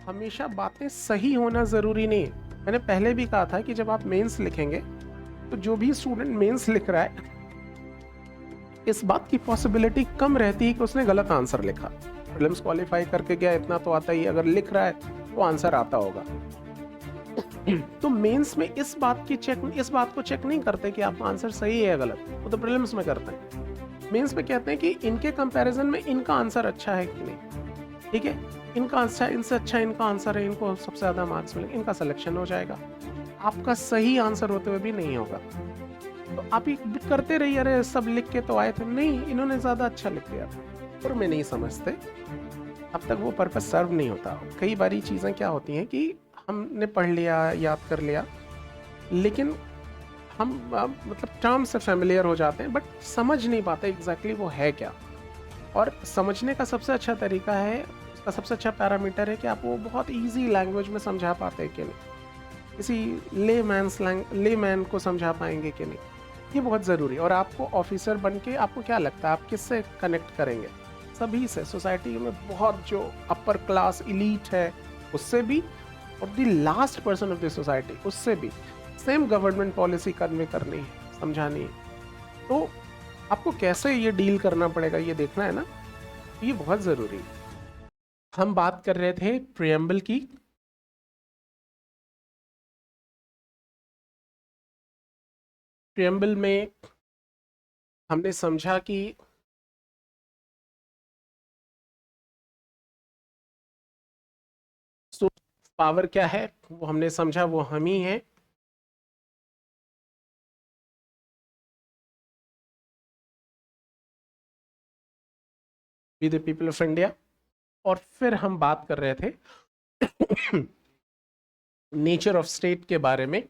हमेशा बातें सही होना ज़रूरी नहीं है। मैंने पहले भी कहा था कि जब आप मेंस लिखेंगे तो जो भी स्टूडेंट मेंस लिख रहा है, इस बात की पॉसिबिलिटी कम रहती है कि उसने गलत आंसर लिखा। प्रीलिम्स क्वालिफाई करके गया, इतना तो आता ही, अगर लिख रहा है तो आंसर आता होगा। तो मेंस में इस बात को चेक नहीं करते कि आपका आंसर सही है या गलत, वो तो प्रीलिम्स में करते हैं। मेंस में कहते हैं कि इनके कंपैरिजन में इनका आंसर अच्छा है कि नहीं, ठीक है, इनका आंसर, इनसे अच्छा इनका आंसर है, इनको सबसे ज्यादा मार्क्स मिलेंगे, इनका सिलेक्शन हो जाएगा। आपका सही आंसर होते हुए भी नहीं होगा, तो आप ये करते रहिए, अरे सब लिख के तो आए थे, नहीं इन्होंने ज्यादा अच्छा लिख दिया था, और मैं नहीं समझते, अब तक वो पर्पस सर्व नहीं होता। कई बारी चीजें क्या होती हैं कि हमने पढ़ लिया, याद कर लिया, लेकिन हम मतलब टर्म से फेमिलियर हो जाते हैं, बट समझ नहीं पाते एग्जैक्टली वो है क्या। और समझने का सबसे अच्छा तरीका है, उसका सबसे अच्छा पैरामीटर है कि आप वो बहुत इजी लैंग्वेज में समझा पाते हैं कि नहीं, किसी लेमैन को समझा पाएंगे कि नहीं, ये बहुत ज़रूरी है। और आपको ऑफिसर बन के आपको क्या लगता है आप किससे कनेक्ट करेंगे? सभी से, सोसाइटी में बहुत जो अपर क्लास इलीट है उससे भी, और the last person of the society उससे भी। सेम गवर्नमेंट पॉलिसी कन्वे करनी है, समझानी है, तो आपको कैसे ये डील करना पड़ेगा ये देखना है ना, ये बहुत ज़रूरी है। हम बात कर रहे थे प्रियम्बल की। प्रियम्बल में हमने समझा कि पावर क्या है, वो हमने समझा, वो हम ही हैं। We the people of India. और फिर हम बात कर रहे थे नेचर ऑफ स्टेट के बारे में।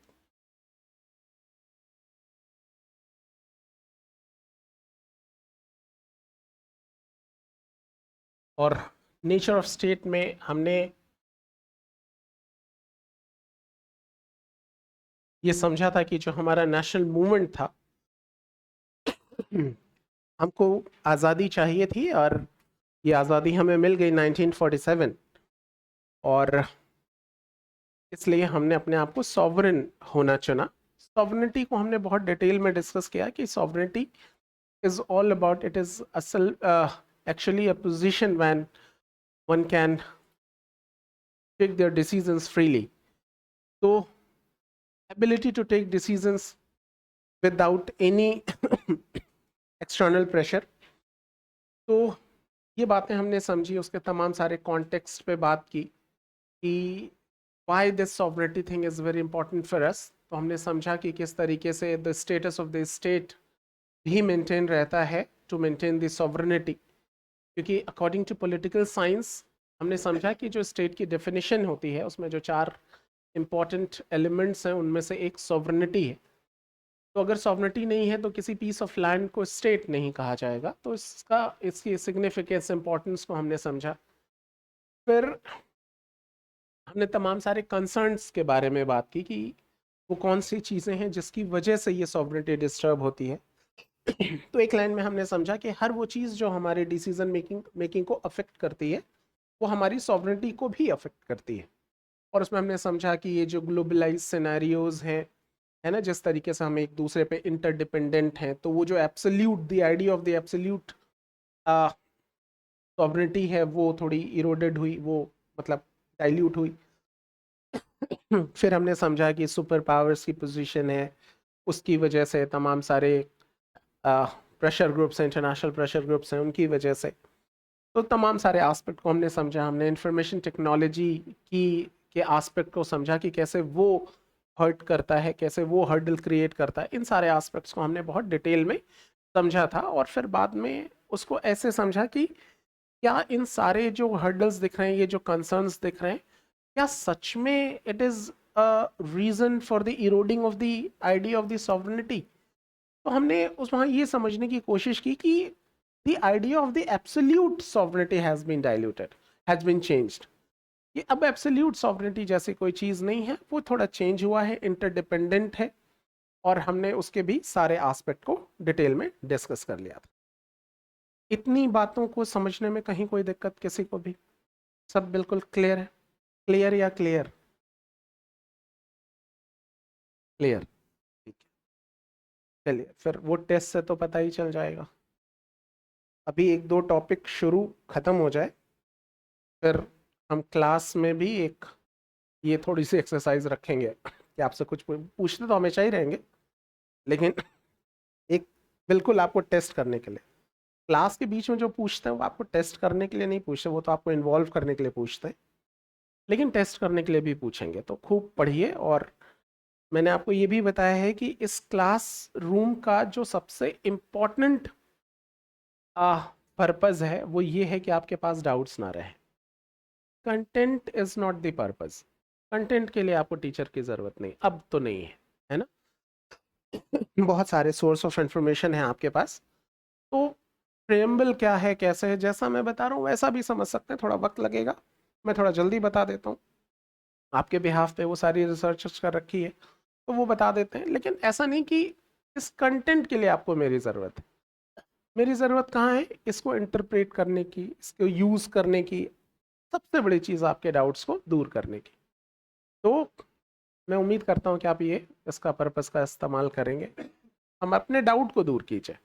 और नेचर ऑफ स्टेट में हमने ये समझा था कि जो हमारा नेशनल मूवमेंट था, हमको आज़ादी चाहिए थी, और ये आज़ादी हमें मिल गई 1947, और इसलिए हमने अपने आप को सॉवरेन होना चुना। सॉवरेनिटी को हमने बहुत डिटेल में डिस्कस किया कि sovereignty is all about, it is actually a position when one can take their decisions freely. So ability to take decisions without any external pressure. तो ये बातें हमने समझी, उसके तमाम सारे कॉन्टेक्स्ट पे बात की कि why this sovereignty thing is very important for us। तो हमने समझा कि किस तरीके से the status of the state भी मेंटेन रहता है टू मेंटेन द सॉवरेनिटी, क्योंकि अकॉर्डिंग टू पॉलिटिकल साइंस हमने समझा कि जो स्टेट की डेफिनेशन होती है उसमें जो 4 इंपॉर्टेंट एलिमेंट्स हैं उनमें से एक सॉवरेनिटी है। तो अगर सॉवरेनिटी नहीं है तो किसी पीस ऑफ लैंड को स्टेट नहीं कहा जाएगा। तो इसकी सिग्निफिकेंस, इंपॉर्टेंस को हमने समझा। फिर हमने तमाम सारे कंसर्न्स के बारे में बात की कि वो कौन सी चीज़ें हैं जिसकी वजह से ये सॉवरेनिटी डिस्टर्ब होती है। तो एक लाइन में हमने समझा कि हर वो चीज़ जो हमारे डिसीजन मेकिंग को अफेक्ट करती है वो हमारी सॉवरेनिटी को भी अफेक्ट करती है। और उसमें हमने समझा कि ये जो ग्लोबलाइज सिनेरियोज हैं, है ना, जिस तरीके से हम एक दूसरे पे इंटरडिपेंडेंट हैं, तो वो जो absolute, the idea of the absolute sovereignty है वो थोड़ी इरोडेड हुई, वो मतलब डाइल्यूट हुई। फिर हमने समझा कि सुपर पावर्स की पोजीशन है, उसकी वजह से तमाम सारे प्रेशर ग्रुप्स हैं, इंटरनेशनल प्रेशर ग्रुप्स हैं, उनकी वजह से। तो तमाम सारे एस्पेक्ट को हमने समझा। हमने इंफॉर्मेशन टेक्नोलॉजी की के एस्पेक्ट को समझा कि कैसे वो हर्ट करता है, कैसे वो हर्डल क्रिएट करता है। इन सारे एस्पेक्ट्स को हमने बहुत डिटेल में समझा था। और फिर बाद में उसको ऐसे समझा कि क्या इन सारे जो हर्डल्स दिख रहे हैं, ये जो कंसर्न्स दिख रहे हैं, क्या सच में it is a reason for the eroding of the idea of the sovereignty. तो हमने उस वहाँ ये समझने की कोशिश की कि the idea of the absolute sovereignty has been diluted, has been changed। ये अब एब्सोल्यूट सॉवरेनिटी जैसी कोई चीज़ नहीं है, वो थोड़ा चेंज हुआ है, इंटरडिपेंडेंट है। और हमने उसके भी सारे एस्पेक्ट को डिटेल में डिस्कस कर लिया था। इतनी बातों को समझने में कहीं कोई दिक्कत किसी को भी? सब बिल्कुल क्लियर है? क्लियर या क्लियर? क्लियर, ठीक है। चलिए फिर वो टेस्ट से तो पता ही चल जाएगा। अभी एक दो टॉपिक शुरू खत्म हो जाए, फिर हम क्लास में भी एक ये थोड़ी सी एक्सरसाइज रखेंगे कि आपसे कुछ पूछते तो हमेशा ही रहेंगे, लेकिन एक बिल्कुल आपको टेस्ट करने के लिए। क्लास के बीच में जो पूछते हैं वो आपको टेस्ट करने के लिए नहीं पूछते, वो तो आपको इन्वॉल्व करने के लिए पूछते हैं, लेकिन टेस्ट करने के लिए भी पूछेंगे। तो खूब पढ़िए। और मैंने आपको ये भी बताया है कि इस क्लास रूम का जो सबसे इम्पोर्टेंट पर्पज़ है वो ये है कि आपके पास डाउट्स ना रहे। Content is not the purpose. Content के लिए आपको टीचर की ज़रूरत नहीं, अब तो नहीं है ना? बहुत सारे सोर्स ऑफ इंफॉर्मेशन है आपके पास। तो प्रेम्बल क्या है, कैसे है, जैसा मैं बता रहा हूँ वैसा भी समझ सकते हैं, थोड़ा वक्त लगेगा। मैं थोड़ा जल्दी बता देता हूँ, आपके बिहाफ पे वो सारी रिसर्च कर रखी है तो वो बता देते हैं। लेकिन ऐसा नहीं कि इस कंटेंट के लिए आपको मेरी ज़रूरत है। मेरी ज़रूरत कहाँ है? इसको इंटरप्रेट करने की, इसको यूज़ करने की, सबसे बड़ी चीज़ आपके डाउट्स को दूर करने की। तो मैं उम्मीद करता हूँ कि आप ये इसका पर्पस का इस्तेमाल करेंगे। हम अपने डाउट को दूर कीजिए,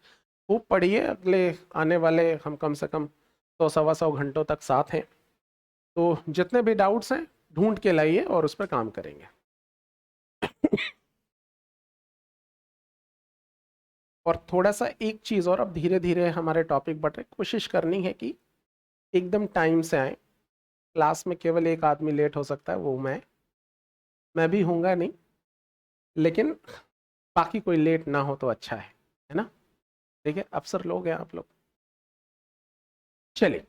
खूब पढ़िए। अगले आने वाले हम कम से कम 100 सवा 100 घंटों तक साथ हैं, तो जितने भी डाउट्स हैं ढूंढ के लाइए और उस पर काम करेंगे। और थोड़ा सा एक चीज़ और, अब धीरे धीरे हमारे टॉपिक बढ़ रहे, कोशिश करनी है कि एकदम टाइम से आए। क्लास में केवल एक आदमी लेट हो सकता है, वो मैं भी हूँगा नहीं, लेकिन बाकी कोई लेट ना हो तो अच्छा है ना? ठीक है, अफसर लोग हैं आप लोग। चलिए,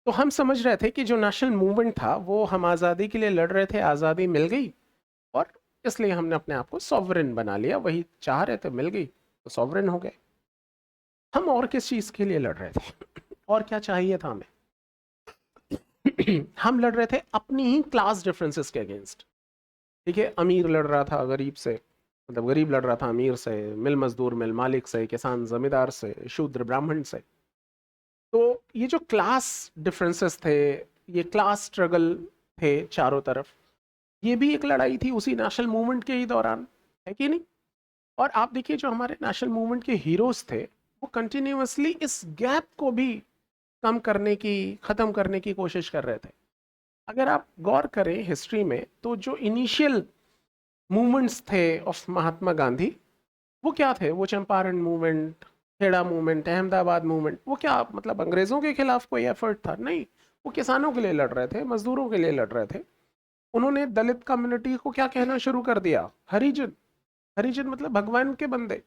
तो हम समझ रहे थे कि जो नेशनल मूवमेंट था वो हम आज़ादी के लिए लड़ रहे थे, आज़ादी मिल गई और इसलिए हमने अपने आप को सॉवरेन बना लिया। वही चाह रहे थे, मिल गई तो सॉवरेन हो गए। हम और किस चीज़ के लिए लड़ रहे थे और क्या चाहिए था हमें? हम लड़ रहे थे अपनी ही क्लास डिफरेंसेस के अगेंस्ट। ठीक है, अमीर लड़ रहा था गरीब से, मतलब गरीब लड़ रहा था अमीर से, मिल मजदूर मिल मालिक से, किसान जमींदार से, शूद्र ब्राह्मण से। तो ये जो क्लास डिफरेंसेस थे, ये क्लास स्ट्रगल थे चारों तरफ, ये भी एक लड़ाई थी उसी नेशनल मूवमेंट के ही दौरान, है कि नहीं? और आप देखिए जो हमारे नेशनल मूवमेंट के हीरोज थे, वो कंटिन्यूअसली इस गैप को भी कम करने की, खत्म करने की कोशिश कर रहे थे। अगर आप गौर करें हिस्ट्री में, तो जो इनिशियल मूवमेंट्स थे ऑफ महात्मा गांधी, वो क्या थे? वो Champaran movement, Kheda movement, Ahmedabad movement, वो क्या मतलब अंग्रेजों के खिलाफ कोई एफर्ट था? नहीं, वो किसानों के लिए लड़ रहे थे, मजदूरों के लिए लड़ रहे थे। उन्होंने दलित कम्युनिटी को क्या कहना शुरू कर दिया? हरिजन। हरिजन मतलब भगवान के बंदे।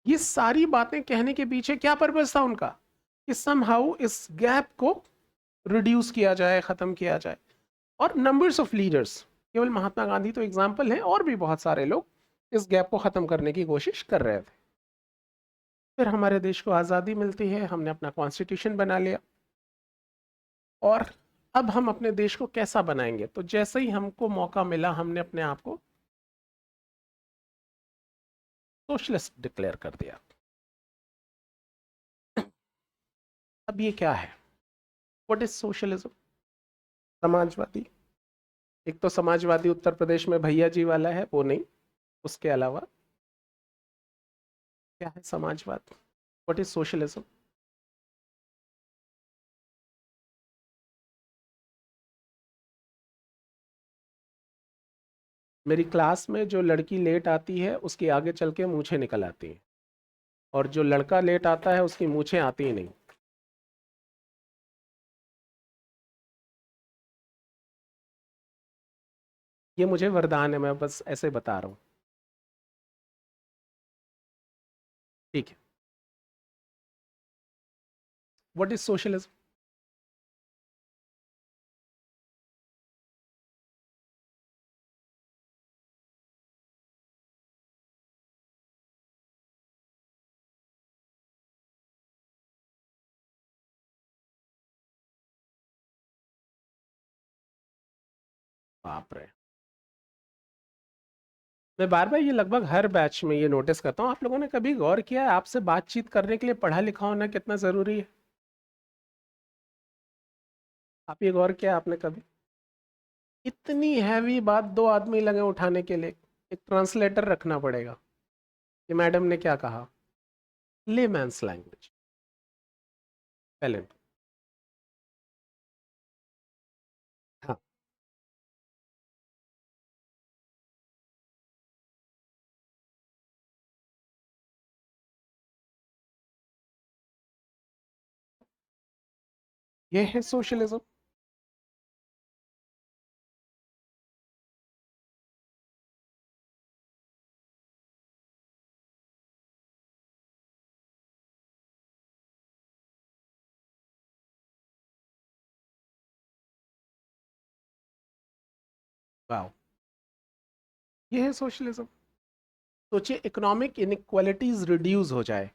ये सारी बातें कहने के पीछे क्या पर्पस था उनका? कि समहाउ इस गैप को रिड्यूस किया जाए, खत्म किया जाए। और नंबर्स ऑफ लीडर्स, केवल महात्मा गांधी तो एग्जाम्पल हैं, और भी बहुत सारे लोग इस गैप को खत्म करने की कोशिश कर रहे थे। फिर हमारे देश को आज़ादी मिलती है, हमने अपना कॉन्स्टिट्यूशन बना लिया। और अब हम अपने देश को कैसा बनाएंगे? तो जैसे ही हमको मौका मिला, हमने अपने आप को सोशलिस्ट डिक्लेयर कर दिया। अब ये क्या है? What is socialism? समाजवादी। एक तो समाजवादी उत्तर प्रदेश में भैया जी वाला है, वो नहीं, उसके अलावा क्या है समाजवाद? What is socialism? मेरी क्लास में जो लड़की लेट आती है उसकी आगे चल के मूछें निकल आती हैं, और जो लड़का लेट आता है उसकी मूछें आती ही नहीं। ये मुझे वरदान है, मैं बस ऐसे बता रहा हूँ। ठीक है, व्हाट इज सोशलिज्म? बाप रे, मैं बार बार ये लगभग हर बैच में ये नोटिस करता हूँ। आप लोगों ने कभी गौर किया है आपसे बातचीत करने के लिए पढ़ा लिखा होना कितना जरूरी है? आप ये गौर किया आपने कभी? इतनी हैवी बात 2 आदमी लगे उठाने के लिए, एक ट्रांसलेटर रखना पड़ेगा कि मैडम ने क्या कहा, लेमैन्स लैंग्वेज। पहले हाँ, ये है सोशलिज्म। वाह, ये है सोशलिज्म। सोचिए, इकोनॉमिक इनइक्वालिटीज रिड्यूस हो जाए,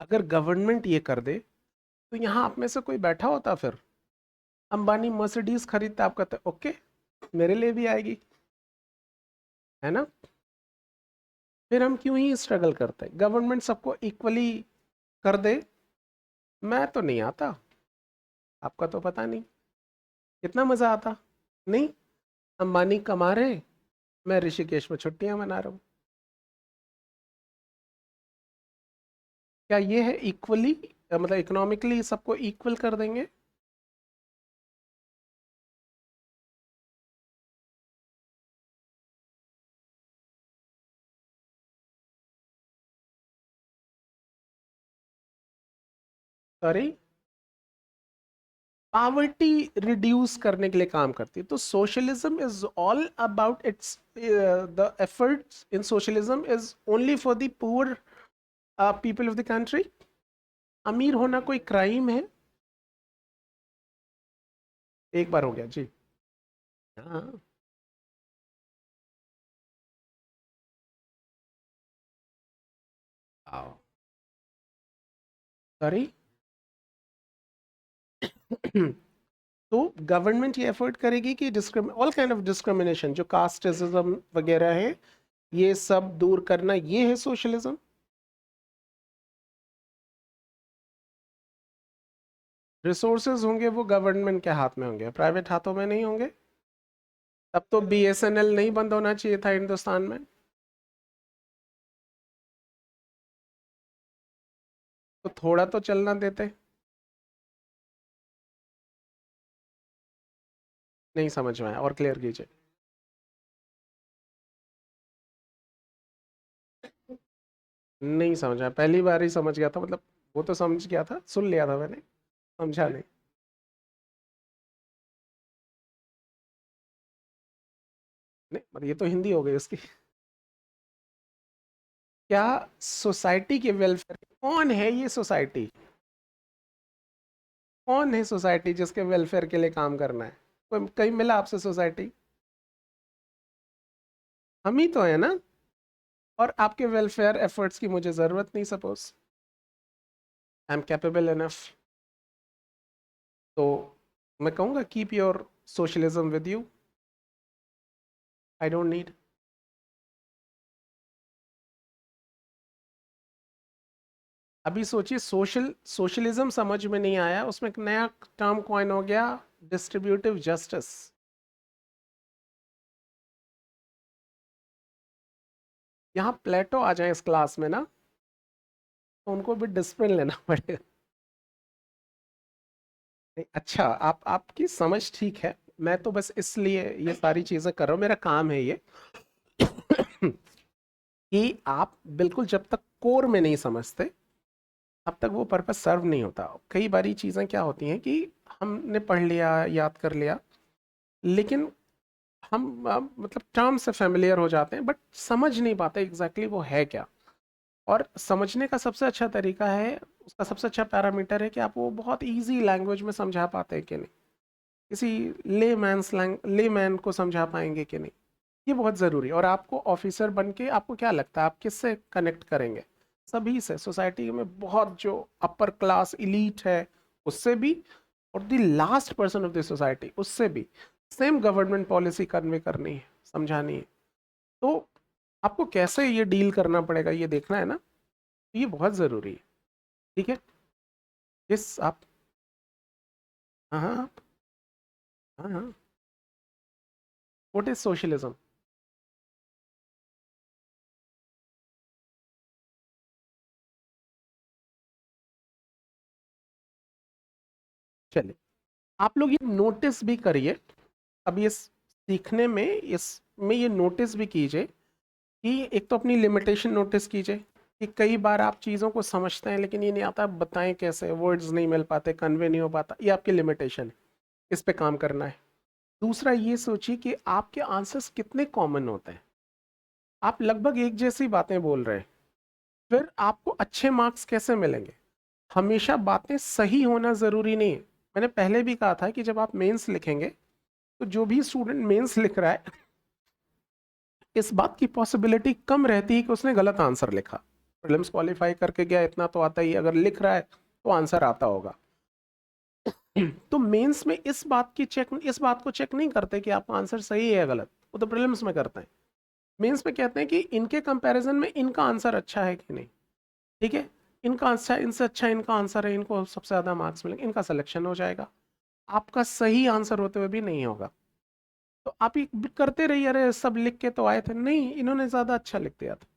अगर गवर्नमेंट ये कर दे, तो यहाँ आप में से कोई बैठा होता फिर, अंबानी मर्सिडीज खरीदता, आप कहते ओके मेरे लिए भी आएगी, है ना? फिर हम क्यों ही स्ट्रगल करते हैं? गवर्नमेंट सबको इक्वली कर दे, मैं तो नहीं आता, आपका तो पता नहीं कितना मजा आता। नहीं, अंबानी कमा रहे, मैं ऋषिकेश में छुट्टियां मना रहा हूँ। क्या ये है इक्वली, मतलब इकोनॉमिकली सबको इक्वल कर देंगे? सॉरी, पावर्टी रिड्यूस करने के लिए काम करती है। तो socialism is all about it's, the efforts in socialism is only for the poor people of the country. अमीर होना कोई क्राइम है? एक बार हो गया जी। हाँ, आओ, सॉरी। तो गवर्नमेंट ये एफर्ट करेगी कि ऑल काइंड ऑफ डिस्क्रिमिनेशन, जो कास्टिज्म वगैरह है, ये सब दूर करना, ये है सोशलिज्म। रिसोर्सेज होंगे वो गवर्नमेंट के हाथ में होंगे, प्राइवेट हाथों में नहीं होंगे। तब तो बीएसएनएल नहीं बंद होना चाहिए था हिंदुस्तान में। तो थोड़ा तो चलना देते। नहीं समझ में आया, और क्लियर कीजिए। नहीं समझ आया, पहली बार ही समझ गया था, मतलब वो तो समझ गया था, सुन लिया था मैंने, समझा नहीं। नहीं मतलब ये तो हिंदी हो गई उसकी। क्या सोसाइटी के वेलफेयर, कौन है ये सोसाइटी? कौन है सोसाइटी जिसके वेलफेयर के लिए काम करना है? कोई कहीं मिला आपसे सोसाइटी? हम ही तो है ना। और आपके वेलफेयर एफर्ट्स की मुझे जरूरत नहीं, suppose I am capable enough, तो मैं कहूँगा keep your socialism with you, I don't need. अभी सोचिए, सोशलिज्म समझ में नहीं आया, उसमें एक नया टर्म कॉइन हो गया, डिस्ट्रीब्यूटिव जस्टिस। यहाँ प्लेटो आ जाए इस क्लास में ना, तो उनको भी डिसिप्लिन लेना पड़ेगा। नहीं, अच्छा, आप आपकी समझ ठीक है, मैं तो बस इसलिए ये सारी चीजें कर रहा हूँ, मेरा काम है ये कि आप बिल्कुल जब तक कोर में नहीं समझते, तब तक वो पर्पस सर्व नहीं होता। कई बारी चीजें क्या होती हैं कि हमने पढ़ लिया, याद कर लिया, लेकिन हम मतलब टर्म से फेमिलियर हो जाते हैं, बट समझ नहीं पाते एग्जैक्टली वो है क्या। और समझने का सबसे अच्छा तरीका है, उसका सबसे अच्छा पैरामीटर है कि आप वो बहुत इजी लैंग्वेज में समझा पाते हैं कि नहीं, किसी ले मैन को समझा पाएंगे कि नहीं। ये बहुत ज़रूरी है। और आपको ऑफिसर बन के आपको क्या लगता है आप किससे कनेक्ट करेंगे? सभी से, सोसाइटी में बहुत जो अपर क्लास इलीट है उससे भी, और the last person of the society उससे भी। सेम गवर्नमेंट पॉलिसी कन्वे करनी है, समझानी है। तो आपको कैसे ये डील करना पड़ेगा ये देखना है ना, तो ये बहुत ज़रूरी है। ठीक है। यस आप। हाँ हाँ हाँ हाँ। What is socialism? चलिए, आप लोग ये नोटिस भी करिए, अब ये सीखने में, इसमें ये नोटिस भी कीजिए कि एक तो अपनी लिमिटेशन नोटिस कीजिए कि कई बार आप चीज़ों को समझते हैं लेकिन ये नहीं आता बताएं कैसे, वर्ड्स नहीं मिल पाते, कन्वे नहीं हो पाता, ये आपकी लिमिटेशन है, इस पे काम करना है। दूसरा ये सोचिए कि आपके आंसर्स कितने कॉमन होते हैं। आप लगभग एक जैसी बातें बोल रहे हैं, फिर आपको अच्छे मार्क्स कैसे मिलेंगे? हमेशा बातें सही होना ज़रूरी नहीं है। मैंने पहले भी कहा था कि जब आप मेंस लिखेंगे तो जो भी स्टूडेंट मेंस लिख रहा है, इस बात की पॉसिबिलिटी कम रहती है कि उसने गलत आंसर लिखा। प्रीलिम्स क्वालिफाई करके गया, इतना तो आता ही, अगर लिख रहा है तो आंसर आता होगा। तो मेंस में इस बात को चेक नहीं करते कि आपका आंसर सही है या गलत, वो तो प्रीलिम्स में करते हैं। मेंस में कहते हैं कि इनके कंपैरिजन में इनका आंसर अच्छा है कि नहीं, ठीक है, इनका आंसर, इनसे अच्छा इनका आंसर है, इनको सबसे ज़्यादा मार्क्स मिलेंगे, इनका सिलेक्शन हो जाएगा। आपका सही आंसर होते हुए भी नहीं होगा, तो आप ये करते रहिए, अरे सब लिख के तो आए थे, नहीं इन्होंने ज़्यादा अच्छा लिख दिया था,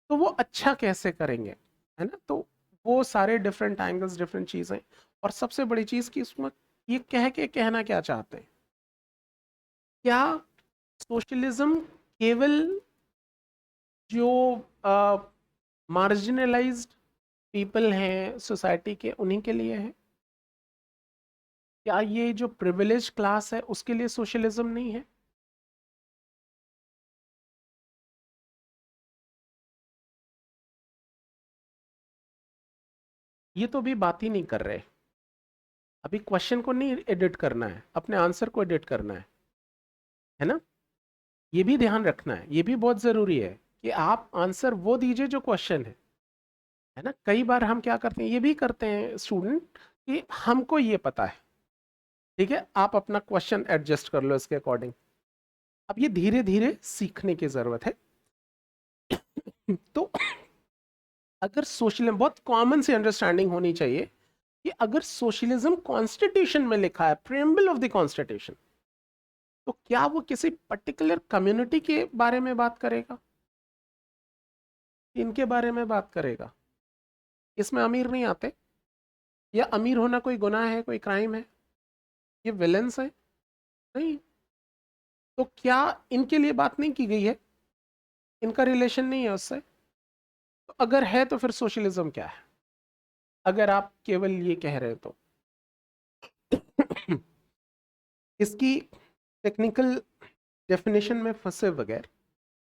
तो वो अच्छा कैसे करेंगे, है ना? तो वो सारे डिफरेंट एंगल्स, डिफरेंट चीज़ें, और सबसे बड़ी चीज़ कि उसमें ये कह के कहना क्या चाहते हैं? क्या सोशलिज्म केवल जो मार्जिनलाइज्ड पीपल हैं सोसाइटी के, उन्हीं के लिए है? क्या ये जो प्रिविलेज क्लास है उसके लिए सोशलिज्म नहीं है? ये तो अभी बात ही नहीं कर रहे। अभी क्वेश्चन को नहीं एडिट करना है, अपने आंसर को एडिट करना है ना? ये भी ध्यान रखना है, ये भी बहुत जरूरी है कि आप आंसर वो दीजिए जो क्वेश्चन है ना? कई बार हम क्या करते हैं, ये भी करते हैं स्टूडेंट कि हमको ये पता है, ठीक है, आप अपना क्वेश्चन एडजस्ट कर लो इसके अकॉर्डिंग। अब ये धीरे धीरे सीखने की जरूरत है। तो अगर सोशलिज्म, बहुत कॉमन सी अंडरस्टैंडिंग होनी चाहिए कि अगर सोशलिज्म कॉन्स्टिट्यूशन में लिखा है, प्रेम्बल ऑफ द कॉन्स्टिट्यूशन, तो क्या वो किसी पर्टिकुलर कम्युनिटी के बारे में बात करेगा, इनके बारे में बात करेगा? इसमें अमीर नहीं आते, या अमीर होना कोई गुनाह है, कोई क्राइम है, ये विलेंस है? नहीं। तो क्या इनके लिए बात नहीं की गई है, इनका रिलेशन नहीं है उससे? तो अगर है तो फिर सोशलिज्म क्या है, अगर आप केवल ये कह रहे हैं तो? इसकी टेक्निकल डेफिनेशन में फंसे बगैर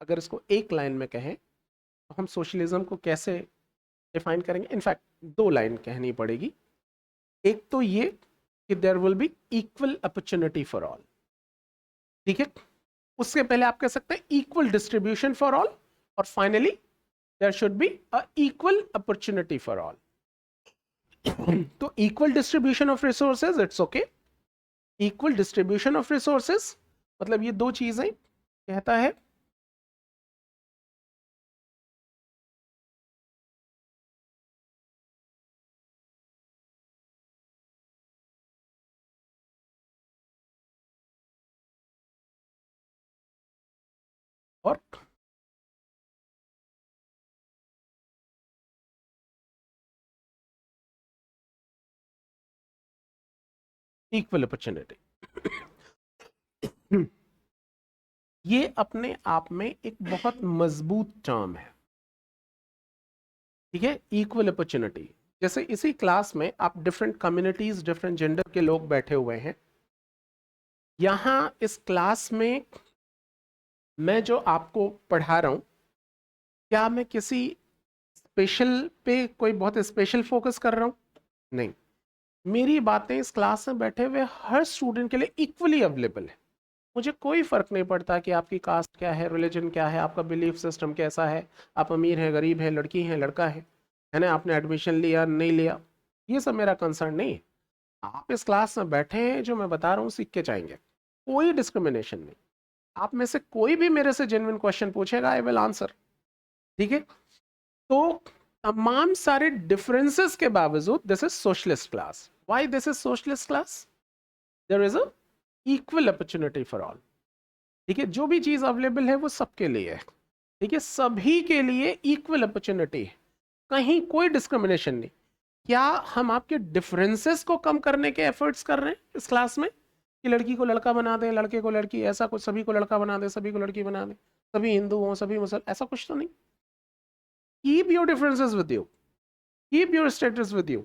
अगर इसको एक लाइन में कहें तो हम सोशलिज्म को कैसे डिफाइन करेंगे? इनफैक्ट दो लाइन कहनी पड़ेगी। एक तो ये कि there will be equal opportunity for all, ठीक है? उससे पहले आप कह सकते हैं इक्वल डिस्ट्रीब्यूशन फॉर ऑल, और finally there should be a equal opportunity for all. तो equal distribution of resources, it's okay. Equal distribution of resources मतलब ये दो चीजें कहता है। और इक्वल अपॉर्चुनिटी, ये अपने आप में एक बहुत मजबूत टर्म है, ठीक है? इक्वल अपॉर्चुनिटी, जैसे इसी क्लास में आप डिफरेंट कम्युनिटीज, डिफरेंट जेंडर के लोग बैठे हुए हैं। यहां इस क्लास में मैं जो आपको पढ़ा रहा हूं, क्या मैं किसी स्पेशल पे कोई बहुत स्पेशल फोकस कर रहा हूं? नहीं, मेरी बातें इस क्लास में बैठे हुए हर स्टूडेंट के लिए इक्वली अवेलेबल है। मुझे कोई फर्क नहीं पड़ता कि आपकी कास्ट क्या है, रिलीजन क्या है, आपका बिलीफ सिस्टम कैसा है, आप अमीर हैं, गरीब हैं, लड़की हैं, लड़का है ना, आपने एडमिशन लिया नहीं लिया, ये सब मेरा कंसर्न नहीं है। आप इस क्लास में बैठे हैं, जो मैं बता रहा हूँ सीख के जाएंगे, कोई डिस्क्रिमिनेशन नहीं। आप में से कोई भी मेरे से जेन्युइन क्वेश्चन पूछेगा, आई विल आंसर, ठीक है? तो तमाम सारे डिफरेंसेस के बावजूद this is socialist class. Why this is socialist class? There is a equal opportunity for all. ठीक है, जो भी चीज अवेलेबल है वो सबके लिए है। ठीक है, सभी के लिए इक्वल अपॉर्चुनिटी है, कहीं कोई डिस्क्रिमिनेशन नहीं। क्या हम आपके डिफरेंसेस को कम करने के एफर्ट्स कर रहे हैं इस क्लास में, कि लड़की को लड़का बना दें, लड़के को लड़की, ऐसा कुछ, सभी को लड़का बना दें, सभी को लड़की बना दें, सभी हिंदू हों, सभी मुसल, ऐसा कुछ तो नहीं। Keep your differences with you, keep your status with you.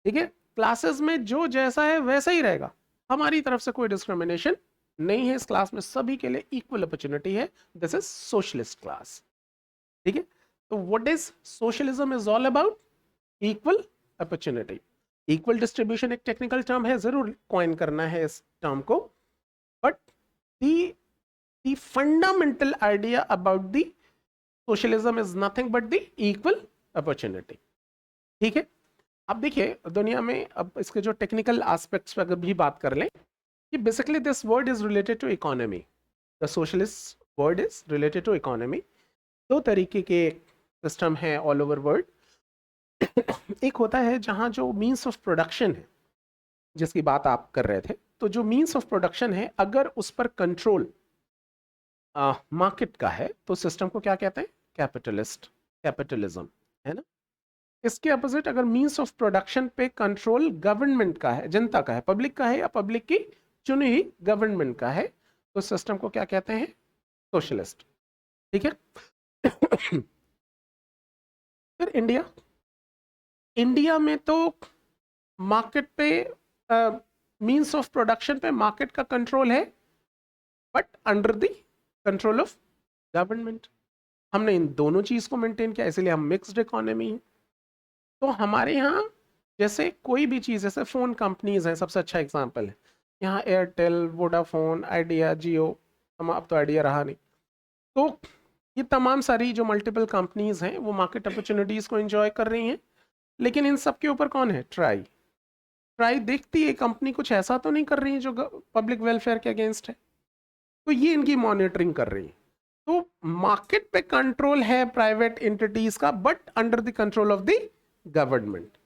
ठीक है, क्लासेस में जो जैसा है वैसा ही रहेगा, हमारी तरफ से कोई डिस्क्रिमिनेशन नहीं है। इस क्लास में सभी के लिए इक्वल अपॉर्चुनिटी है। This is socialist class. ठीक है, तो what is socialism is all about? Equal opportunity. Equal distribution एक टेक्निकल टर्म है, जरूर कॉइन करना है इस टर्म को, but the fundamental idea about the socialism is nothing but the equal opportunity. ठीक है, अब देखिए दुनिया में, अब इसके जो टेक्निकल एस्पेक्ट्स पर अगर भी बात कर लें, कि basically this word is related to economy. The socialist word is related to economy. दो तरीके के सिस्टम है ऑल ओवर वर्ल्ड। एक होता है जहां जो मीन्स ऑफ प्रोडक्शन है, जिसकी बात आप कर रहे थे, तो जो मीन्स ऑफ प्रोडक्शन है अगर उस पर कंट्रोल मार्केट का है तो सिस्टम को क्या कहते हैं? कैपिटलिस्ट, कैपिटलिज्म, है ना। इसके अपोजिट अगर मीन्स ऑफ प्रोडक्शन पे कंट्रोल गवर्नमेंट का है, जनता का है, पब्लिक का है, या पब्लिक की चुनी हुई गवर्नमेंट का है, तो सिस्टम को क्या कहते हैं? सोशलिस्ट। ठीक है। फिर इंडिया, इंडिया में तो मार्केट पे, मीन्स ऑफ प्रोडक्शन पे मार्केट का कंट्रोल है, but under the control of government. हमने इन दोनों चीज को मेंटेन किया, इसलिए हम मिक्स्ड इकोनॉमी है। तो हमारे यहाँ जैसे कोई भी चीज़, जैसे फ़ोन कंपनीज हैं, सबसे अच्छा एग्जांपल है यहाँ एयरटेल, वोडाफोन, आइडिया, जियो, अब तो आइडिया रहा नहीं। तो ये तमाम सारी जो मल्टीपल कंपनीज हैं वो मार्केट अपॉर्चुनिटीज़ को एंजॉय कर रही हैं, लेकिन इन सब के ऊपर कौन है? ट्राई। ट्राई देखती है कंपनी कुछ ऐसा तो नहीं कर रही है जो पब्लिक वेलफेयर के अगेंस्ट है, तो ये इनकी मॉनिटरिंग कर रही है। तो मार्केट पे कंट्रोल है प्राइवेट एंटिटीज का, but under the control of the government.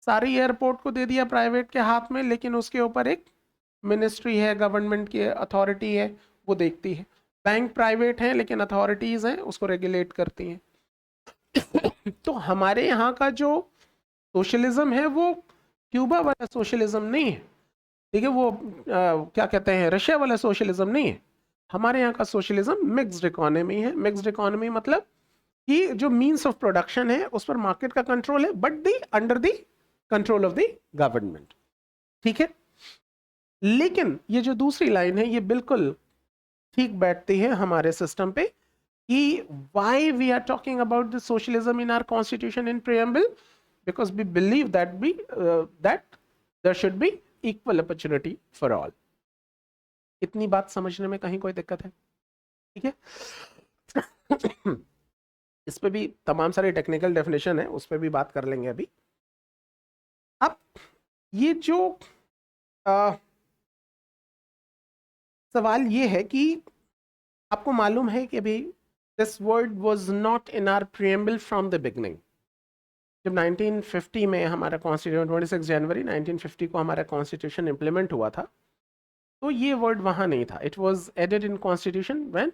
सारी एयरपोर्ट को दे दिया प्राइवेट के हाथ में, लेकिन उसके ऊपर एक मिनिस्ट्री है, गवर्नमेंट की अथॉरिटी है, वो देखती है। बैंक प्राइवेट है लेकिन अथॉरिटीज हैं, उसको रेगुलेट करती हैं। तो हमारे यहाँ का जो सोशलिज्म है वो क्यूबा वाला सोशलिज्म नहीं है। ठीक है, वो क्या कहते हैं, रशिया वाला सोशलिज्म नहीं है। हमारे यहाँ का सोशलिज्म मिक्स्ड इकोनॉमी है। मिक्स्ड इकोनॉमी मतलब कि जो मीन्स ऑफ प्रोडक्शन है उस पर मार्केट का कंट्रोल है, but the under the control of the government. ठीक है, लेकिन ये जो दूसरी लाइन है ये बिल्कुल ठीक बैठती है हमारे सिस्टम पे, कि why we are talking about the socialism in our constitution in preamble, because we believe that there should be equal opportunity for all. इतनी बात समझने में कहीं कोई दिक्कत है? ठीक है। इस पे भी तमाम सारी टेक्निकल डेफिनेशन है, उस पर भी बात कर लेंगे अभी। अब ये जो सवाल ये है कि आपको मालूम है कि अभी this word was not in our preamble from the beginning. जब 1950 में हमारा कॉन्स्टिट्यूशन, 26 जनवरी 1950 को हमारा कॉन्स्टिट्यूशन इम्प्लीमेंट हुआ था, तो ये वर्ड वहां नहीं था। It was added in constitution when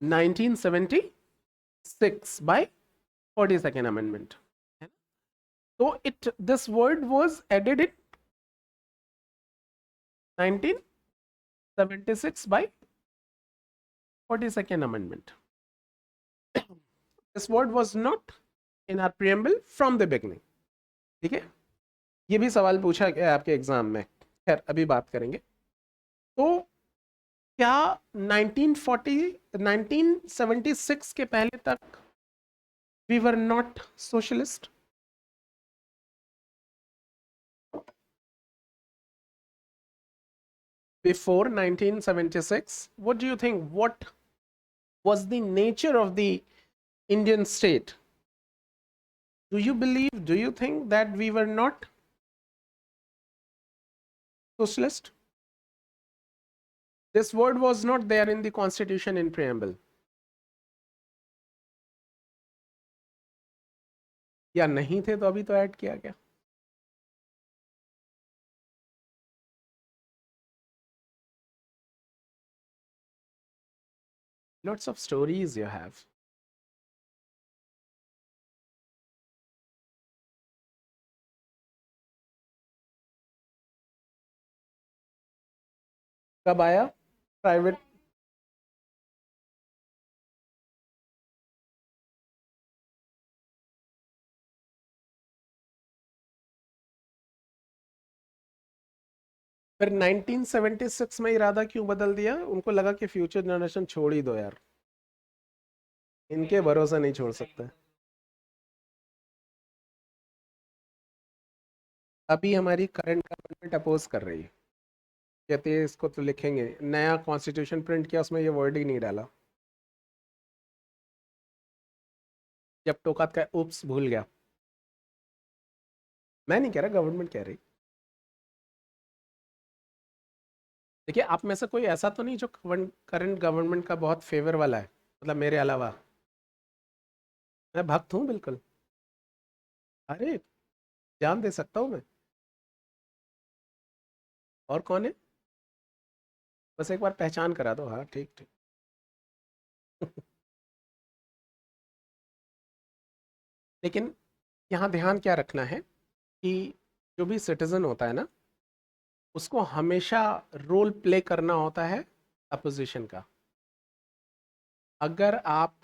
1976 by 42nd amendment. तो this word was added in 1976 by 42nd amendment. This word was not in our preamble from the beginning. ठीक है, ये भी सवाल पूछा गया आपके एग्जाम में, खैर अभी बात करेंगे। तो क्या 1976 के पहले तक we were not socialist? Before 1976, what do you think? What was the nature of the Indian state? Do you believe, do you think that we were not socialist? This word was not there in the constitution in preamble. या नहीं थे तो अभी तो add किया गया। lots of stories you have. कब आया प्राइवेट? फिर 1976 में इरादा क्यों बदल दिया? उनको लगा कि फ्यूचर जनरेशन छोड़ ही दो यार, इनके भरोसा नहीं छोड़ सकते। अभी हमारी करंट गवर्नमेंट अपोज कर रही है, कहते हैं इसको तो लिखेंगे, नया कॉन्स्टिट्यूशन प्रिंट किया, उसमें ये वर्ड ही नहीं डाला। जब टोका का उप्स भूल गया। मैं नहीं कह रहा, गवर्नमेंट कह रही। देखिए, आप में से कोई ऐसा तो नहीं जो करंट गवर्नमेंट का बहुत फेवर वाला है, मतलब मेरे अलावा। मैं भक्त हूँ बिल्कुल। अरे, जान दे सकता हूँ मैं। और कौन है? बस एक बार पहचान करा दो। हाँ, ठीक ठीक। लेकिन यहाँ ध्यान क्या रखना है कि जो भी सिटीजन होता है ना, उसको हमेशा रोल प्ले करना होता है अपोजिशन का। अगर आप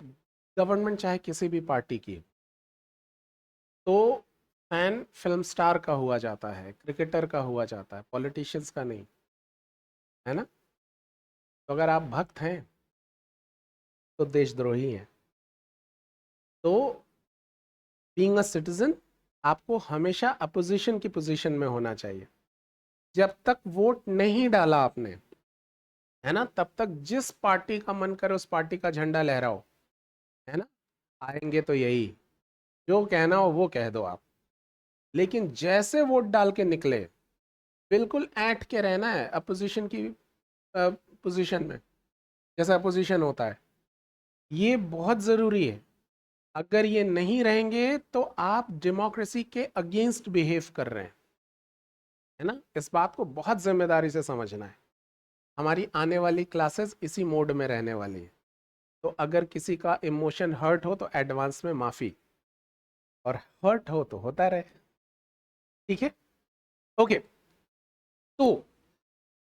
गवर्नमेंट चाहे किसी भी पार्टी की, तो फैन फिल्म स्टार का हुआ जाता है, क्रिकेटर का हुआ जाता है, पॉलिटिशियंस का नहीं, है ना? तो अगर आप भक्त हैं तो देशद्रोही हैं। तो बीइंग अ सिटीजन, आपको हमेशा अपोजिशन की पोजीशन में होना चाहिए। जब तक वोट नहीं डाला आपने, है ना, तब तक जिस पार्टी का मन करे उस पार्टी का झंडा लहराओ, है ना? आएंगे तो यही, जो कहना हो वो कह दो आप। लेकिन जैसे वोट डाल के निकले, बिल्कुल ऐंठ के रहना है अपोजिशन की पोजीशन में, जैसा अपोजिशन होता है। ये बहुत ज़रूरी है। अगर ये नहीं रहेंगे तो आप डेमोक्रेसी के अगेंस्ट बिहेव कर रहे हैं, है ना? इस बात को बहुत जिम्मेदारी से समझना है। हमारी आने वाली क्लासेस इसी मोड में रहने वाली है। तो अगर किसी का इमोशन हर्ट हो तो एडवांस में माफ़ी, और हर्ट हो तो होता रहे। ठीक है, ओके। तो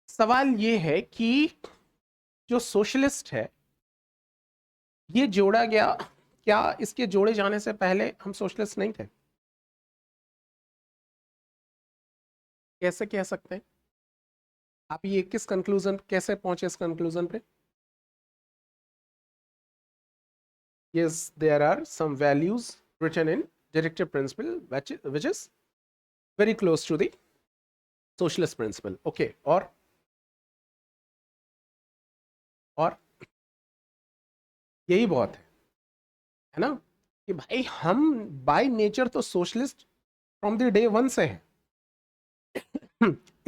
सवाल ये है कि जो सोशलिस्ट है, ये जोड़ा गया क्या? इसके जोड़े जाने से पहले हम सोशलिस्ट नहीं थे? कैसे कह सकते हैं आप? ये किस कंक्लूजन, कैसे पहुंचे इस कंक्लूजन पे? yes, there are some values written in directive principle which is very close to the socialist principle. Okay, और यही बहुत है ना, कि भाई हम बाय नेचर तो socialist from the day one से है।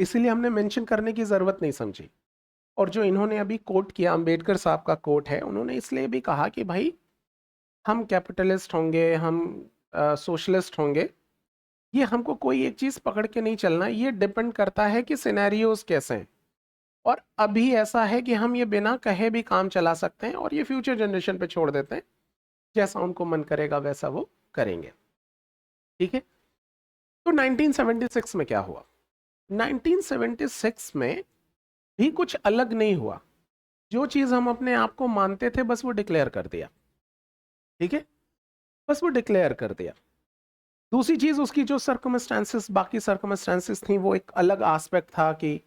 इसीलिए हमने मेंशन करने की जरूरत नहीं समझी। और जो इन्होंने अभी कोट किया, अंबेडकर साहब का कोट है, उन्होंने इसलिए भी कहा कि भाई हम कैपिटलिस्ट होंगे, हम सोशलिस्ट होंगे, ये हमको कोई एक चीज पकड़ के नहीं चलना, ये डिपेंड करता है कि सिनेरियोज कैसे हैं। और अभी ऐसा है कि हम ये बिना कहे भी काम चला सकते हैं, और ये फ्यूचर जनरेशन पे छोड़ देते हैं, जैसा उनको मन करेगा वैसा वो करेंगे। ठीक है, तो 1976 में क्या हुआ? 1976 में भी कुछ अलग नहीं हुआ। जो चीज हम अपने आप को मानते थे, बस वो डिक्लेयर कर दिया। ठीक है, बस वो डिक्लेयर कर दिया। दूसरी चीज, उसकी जो सर्कमस्टेंसेस, बाकी सर्कमस्टेंसेस थी, वो एक अलग एस्पेक्ट था कि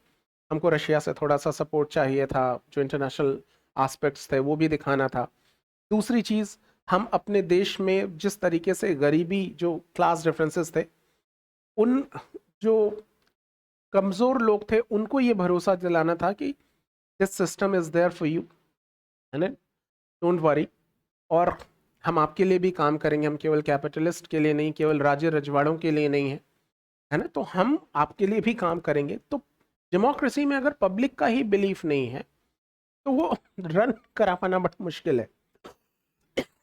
हमको रशिया से थोड़ा सा सपोर्ट चाहिए था, जो इंटरनेशनल एस्पेक्ट्स थे वो भी दिखाना था। दूसरी चीज, हम अपने देश में जिस तरीके से गरीबी, जो क्लास डिफरेंसेस थे, उन जो कमजोर लोग थे, उनको ये भरोसा दिलाना था कि this system is there for you, है ना, डोंट वरी। और हम आपके लिए भी काम करेंगे, हम केवल कैपिटलिस्ट के लिए नहीं, केवल राज्य रजवाड़ों के लिए नहीं है, है ना, तो हम आपके लिए भी काम करेंगे। तो डेमोक्रेसी में अगर पब्लिक का ही बिलीफ नहीं है, तो वो रन करा पाना बड़ा मुश्किल है।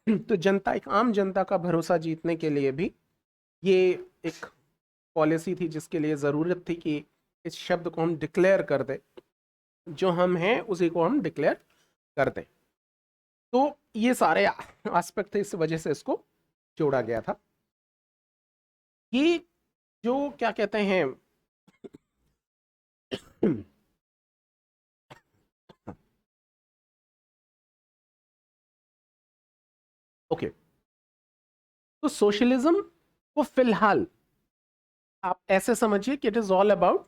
तो जनता, एक आम जनता का भरोसा जीतने के लिए भी ये एक पॉलिसी थी, जिसके लिए ज़रूरत थी कि इस शब्द को हम डिक्लेयर कर दें, जो हम हैं उसी को हम डिक्लेयर कर दें। तो ये सारे एस्पेक्ट थे, इस वजह से इसको जोड़ा गया था। ये जो क्या कहते हैं ओके, तो सोशलिज्म को फिलहाल आप ऐसे समझिए कि it is all about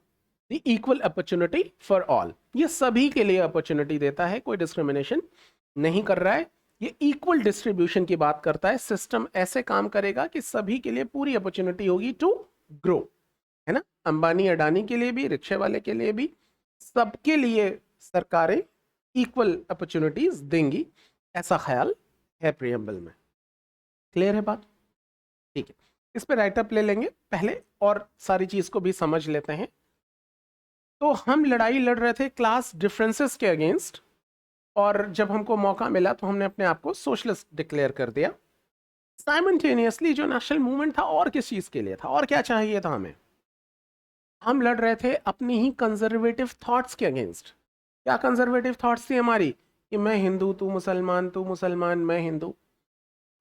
the equal opportunity for all. ये सभी के लिए अपॉर्चुनिटी देता है, कोई डिस्क्रिमिनेशन नहीं कर रहा है। ये इक्वल डिस्ट्रीब्यूशन की बात करता है। सिस्टम ऐसे काम करेगा कि सभी के लिए पूरी अपॉर्चुनिटी होगी टू ग्रो, है ना। अंबानी अडानी के लिए भी, रिक्शे वाले के लिए भी, सबके लिए सरकारें इक्वल अपॉर्चुनिटीज देंगी, ऐसा ख्याल है प्रियम्बल में। क्लियर है बात? ठीक है, इस पे राइटअप ले लेंगे पहले और सारी चीज को भी समझ लेते हैं। तो हम लड़ाई लड़ रहे थे क्लास डिफरेंसेस के अगेंस्ट, और जब हमको मौका मिला तो हमने अपने आप को सोशलिस्ट डिक्लेयर कर दिया। साइमल्टेनियसली जो नेशनल मूवमेंट था और किस चीज के लिए था और क्या चाहिए था हमें, हम लड़ रहे थे अपनी ही कंजर्वेटिव थॉट्स के अगेंस्ट। क्या कंजर्वेटिव थॉट्स थी हमारी? कि मैं हिंदू, तू मुसलमान, मैं हिंदू।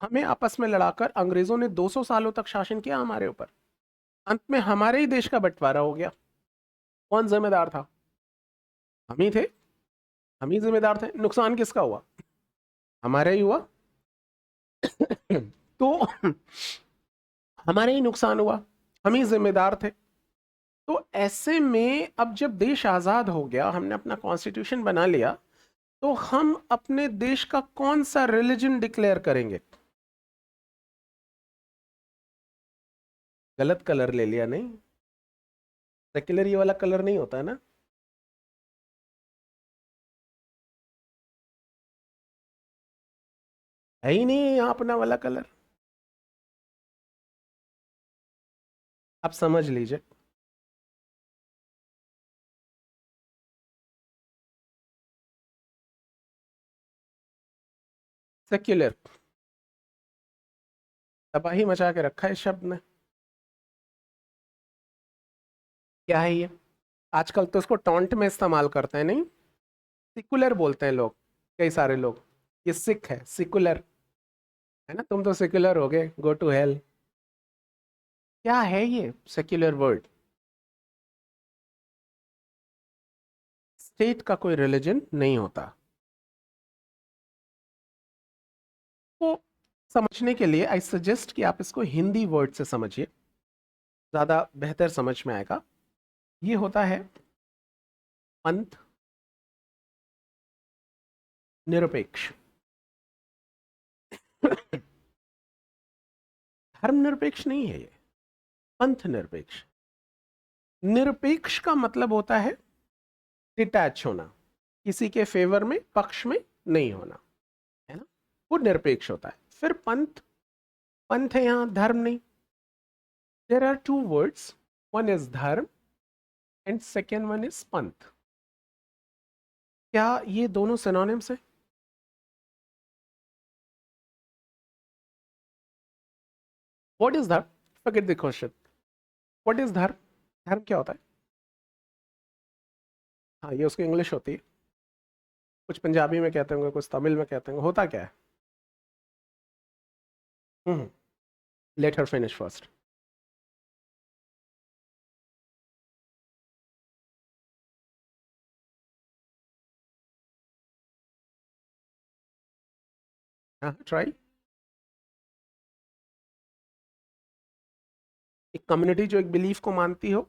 हमें आपस में लड़ाकर अंग्रेजों ने 200 सालों तक शासन किया हमारे ऊपर। अंत में हमारे ही देश का बंटवारा हो गया। कौन जिम्मेदार था? हम ही थे, हम ही जिम्मेदार थे। नुकसान किसका हुआ? हमारा ही हुआ। तो हमारे ही नुकसान हुआ, हम ही जिम्मेदार थे। तो ऐसे में अब जब देश आजाद हो गया, हमने अपना कॉन्स्टिट्यूशन बना लिया, तो हम अपने देश का कौन सा रिलीजन डिक्लेयर करेंगे? गलत कलर ले लिया नहीं, सेक्युलर ये वाला कलर नहीं होता है ना। है ही नहीं यहाँ अपना वाला कलर, आप समझ लीजिए। सेक्युलर तबाही मचा के रखा है इस शब्द ने। क्या है ये? आजकल तो इसको टॉन्ट में इस्तेमाल करते हैं, नहीं, सिकुलर बोलते हैं लोग, कई सारे लोग। ये सिख है, सिकुलर, है ना। तुम तो सेक्युलर हो गए, गो टू हेल। क्या है ये सेक्युलर वर्ड? स्टेट का कोई रिलीजन नहीं होता। तो समझने के लिए आई सजेस्ट कि आप इसको हिंदी वर्ड से समझिए, ज्यादा बेहतर समझ में आएगा। ये होता है पंथ निरपेक्ष। धर्म निरपेक्ष नहीं है ये, पंथ निरपेक्ष। निरपेक्ष का मतलब होता है डिटैच होना, किसी के फेवर में, पक्ष में नहीं होना, है ना। वो निरपेक्ष होता है। फिर पंथ, पंथ है यहाँ, धर्म नहीं। There are two words, one is dharma and second one is panth. क्या ये दोनों सिनोनिम्स है? What is dharma? Forget the question. What is dharma? धर्म क्या होता है? हाँ, ये उसकी इंग्लिश होती है। कुछ पंजाबी में कहते होंगे, कुछ तमिल में कहते होंगे। होता क्या है? Let her finish first. हाँ, ट्राई। एक कम्युनिटी जो एक बिलीफ को मानती हो।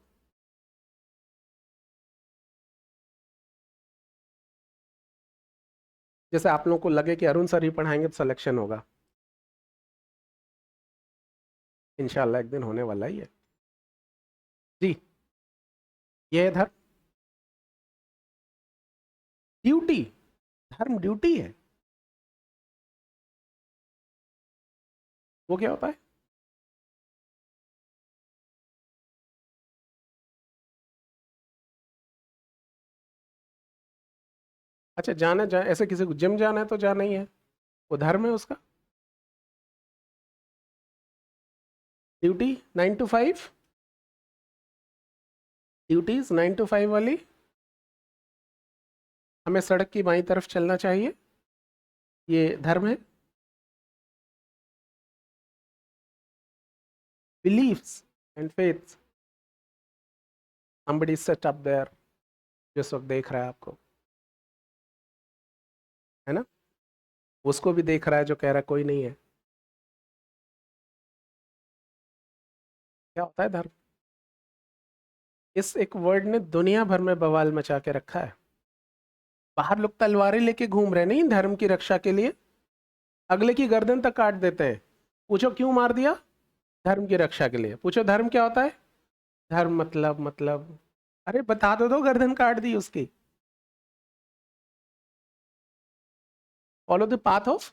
जैसे आप लोगों को लगे कि अरुण सर ही पढ़ाएंगे तो सिलेक्शन होगा, इंशाल्लाह एक दिन होने वाला ही है जी। ये है धर्म, ड्यूटी। धर्म ड्यूटी है, वो क्या होता है? अच्छा, जाना जा, ऐसे किसी को जिम जाना है तो जाना ही है, वो धर्म है उसका। ड्यूटी 9 to 5, ड्यूटीज 9 to 5 वाली। हमें सड़क की बाईं तरफ चलना चाहिए, ये धर्म है? Beliefs and faiths. somebody set up there, जिस वक्त देख रहा है आपको, है ना? उसको भी देख रहा है जो कह रहा है कोई नहीं है। क्या होता है धर्म? इस एक वर्ड ने दुनिया भर में बवाल मचा के रखा है। बाहर लोग तलवारें लेके घूम रहे नहीं धर्म की रक्षा के लिए, अगले की गर्दन तक काट देते हैं। पूछो क्यों मार दिया? धर्म की रक्षा के लिए। पूछो धर्म क्या होता है? धर्म मतलब अरे बता दो गर्दन काट दी उसकी। Follow the path of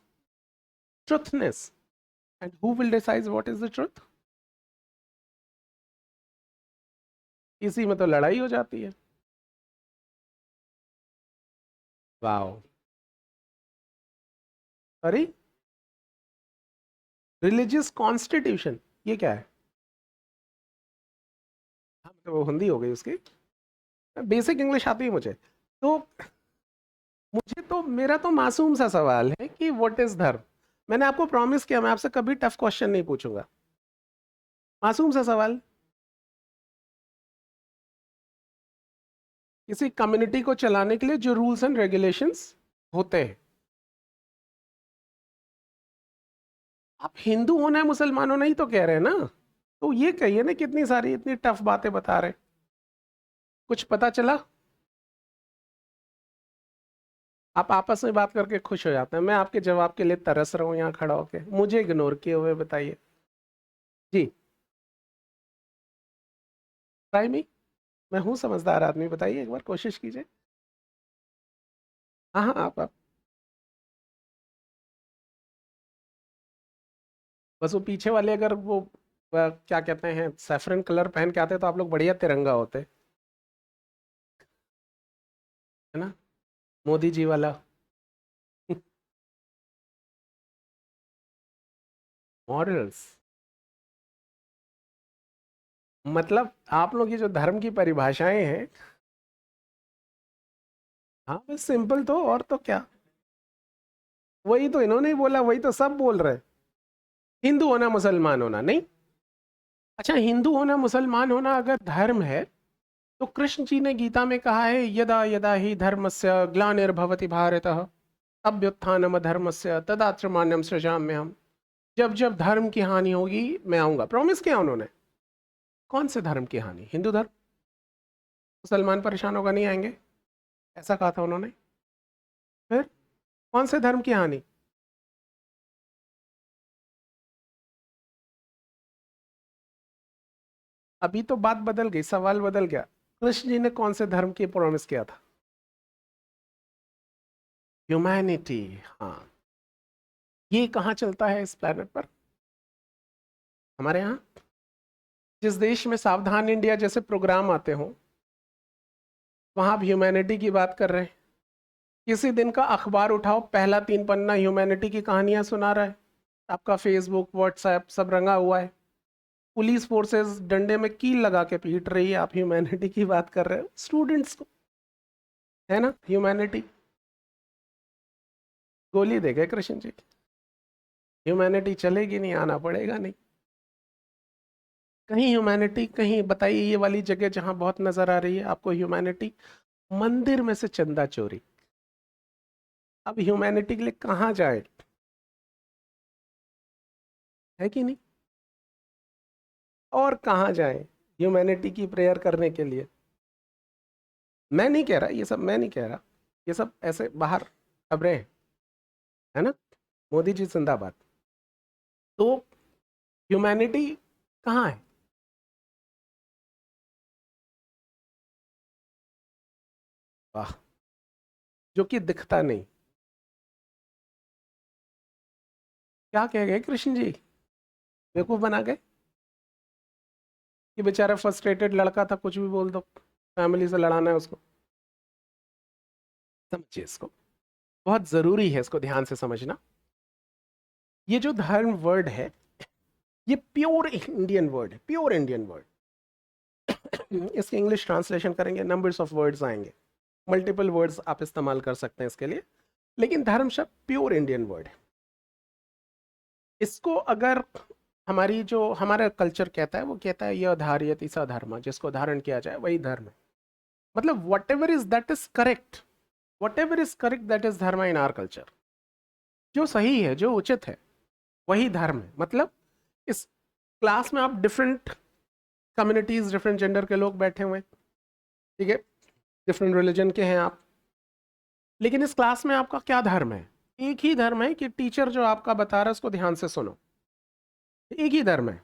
truthness and who will decide what is the truth? इसी में तो लड़ाई हो जाती है। वाओ, सॉरी, रिलीजियस कॉन्स्टिट्यूशन, ये क्या है? हाँ, मतलब वो हिंदी हो गई उसकी। बेसिक इंग्लिश आती है मुझे तो। मुझे तो मेरा तो मासूम सा सवाल है कि व्हाट इज धर्म। मैंने आपको प्रॉमिस किया मैं आपसे कभी टफ क्वेश्चन नहीं पूछूंगा। मासूम सा सवाल। किसी कम्युनिटी को चलाने के लिए जो रूल्स एंड रेगुलेशंस होते हैं। आप हिंदू होना है मुसलमान होना ही तो कह रहे हैं ना, तो ये कहिए ना कितनी सारी इतनी टफ बातें बता रहे। कुछ पता चला? आप आपस में बात करके खुश हो जाते हैं, मैं आपके जवाब के लिए तरस रहा हूं यहाँ खड़ा होके, मुझे इग्नोर किए हुए। बताइए जी। ट्राई मी, मैं हूं समझदार आदमी, बताइए एक बार कोशिश कीजिए। हाँ हाँ, आप बस वो पीछे वाले अगर वो क्या कहते हैं सैफरन कलर पहन के आते तो आप लोग बढ़िया तिरंगा होते, है ना? मोदी जी वाला। मॉरल्स मतलब आप लोग ये जो धर्म की परिभाषाएं हैं, हाँ बस सिंपल तो, और तो क्या। वही तो इन्होंने ही बोला, वही तो सब बोल रहे हैं। हिंदू होना मुसलमान होना नहीं। अच्छा, हिंदू होना मुसलमान होना अगर धर्म है तो कृष्ण जी ने गीता में कहा है यदा यदा ही धर्मस्य ग्लानिर्भवति भारतः अभ्युत्थानम धर्मस्य तदात्मान्यम सृजाम्यहम्। जब जब धर्म की हानि होगी मैं आऊंगा। प्रॉमिस किया उन्होंने। कौन से धर्म की हानि? हिंदू धर्म। मुसलमान परेशान होगा नहीं आएंगे, ऐसा कहा था उन्होंने। फिर कौन से धर्म की हानि? अभी तो बात बदल गई, सवाल बदल गया। कृष्ण जी ने कौन से धर्म की प्रॉमिस किया था? ह्यूमैनिटी। हाँ, ये कहाँ चलता है इस प्लेनेट पर? हमारे यहाँ। जिस देश में सावधान इंडिया जैसे प्रोग्राम आते हो वहां आप ह्यूमैनिटी की बात कर रहे हैं। किसी दिन का अखबार उठाओ, पहला 3 पन्ना ह्यूमैनिटी की कहानियां सुना रहा है। आपका फेसबुक व्हाट्सएप सब रंगा हुआ है। पुलिस फोर्सेस डंडे में कील लगा के पीट रही है, आप ह्यूमैनिटी की बात कर रहे हो स्टूडेंट्स को, है ना? ह्यूमैनिटी। गोली दे गए कृष्ण जी। ह्यूमैनिटी चलेगी नहीं, आना पड़ेगा नहीं। कहीं ह्यूमैनिटी, कहीं बताइए ये वाली जगह जहां बहुत नजर आ रही है आपको ह्यूमैनिटी। मंदिर में से चंदा चोरी। अब ह्यूमैनिटी के लिए कहाँ जाए? है कि नहीं? और कहाँ जाए ह्यूमैनिटी की प्रेयर करने के लिए? मैं नहीं कह रहा ये सब, मैं नहीं कह रहा ये सब, ऐसे बाहर खबरें हैं, है ना? मोदी जी जिंदाबाद। तो ह्यूमैनिटी कहाँ है? वाह, जो कि दिखता नहीं। क्या कह गए कृष्ण जी? बेवकूफ बना गए कि बेचारा फ्रस्ट्रेटेड लड़का था, कुछ भी बोल दो, फैमिली से लड़ाना है उसको। समझिए इसको, बहुत जरूरी है इसको ध्यान से समझना। ये जो धर्म वर्ड है ये प्योर इंडियन वर्ड है, प्योर इंडियन वर्ड। इसके इंग्लिश ट्रांसलेशन करेंगे, नंबर्स ऑफ वर्ड्स आएंगे, मल्टीपल वर्ड्स आप इस्तेमाल कर सकते हैं इसके लिए। लेकिन धर्म शब्द प्योर इंडियन वर्ड है। इसको अगर हमारा कल्चर कहता है, वो कहता है यह धार्यति स धर्म, जिसको धारण किया जाए वही धर्म है। मतलब what ever is that is correct, what ever is correct that is धर्म इन आवर कल्चर। जो सही है, जो उचित है, वही धर्म है। मतलब इस क्लास में आप डिफरेंट कम्युनिटीज, डिफरेंट जेंडर के लोग बैठे हुए हैं, ठीक है, डिफरेंट रिलीजन के हैं आप, लेकिन इस क्लास में आपका क्या धर्म है? एक ही धर्म है कि टीचर जो आपका बता रहा है उसको ध्यान से सुनो। एक ही धर्म है।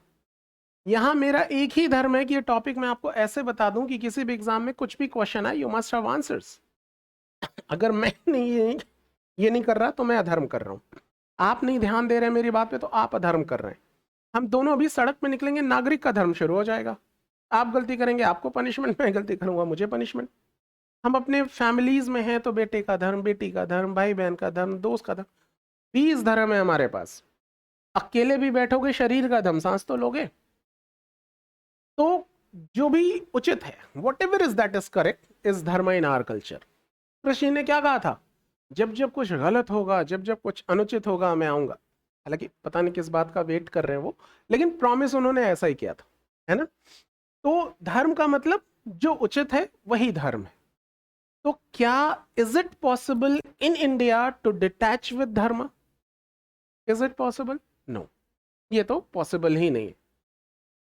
यहां मेरा एक ही धर्म है कि ये टॉपिक मैं आपको ऐसे बता दूं कि किसी भी एग्जाम में कुछ भी क्वेश्चन आए, यू मस्ट हैव आंसर्स। अगर मैं नहीं ये नहीं कर रहा तो मैं अधर्म कर रहा हूं। आप नहीं ध्यान दे रहे हैं मेरी बात पे तो आप अधर्म कर रहे हैं। हम दोनों अभी सड़क पे निकलेंगे, नागरिक का धर्म शुरू हो जाएगा। आप गलती करेंगे आपको पनिशमेंट, मैं गलती करूंगा मुझे पनिशमेंट। हम अपने फैमिलीज में हैं तो बेटे का धर्म, बेटी का धर्म, भाई बहन का धर्म, दोस्त का धर्म, 20 धर्म है हमारे पास। अकेले भी बैठोगे शरीर का धर्म, सांस तो लोगे। तो जो भी उचित है, what ever is that is correct, is धर्म इन आवर कल्चर। ऋषि ने क्या कहा था? जब जब कुछ गलत होगा, जब जब कुछ अनुचित होगा, मैं आऊंगा। हालांकि पता नहीं किस बात का वेट कर रहे हैं वो, लेकिन प्रॉमिस उन्होंने ऐसा ही किया था, है ना। तो धर्म का मतलब जो उचित है वही धर्म है। तो क्या is it possible in India to detach with dharma? Is it possible? No, ये तो पॉसिबल ही नहीं है।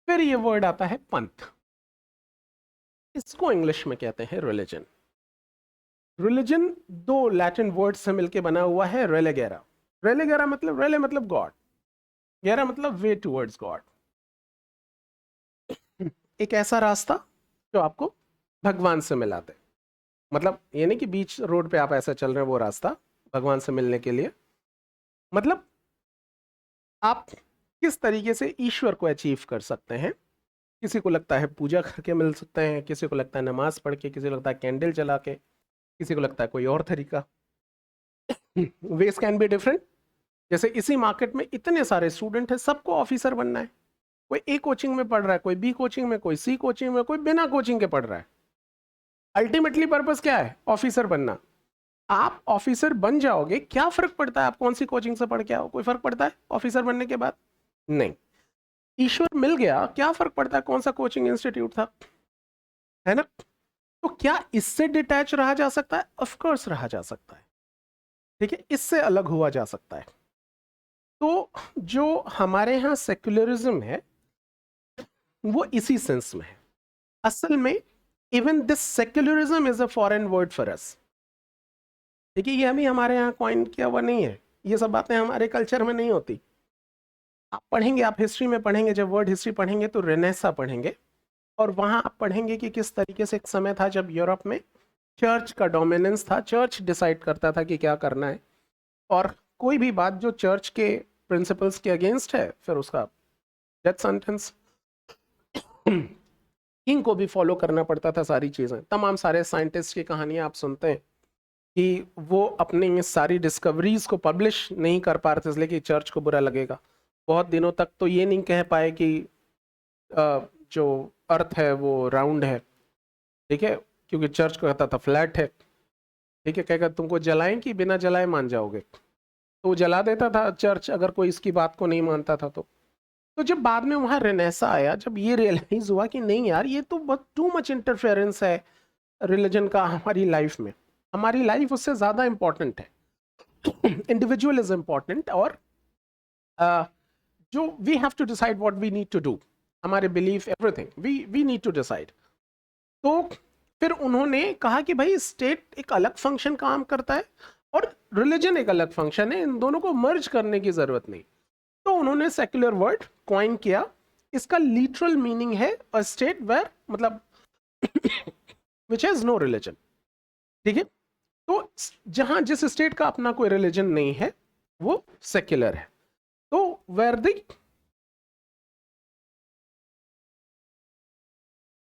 फिर ये वर्ड आता है पंथ। इसको इंग्लिश में कहते हैं रिलीजन। रिलीजन दो लैटिन वर्ड से मिलकर बना हुआ है, रेलेगेरा। रेलेगेरा मतलब, रेले मतलब गॉड, गेरा मतलब वे टुवर्ड्स गॉड। एक ऐसा रास्ता जो आपको भगवान से मिलाते। मतलब ये नहीं कि बीच रोड पे आप ऐसा चल रहे हैं, वो रास्ता भगवान से मिलने के लिए। मतलब आप किस तरीके से ईश्वर को अचीव कर सकते हैं। किसी को लगता है पूजा करके मिल सकते हैं, किसी को लगता है नमाज पढ़ के, किसी को लगता है कैंडल जला के, किसी को लगता है कोई और तरीका। Veg can be different. जैसे इसी मार्केट में इतने सारे स्टूडेंट हैं, सबको ऑफिसर बनना है। कोई ए कोचिंग में पढ़ रहा है, कोई बी कोचिंग में, कोई सी कोचिंग में, कोई बिना कोचिंग के पढ़ रहा है। अल्टीमेटली पर्पस क्या है? ऑफिसर बनना। आप ऑफिसर बन जाओगे, क्या फर्क पड़ता है आप कौन सी कोचिंग से पढ़ के आओ? कोई फर्क पड़ता है ऑफिसर बनने के बाद? नहीं। ईश्वर मिल गया, क्या फर्क पड़ता है कौन सा कोचिंग इंस्टीट्यूट था, है ना। तो क्या इससे डिटैच रहा जा सकता है? ऑफ कोर्स रहा जा सकता है, ठीक है, इससे अलग हुआ जा सकता है। तो जो हमारे यहाँ सेक्युलरिज्म है वो इसी सेंस में है। असल में even this secularism is a foreign word for us. देखिए, ये अभी हमारे यहाँ कॉइन किया हुआ नहीं है, ये सब बातें हमारे कल्चर में नहीं होती। आप पढ़ेंगे, आप हिस्ट्री में पढ़ेंगे, जब वर्ड हिस्ट्री पढ़ेंगे तो रेनेसा पढ़ेंगे, और वहाँ आप पढ़ेंगे कि किस तरीके से एक समय था जब यूरोप में चर्च का डोमिनेंस था। चर्च डिसाइड करता था कि क्या करना है, और कोई भी बात जो चर्च के प्रिंसिपल्स के अगेंस्ट है, फिर उसका डेथ सेंटेंस। किंग को भी फॉलो करना पड़ता था सारी चीज़ें। तमाम सारे साइंटिस्ट की कहानियां आप सुनते हैं कि वो अपनी सारी डिस्कवरीज को पब्लिश नहीं कर पा रहे थे, इसलिए कि चर्च को बुरा लगेगा। बहुत दिनों तक तो ये नहीं कह पाए कि जो अर्थ है वो राउंड है, ठीक है, क्योंकि चर्च को कहता था फ्लैट है, ठीक है। कहेगा तुमको जलाएं कि बिना जलाए मान जाओगे, तो वो जला देता था चर्च अगर कोई इसकी बात को नहीं मानता था। तो जब बाद में वहां रेनेसा आया, जब ये रियलाइज हुआ कि नहीं यार, ये तो बहुत टू मच इंटरफेरेंस है रिलीजन का हमारी लाइफ में, हमारी लाइफ उससे ज्यादा इंपॉर्टेंट है, इंडिविजुअल इज इंपॉर्टेंट, और जो we have to decide what we need to do, हमारे belief, everything we need to decide. तो फिर उन्होंने कहा कि भाई स्टेट एक अलग फंक्शन काम करता है और रिलीजन एक अलग फंक्शन है, इन दोनों को मर्ज करने की जरूरत नहीं। तो उन्होंने सेक्युलर वर्ड कॉइन किया। इसका लिटरल मीनिंग है अ स्टेट वेयर, मतलब विच हैज नो रिलीजन, ठीक है। तो जहां जिस स्टेट का अपना कोई रिलीजन नहीं है वो सेक्युलर है। तो where the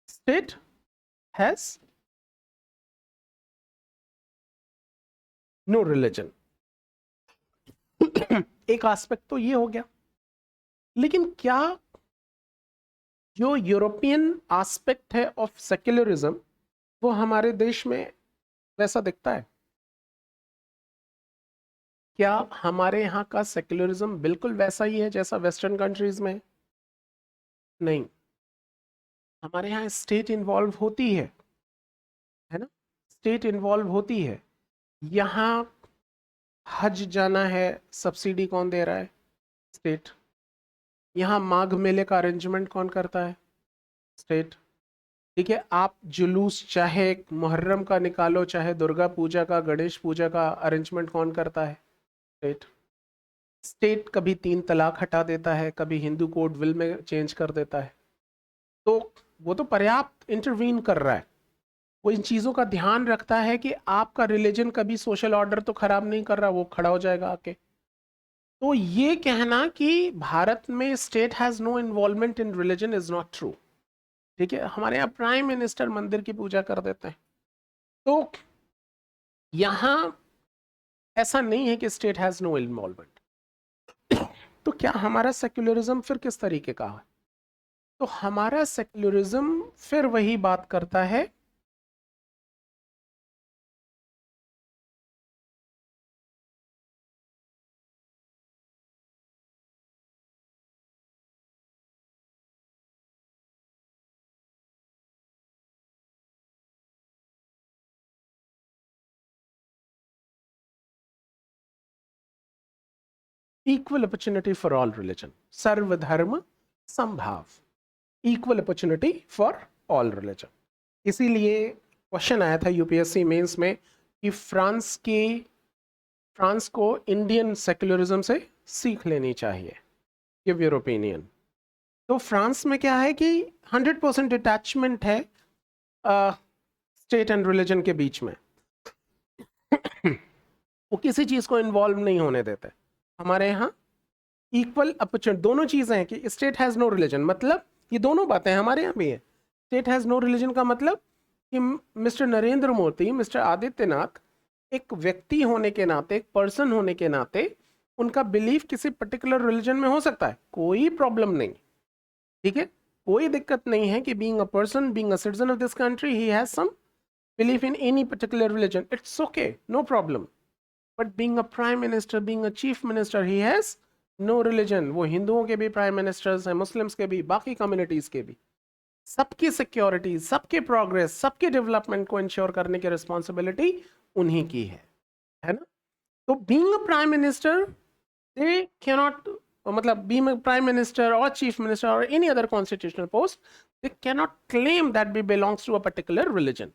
state has no religion. एक एस्पेक्ट तो ये हो गया, लेकिन क्या जो यूरोपियन एस्पेक्ट है ऑफ सेक्युलरिज्म वो हमारे देश में वैसा दिखता है? क्या हमारे यहाँ का सेक्युलरिज्म बिल्कुल वैसा ही है जैसा वेस्टर्न कंट्रीज में है? नहीं, हमारे यहाँ स्टेट इन्वॉल्व होती है ना, स्टेट इन्वॉल्व होती है। यहाँ हज जाना है, सब्सिडी कौन दे रहा है? स्टेट। यहाँ माघ मेले का अरेंजमेंट कौन करता है? स्टेट। ठीक है, आप जुलूस चाहे मुहर्रम का निकालो, चाहे दुर्गा पूजा का, गणेश पूजा का अरेंजमेंट कौन करता है? स्टेट। स्टेट कभी 3 तलाक हटा देता है, कभी हिंदू कोड विल में चेंज कर देता है, तो वो तो पर्याप्त इंटरवीन कर रहा है। वो इन चीज़ों का ध्यान रखता है कि आपका रिलीजन कभी सोशल ऑर्डर तो खराब नहीं कर रहा, वो खड़ा हो जाएगा आके। तो ये कहना कि भारत में state has no involvement in religion is not true. ठीक है, हमारे यहाँ प्राइम मिनिस्टर मंदिर की पूजा कर देते हैं, तो यहाँ ऐसा नहीं है कि स्टेट हैज नो इन्वॉल्वमेंट। तो क्या हमारा सेक्युलरिज्म फिर किस तरीके का है? तो हमारा सेक्युलरिज्म फिर वही बात करता है equal opportunity for all religion, सर्वधर्म समभाव, equal opportunity for all religion. इसीलिए क्वेश्चन आया था यूपीएससी मेंस में कि फ्रांस को इंडियन सेक्युलरिज्म से सीख लेनी चाहिए, गिव योर ओपिनियन। तो फ्रांस में क्या है कि 100% अटैचमेंट है स्टेट एंड रिलीजन के बीच में। वो किसी चीज को इन्वॉल्व नहीं होने देते। हमारे यहाँ इक्वल अपॉर्चुनिटी, दोनों चीजें हैं कि स्टेट हैज नो रिलीजन, मतलब ये दोनों बातें हमारे यहाँ भी है। स्टेट हैज नो रिलीजन का मतलब कि मिस्टर नरेंद्र मोदी, मिस्टर आदित्यनाथ एक व्यक्ति होने के नाते, एक पर्सन होने के नाते उनका बिलीफ किसी पर्टिकुलर रिलीजन में हो सकता है, कोई प्रॉब्लम नहीं। ठीक है, कोई दिक्कत नहीं है कि being a person, being a citizen of this country, he has some belief in any particular religion, it's okay, no problem. But being a prime minister, being a chief minister, he has no religion. वो हिंदुओं के भी prime ministers हैं, Muslims के भी, बाकी communities के भी। सबकी सिक्योरिटी, सबके प्रोग्रेस, सबके डेवलपमेंट को इंश्योर करने की रिस्पॉन्सिबिलिटी उन्हीं की है ना। तो being a prime minister, they cannot, मतलब बीइंग अ प्राइम मिनिस्टर और चीफ मिनिस्टर और any other constitutional post, they cannot claim that be belongs to a particular religion.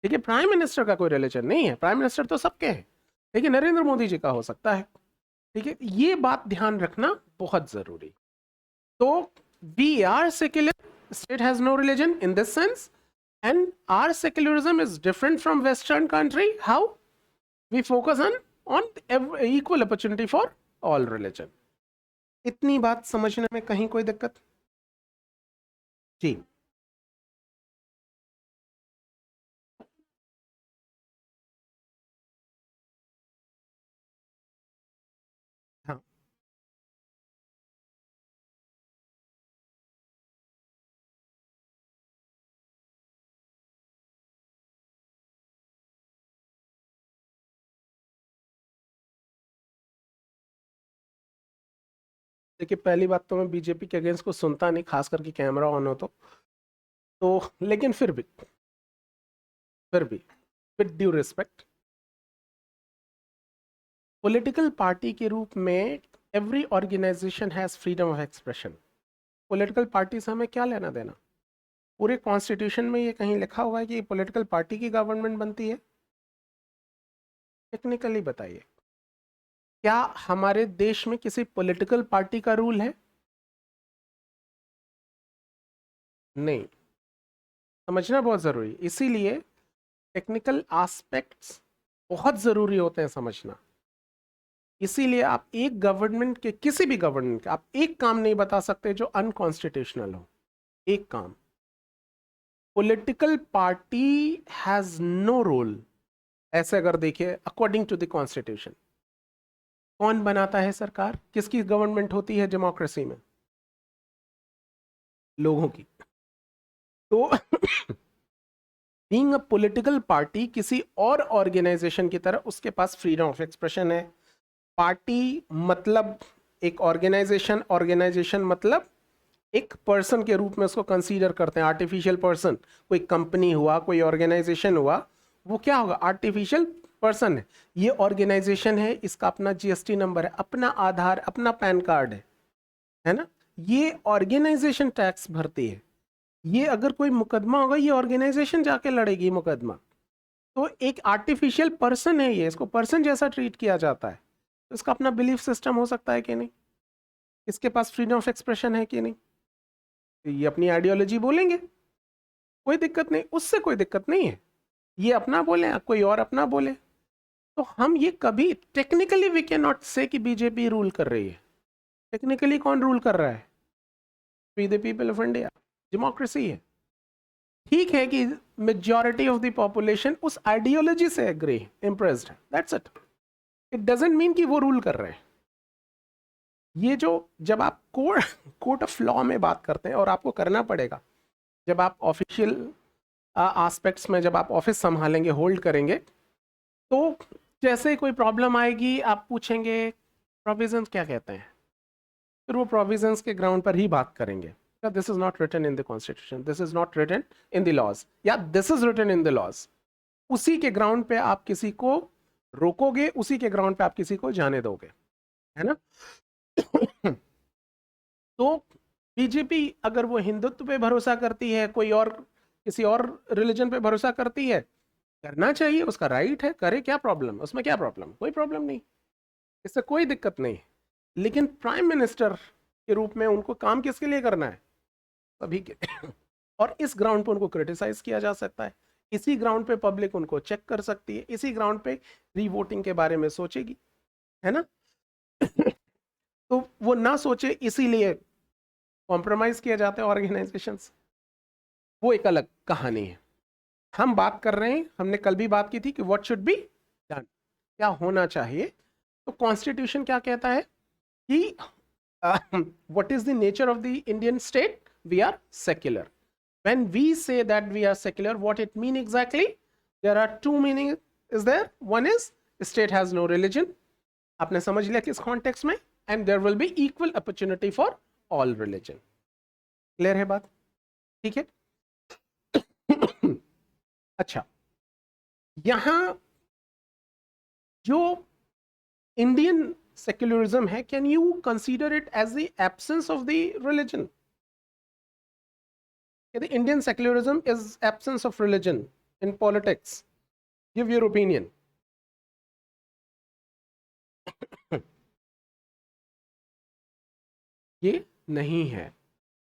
ठीक है, प्राइम मिनिस्टर का कोई रिलीजन नहीं है, प्राइम मिनिस्टर तो सबके हैं, लेकिन नरेंद्र मोदी जी का हो सकता है। ठीक है, ये बात ध्यान रखना बहुत जरूरी। तो we are secular, state has no religion in this sense, and our secularism is different from western country. How? We focus on equal opportunity for all religion. इतनी बात समझने में कहीं कोई दिक्कत? जी हाँ, देखिए पहली बात तो मैं बीजेपी के अगेंस्ट को सुनता नहीं, खास करके कैमरा ऑन हो तो लेकिन फिर भी with due respect, political party के रूप में every organisation has freedom of expression. Political party से हमें क्या लेना देना? पूरे कॉन्स्टिट्यूशन में ये कहीं लिखा हुआ है कि पॉलिटिकल पार्टी की गवर्नमेंट बनती है? टेक्निकली बताइए, क्या हमारे देश में किसी पॉलिटिकल पार्टी का रूल है? नहीं। समझना बहुत जरूरी, इसीलिए टेक्निकल एस्पेक्ट्स बहुत जरूरी होते हैं समझना। इसीलिए आप एक गवर्नमेंट के, किसी भी गवर्नमेंट के, आप एक काम नहीं बता सकते जो अनकॉन्स्टिट्यूशनल हो। एक काम, political party has no role. ऐसे अगर देखिए अकॉर्डिंग टू द कॉन्स्टिट्यूशन, कौन बनाता है सरकार? किसकी गवर्नमेंट होती है डेमोक्रेसी में? लोगों की। तो बीइंग अ पॉलिटिकल पार्टी किसी और ऑर्गेनाइजेशन की तरह उसके पास फ्रीडम ऑफ एक्सप्रेशन है, पार्टी मतलब एक ऑर्गेनाइजेशन, ऑर्गेनाइजेशन मतलब एक पर्सन के रूप में उसको कंसीडर करते हैं, आर्टिफिशियल पर्सन। कोई कंपनी हुआ, कोई ऑर्गेनाइजेशन हुआ, वो क्या होगा? आर्टिफिशियल पर्सन है। ये ऑर्गेनाइजेशन है, इसका अपना जीएसटी नंबर है, अपना आधार, अपना पैन कार्ड है ना? ये ऑर्गेनाइजेशन टैक्स भरती है। ये अगर कोई मुकदमा होगा, ये ऑर्गेनाइजेशन जाके लड़ेगी मुकदमा। तो एक आर्टिफिशियल पर्सन है ये, इसको पर्सन जैसा ट्रीट किया जाता है। तो इसका अपना बिलीफ सिस्टम हो सकता है कि नहीं? इसके पास फ्रीडम ऑफ एक्सप्रेशन है कि नहीं? तो ये अपनी आइडियोलॉजी बोलेंगे, कोई दिक्कत नहीं, उससे कोई दिक्कत नहीं है। ये अपना बोले, कोई और अपना बोले। तो हम ये कभी टेक्निकली वी कैन नॉट से कि बीजेपी रूल कर रही है। टेक्निकली कौन रूल कर रहा है? We the people of India, democracy है। ठीक है कि मेजॉरिटी ऑफ द पॉपुलेशन उस आइडियोलॉजी से एग्री, इम्प्रेस्ड है, that's it. It doesn't mean कि वो रूल कर रहे हैं। ये जो, जब आप कोर्ट ऑफ लॉ में बात करते हैं, और आपको करना पड़ेगा जब आप ऑफिशियल एस्पेक्ट्स में, जब आप ऑफिस संभालेंगे, होल्ड करेंगे, तो जैसे ही कोई प्रॉब्लम आएगी आप पूछेंगे प्रोविजंस क्या कहते हैं, फिर वो प्रोविजंस के ग्राउंड पर ही बात करेंगे। This is not written in the constitution, this is not written in the laws, या this is written in the laws. उसी के ग्राउंड पे आप किसी को रोकोगे, उसी के ग्राउंड पे आप किसी को जाने दोगे, है ना? तो बीजेपी अगर वो हिंदुत्व पे भरोसा करती है, कोई और किसी और रिलीजन पे भरोसा करती है, करना चाहिए, उसका राइट है, करे, क्या प्रॉब्लम, उसमें क्या प्रॉब्लम? कोई प्रॉब्लम नहीं, इससे कोई दिक्कत नहीं। लेकिन प्राइम मिनिस्टर के रूप में उनको काम किसके लिए करना है? सभी के। और इस ग्राउंड पे उनको क्रिटिसाइज किया जा सकता है, इसी ग्राउंड पे पब्लिक उनको चेक कर सकती है, इसी ग्राउंड पे रीवोटिंग के बारे में सोचेगी, है ना? तो वो ना सोचे, इसीलिए कॉम्प्रोमाइज किया जाता है ऑर्गेनाइजेशंस। वो एक अलग कहानी है। हम बात कर रहे हैं, हमने कल भी बात की थी कि व्हाट शुड बी डन, क्या होना चाहिए। तो कॉन्स्टिट्यूशन क्या कहता है कि what is the nature of the Indian state? We are secular. when we say that we are secular, what it mean exactly? There are two meaning is there. One is state has no religion, आपने समझ लिया किस context में, and there will be equal opportunity for all religion. Clear है बात? ठीक है। अच्छा, यहां जो इंडियन सेक्युलरिज्म है, can you consider it as the absence of the religion? The Indian secularism is absence of religion in politics. Give your opinion. ये नहीं है।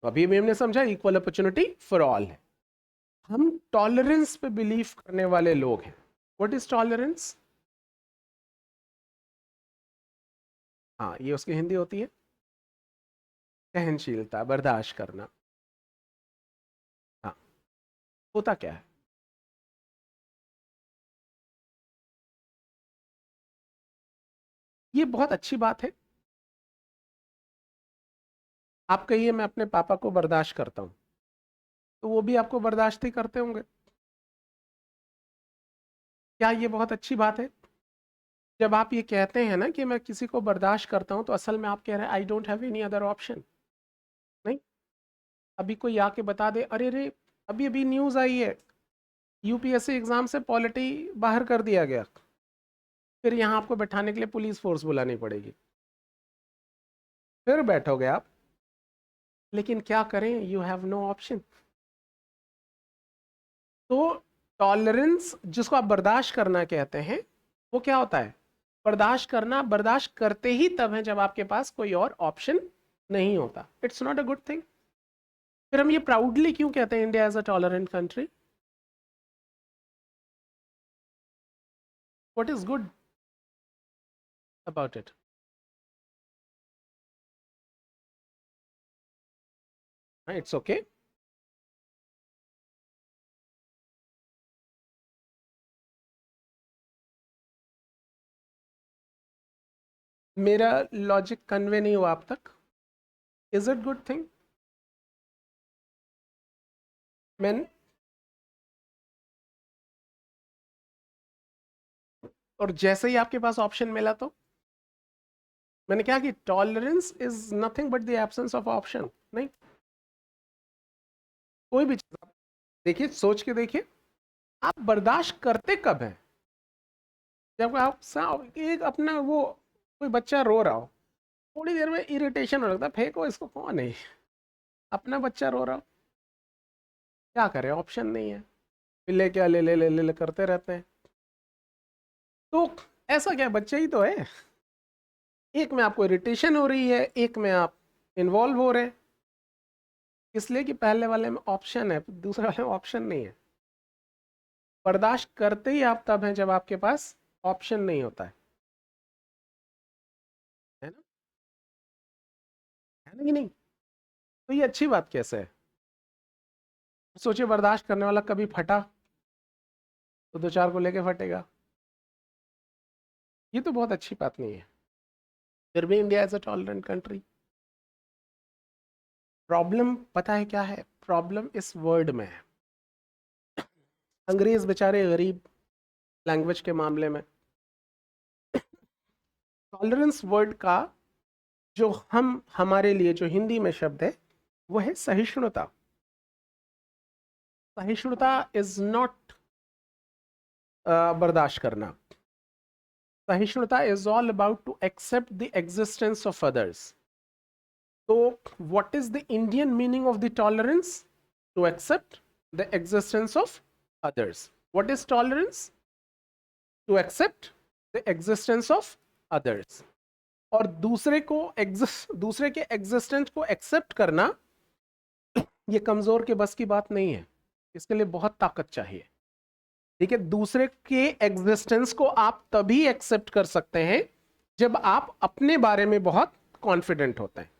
अभी भी हमने समझा इक्वल अपॉर्चुनिटी फॉर ऑल है। हम टॉलरेंस पे बिलीव करने वाले लोग हैं। What is tolerance? हाँ, ये उसकी हिंदी होती है सहनशीलता, बर्दाश्त करना। हाँ, होता क्या है? ये बहुत अच्छी बात है। आप कहिए मैं अपने पापा को बर्दाश्त करता हूं, तो वो भी आपको बर्दाश्त ही करते होंगे। क्या ये बहुत अच्छी बात है? जब आप ये कहते हैं ना कि मैं किसी को बर्दाश्त करता हूं, तो असल में आप कह रहे हैं I don't have any other option. नहीं, अभी कोई आके बता दे, अरे रे अभी अभी न्यूज़ आई है, यूपीएससी एग्जाम से पॉलिटी बाहर कर दिया गया, फिर यहाँ आपको बैठाने के लिए पुलिस फोर्स बुलानी पड़ेगी, फिर बैठोगे आप। लेकिन क्या करें, यू हैव नो ऑप्शन। तो टॉलरेंस, जिसको आप बर्दाश्त करना कहते हैं, वो क्या होता है? बर्दाश्त करना, बर्दाश्त करते ही तब है जब आपके पास कोई और ऑप्शन नहीं होता। It's not a good thing. फिर हम ये प्राउडली क्यों कहते हैं India as a tolerant country? What is good about it? It's okay. मेरा लॉजिक कन्वे नहीं हुआ आप तक। Is it good thing? मैं, और जैसे ही आपके पास ऑप्शन मिला तो मैंने क्या कि tolerance is nothing but the absence of option. नहीं, कोई भी चीज आप देखिए, सोच के देखिए, आप बर्दाश्त करते कब है? जब आप एक अपना वो कोई बच्चा रो रहा हो, थोड़ी देर में इरिटेशन हो लगता है, फेंको इसको, कौन है, अपना बच्चा रो रहा हो, क्या करें, ऑप्शन नहीं है, फिर ले क्या ले ले ले ले ले करते रहते हैं। तो ऐसा क्या, बच्चा ही तो है, एक में आपको इरिटेशन हो रही है, एक में आप इन्वॉल्व हो रहे हैं, इसलिए कि पहले वाले में ऑप्शन है, दूसरे वाले में ऑप्शन नहीं है। बर्दाश्त करते ही आप तब हैं जब आपके पास ऑप्शन नहीं होता है ना, है ना कि नहीं? तो ये अच्छी बात कैसे है? सोचिए, बर्दाश्त करने वाला कभी फटा तो दो चार को लेके फटेगा, ये तो बहुत अच्छी बात नहीं है। फिर भी India is a tolerant country. Problem पता है क्या है? प्रॉब्लम इस वर्ड में है। अंग्रेज बेचारे गरीब लैंग्वेज के मामले में, टॉलरेंस वर्ड का जो हमारे लिए जो हिंदी में शब्द है वो है सहिष्णुता। सहिष्णुता इज नॉट बर्दाश्त करना। सहिष्णुता is all about to accept the existence of others. तो what is the Indian meaning of the tolerance? To accept the existence of others. What is tolerance? To accept the existence of others. और दूसरे के existence को accept करना ये कमजोर के बस की बात नहीं है, इसके लिए बहुत ताकत चाहिए। ठीक है, दूसरे के एग्जिस्टेंस को आप तभी एक्सेप्ट कर सकते हैं जब आप अपने बारे में बहुत कॉन्फिडेंट होते हैं।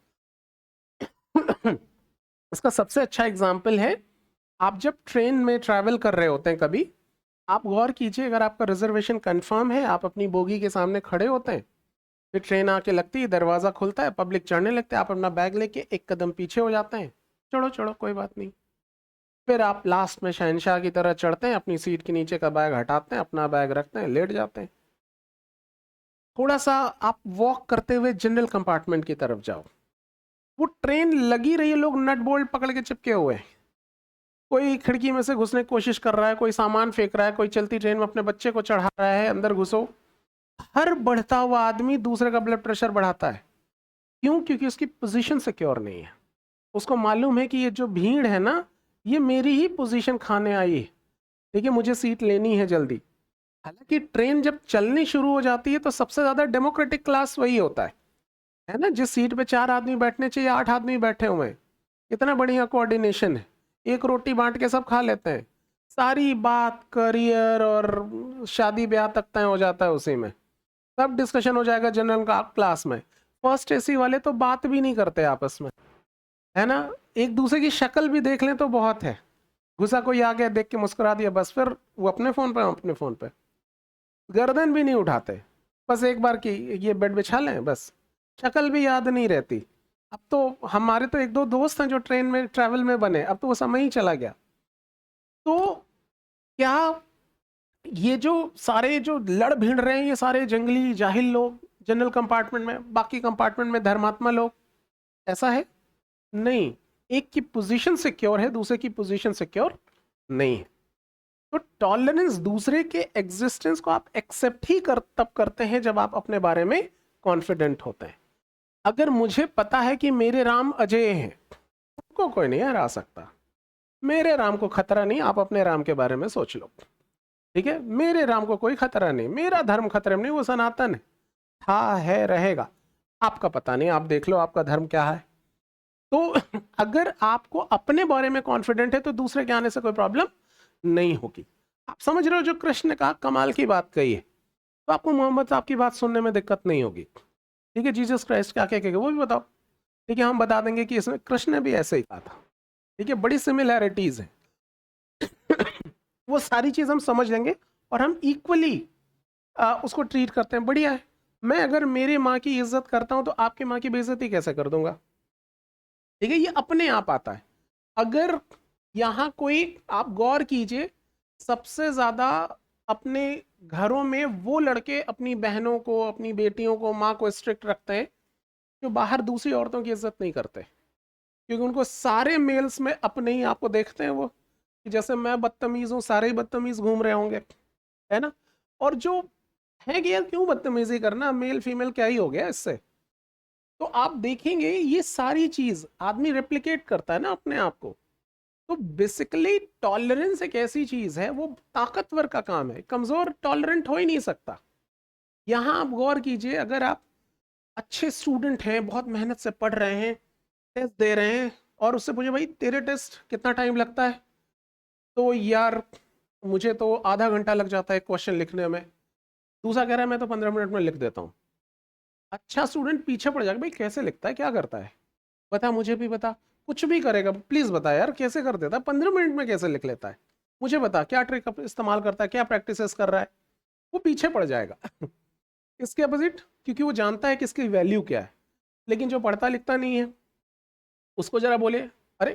इसका सबसे अच्छा एग्जाम्पल है, आप जब ट्रेन में ट्रैवल कर रहे होते हैं, कभी आप गौर कीजिए, अगर आपका रिजर्वेशन कंफर्म है, आप अपनी बोगी के सामने खड़े होते हैं, फिर ट्रेन आके लगती है, दरवाज़ा खुलता है, पब्लिक चढ़ने लगते हैं, आप अपना बैग लेके एक कदम पीछे हो जाते हैं, चढ़ो चढ़ो कोई बात नहीं। फिर आप लास्ट में शहनशाह की तरह चढ़ते हैं, अपनी सीट के नीचे का बैग हटाते हैं, अपना बैग रखते हैं, लेट जाते हैं। थोड़ा सा आप वॉक करते हुए जनरल कंपार्टमेंट की तरफ जाओ, वो ट्रेन लगी रही है, लोग नट बोल्ट पकड़ के चिपके हुए हैं, कोई खिड़की में से घुसने की कोशिश कर रहा है, कोई सामान फेंक रहा है, कोई चलती ट्रेन में अपने बच्चे को चढ़ा रहा है, अंदर घुसो। हर बढ़ता हुआ आदमी दूसरे का ब्लड प्रेशर बढ़ाता है। क्यों? क्योंकि उसकी पोजीशन सिक्योर नहीं है। उसको मालूम है कि ये जो भीड़ है ना, ये मेरी ही पोजीशन खाने आई है, ठीक है, मुझे सीट लेनी है जल्दी। हालांकि ट्रेन जब चलनी शुरू हो जाती है तो सबसे ज्यादा डेमोक्रेटिक क्लास वही होता है ना, जिस सीट पे 4 आदमी बैठने चाहिए 8 आदमी बैठे हुए हैं, इतना बढ़िया कोऑर्डिनेशन है, एक रोटी बांट के सब खा लेते हैं, सारी बात करियर और शादी ब्याह तक तय हो जाता है उसी में, सब डिस्कशन हो जाएगा जनरल क्लास में। फर्स्ट एसी वाले तो बात भी नहीं करते आपस में, है ना, एक दूसरे की शक्ल भी देख लें तो बहुत है, घुसा कोई आ गया देख के मुस्कुरा दिया, बस फिर वो अपने फोन पे गर्दन भी नहीं उठाते, बस एक बार की ये बेड बिछा लें, बस शक्ल भी याद नहीं रहती। अब तो हमारे तो एक दो दोस्त हैं जो ट्रेन में ट्रैवल में बने, अब तो वो समय ही चला गया। तो क्या ये जो सारे जो लड़ भिड़ रहे हैं, ये सारे जंगली जाहिल लोग जनरल कंपार्टमेंट में, बाकी कंपार्टमेंट में धर्मात्मा लोग, ऐसा है? नहीं, एक की पोजीशन सिक्योर है, दूसरे की पोजीशन सिक्योर नहीं है। तो टॉलरेंस, दूसरे के एग्जिस्टेंस को आप एक्सेप्ट ही तब करते हैं जब आप अपने बारे में कॉन्फिडेंट होते हैं। अगर मुझे पता है कि मेरे राम अजय हैं, उनको कोई नहीं हरा सकता, मेरे राम को खतरा नहीं, आप अपने राम के बारे में सोच लो, ठीक है, मेरे राम को कोई खतरा नहीं, मेरा धर्म खतरे में नहीं, वो सनातन है, था है रहेगा, आपका पता नहीं, आप देख लो आपका धर्म क्या है। तो अगर आपको अपने बारे में कॉन्फिडेंट है तो दूसरे के आने से कोई प्रॉब्लम नहीं होगी। आप समझ रहे हो जो कृष्ण ने कहा, कमाल की बात कही है, तो आपको मोहम्मद साहब की बात सुनने में दिक्कत नहीं होगी, ठीक है, जीसस क्राइस्ट क्या कहेंगे वो भी बताओ, ठीक है, हम बता देंगे कि इसमें कृष्ण ने भी ऐसे ही कहा था, ठीक है, बड़ी सिमिलैरिटीज है। वो सारी चीज हम समझ लेंगे और हम इक्वली उसको ट्रीट करते हैं, बढ़िया है। मैं अगर मेरी माँ की इज्जत करता हूं तो आपकी माँ की बेइज्जती कैसे कर दूंगा? ठीक है, ये अपने आप आता है। अगर यहाँ कोई, आप गौर कीजिए, सबसे ज्यादा अपने घरों में वो लड़के अपनी बहनों को, अपनी बेटियों को, माँ को स्ट्रिक्ट रखते हैं जो बाहर दूसरी औरतों की इज्जत नहीं करते, क्योंकि उनको सारे मेल्स में अपने ही आपको देखते हैं वो, कि जैसे मैं बदतमीज हूँ सारे ही बदतमीज घूम रहे होंगे, है ना। और जो है कि यार क्यों बदतमीजी करना, मेल फीमेल क्या ही हो गया इससे। तो आप देखेंगे ये सारी चीज आदमी रेप्लिकेट करता है ना अपने आप को। तो बेसिकली टॉलरेंस एक ऐसी चीज है, वो ताकतवर का काम है, कमजोर टॉलरेंट हो ही नहीं सकता। यहां आप गौर कीजिए, अगर आप अच्छे स्टूडेंट हैं, बहुत मेहनत से पढ़ रहे हैं, टेस्ट दे रहे हैं, और उससे पूछे भाई तेरे टेस्ट कितना टाइम लगता है, तो यार मुझे तो आधा घंटा लग जाता है क्वेश्चन लिखने में, दूसरा कह रहा है मैं तो 15 मिनट में लिख देता हूँ। अच्छा स्टूडेंट पीछे पड़ जाएगा, भाई कैसे लिखता है, क्या करता है, बता मुझे भी बता, कुछ भी करेगा प्लीज बता यार कैसे कर देता है, 15 मिनट में कैसे लिख लेता है, मुझे बता क्या ट्रिक इस्तेमाल करता है, क्या प्रैक्टिसेस कर रहा है। वो पीछे पड़ जाएगा इसके अपोजिट, क्योंकि वो जानता है कि इसकी वैल्यू क्या है। लेकिन जो पढ़ता लिखता नहीं है, उसको जरा बोले अरे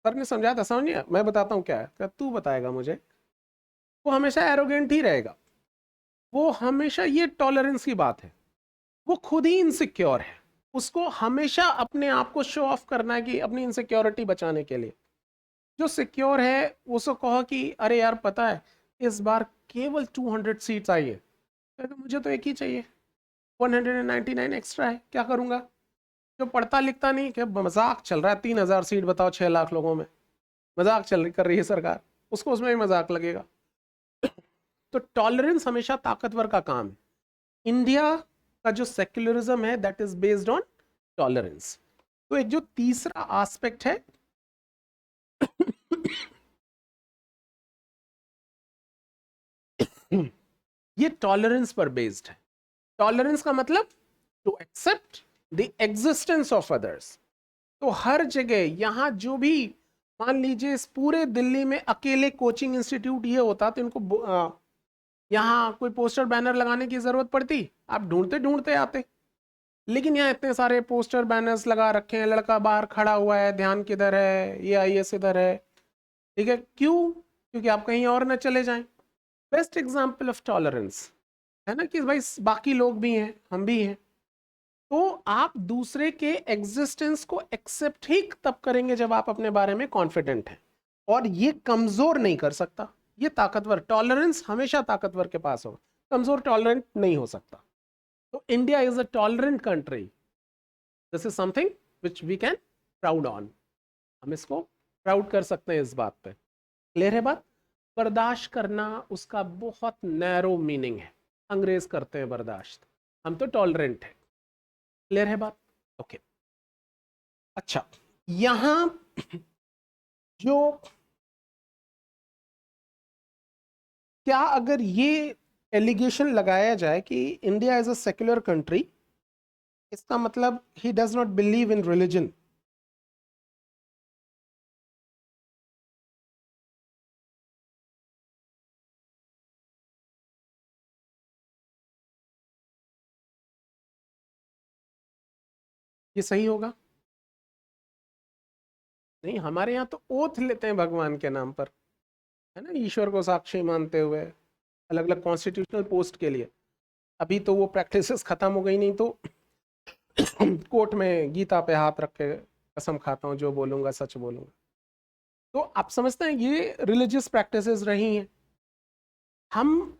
सर ने समझाया था, समझ नहीं आया, मैं बताता हूँ क्या है, क्या तू बताएगा मुझे, वो हमेशा एरोगेंट ही रहेगा। वो हमेशा, ये टॉलरेंस की बात है, वो खुद ही इनसिक्योर है, उसको हमेशा अपने आप को शो ऑफ करना है कि अपनी इनसिक्योरिटी बचाने के लिए। जो सिक्योर है उसको कहो कि अरे यार पता है इस बार केवल 200 सीट्स आई है, तो मुझे तो एक ही चाहिए, 199 एक्स्ट्रा है, क्या करूंगा। जो पढ़ता लिखता नहीं, क्या मजाक चल रहा है, 3000 सीट बताओ 6 लाख लोगों में, मजाक कर रही है सरकार, उसको उसमें भी मजाक लगेगा। तो टॉलरेंस हमेशा ताकतवर का काम है। इंडिया का जो सेक्युलरिज्म है that is based on tolerance. तो एक जो तीसरा एस्पेक्ट है ये टॉलरेंस पर बेस्ड है। टॉलरेंस का मतलब to accept the existence of others. तो हर जगह यहां जो भी, मान लीजिए इस पूरे दिल्ली में अकेले कोचिंग इंस्टीट्यूट ये होता तो इनको यहाँ कोई पोस्टर बैनर लगाने की जरूरत पड़ती, आप ढूंढते ढूंढते आते। लेकिन यहाँ इतने सारे पोस्टर बैनर्स लगा रखे हैं, लड़का बाहर खड़ा हुआ है, ध्यान किधर है, ये आईएएस इधर है, ठीक है, क्यों, क्योंकि आप कहीं और न चले जाएं। बेस्ट एग्जाम्पल ऑफ टॉलरेंस है ना, कि भाई बाकी लोग भी हैं, हम भी हैं। तो आप दूसरे के एग्जिस्टेंस को एक्सेप्ट ही तब करेंगे जब आप अपने बारे में कॉन्फिडेंट हैं, और ये कमजोर नहीं कर सकता, ये ताकतवर, टॉलरेंस हमेशा ताकतवर के पास होगा, कमजोर टॉलरेंट नहीं हो सकता। तो India is a tolerant country, this is something which we can proud on, हम इसको प्राउड कर सकते हैं इस बात पे। क्लियर है बात। बर्दाश्त करना उसका बहुत नैरो मीनिंग है, अंग्रेज करते हैं बर्दाश्त, हम तो टॉलरेंट है। क्लियर है बात, ओके। अच्छा, यहां जो, क्या अगर ये एलिगेशन लगाया जाए कि India is a secular country, इसका मतलब he does not believe in religion, ये सही होगा? नहीं, हमारे यहाँ तो ओथ लेते हैं भगवान के नाम पर, है ना, ईश्वर को साक्षी मानते हुए, अलग अलग कॉन्स्टिट्यूशनल पोस्ट के लिए। अभी तो वो प्रैक्टिसेस खत्म हो गई, नहीं तो कोर्ट में गीता पे हाथ रख के कसम खाता हूँ जो बोलूंगा सच बोलूंगा। तो आप समझते हैं ये रिलीजियस प्रैक्टिसेस रही हैं। हम,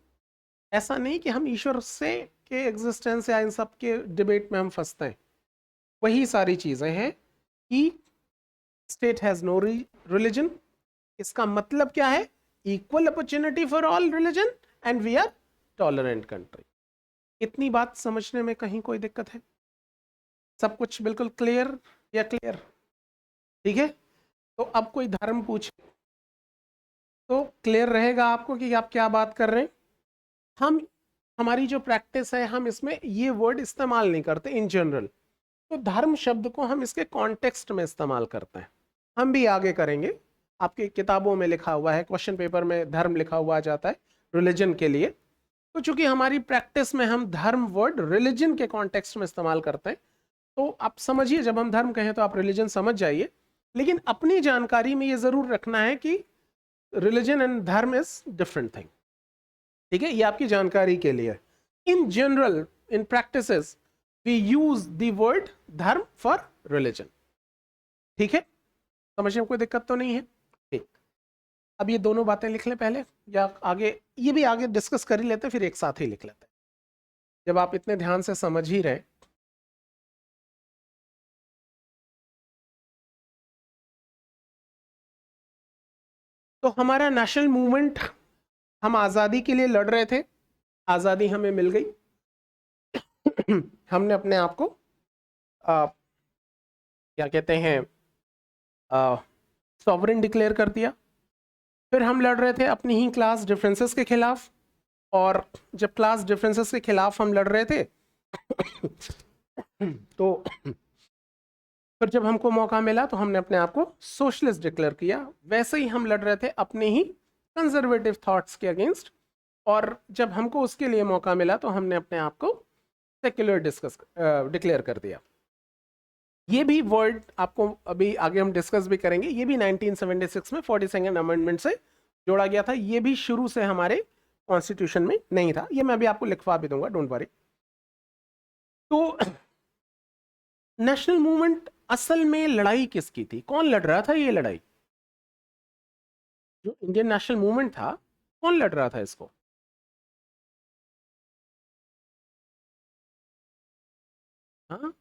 ऐसा नहीं कि हम ईश्वर से के एग्जिस्टेंस या इन सब के डिबेट में हम फंसते हैं, वही सारी चीजें हैं कि स्टेट हैज नो रिलीजन, इसका मतलब क्या है, equal opportunity for all religion and we are tolerant country. इतनी बात समझने में कहीं कोई दिक्कत है? सब कुछ बिल्कुल क्लियर या क्लियर? ठीक है। तो अब कोई धर्म पूछे तो क्लियर रहेगा आपको कि आप क्या बात कर रहे हैं। हम, हमारी जो प्रैक्टिस है, हम इसमें ये वर्ड इस्तेमाल नहीं करते इन जनरल, तो धर्म शब्द को हम इसके कॉन्टेक्स्ट में इस्तेमाल करते हैं। हम भी आगे करेंगे, आपकी किताबों में लिखा हुआ है, क्वेश्चन पेपर में धर्म लिखा हुआ जाता है रिलीजन के लिए। तो चूंकि हमारी प्रैक्टिस में हम धर्म वर्ड रिलीजन के कॉन्टेक्स्ट में इस्तेमाल करते हैं, तो आप समझिए जब हम धर्म कहें तो आप रिलीजन समझ जाइए। लेकिन अपनी जानकारी में ये जरूर रखना है कि religion and dharma is different thing, ठीक है, ये आपकी जानकारी के लिए। In general, in practices, we use the word dharma for religion. ठीक है, समझने में कोई दिक्कत तो नहीं है? ठीक, अब ये दोनों बातें लिख लें पहले, या आगे ये भी आगे डिस्कस कर ही लेते, फिर एक साथ ही लिख लेते हैं जब आप इतने ध्यान से समझ ही रहे। तो हमारा नेशनल मूवमेंट, हम आज़ादी के लिए लड़ रहे थे, आज़ादी हमें मिल गई। हमने अपने आप को क्या कहते हैं, सॉवरेन डिक्लेयर कर दिया। फिर हम लड़ रहे थे अपनी ही क्लास डिफरेंसेस के खिलाफ, और जब क्लास डिफरेंसेस के खिलाफ हम लड़ रहे थे तो फिर जब हमको मौका मिला तो हमने अपने आप को सोशलिस्ट डिक्लेयर किया। वैसे ही हम लड़ रहे थे अपने ही कंजर्वेटिव थॉट्स के अगेंस्ट, और जब हमको उसके लिए मौका मिला तो हमने अपने आप को सेक्युलर डिक्लेयर कर दिया। ये भी वर्ड आपको अभी आगे हम डिस्कस भी करेंगे, ये भी 1976 में 42nd अमेंडमेंट से जोड़ा गया था। ये भी शुरू से हमारे कॉन्स्टिट्यूशन में नहीं था, ये मैं अभी आपको लिखवा भी दूंगा, डोंट वरी। तो नेशनल मूवमेंट असल में लड़ाई किसकी थी, कौन लड़ रहा था ये लड़ाई? जो इंडियन नेशनल मूवमेंट था, कौन लड़ रहा था इसको? हाँ,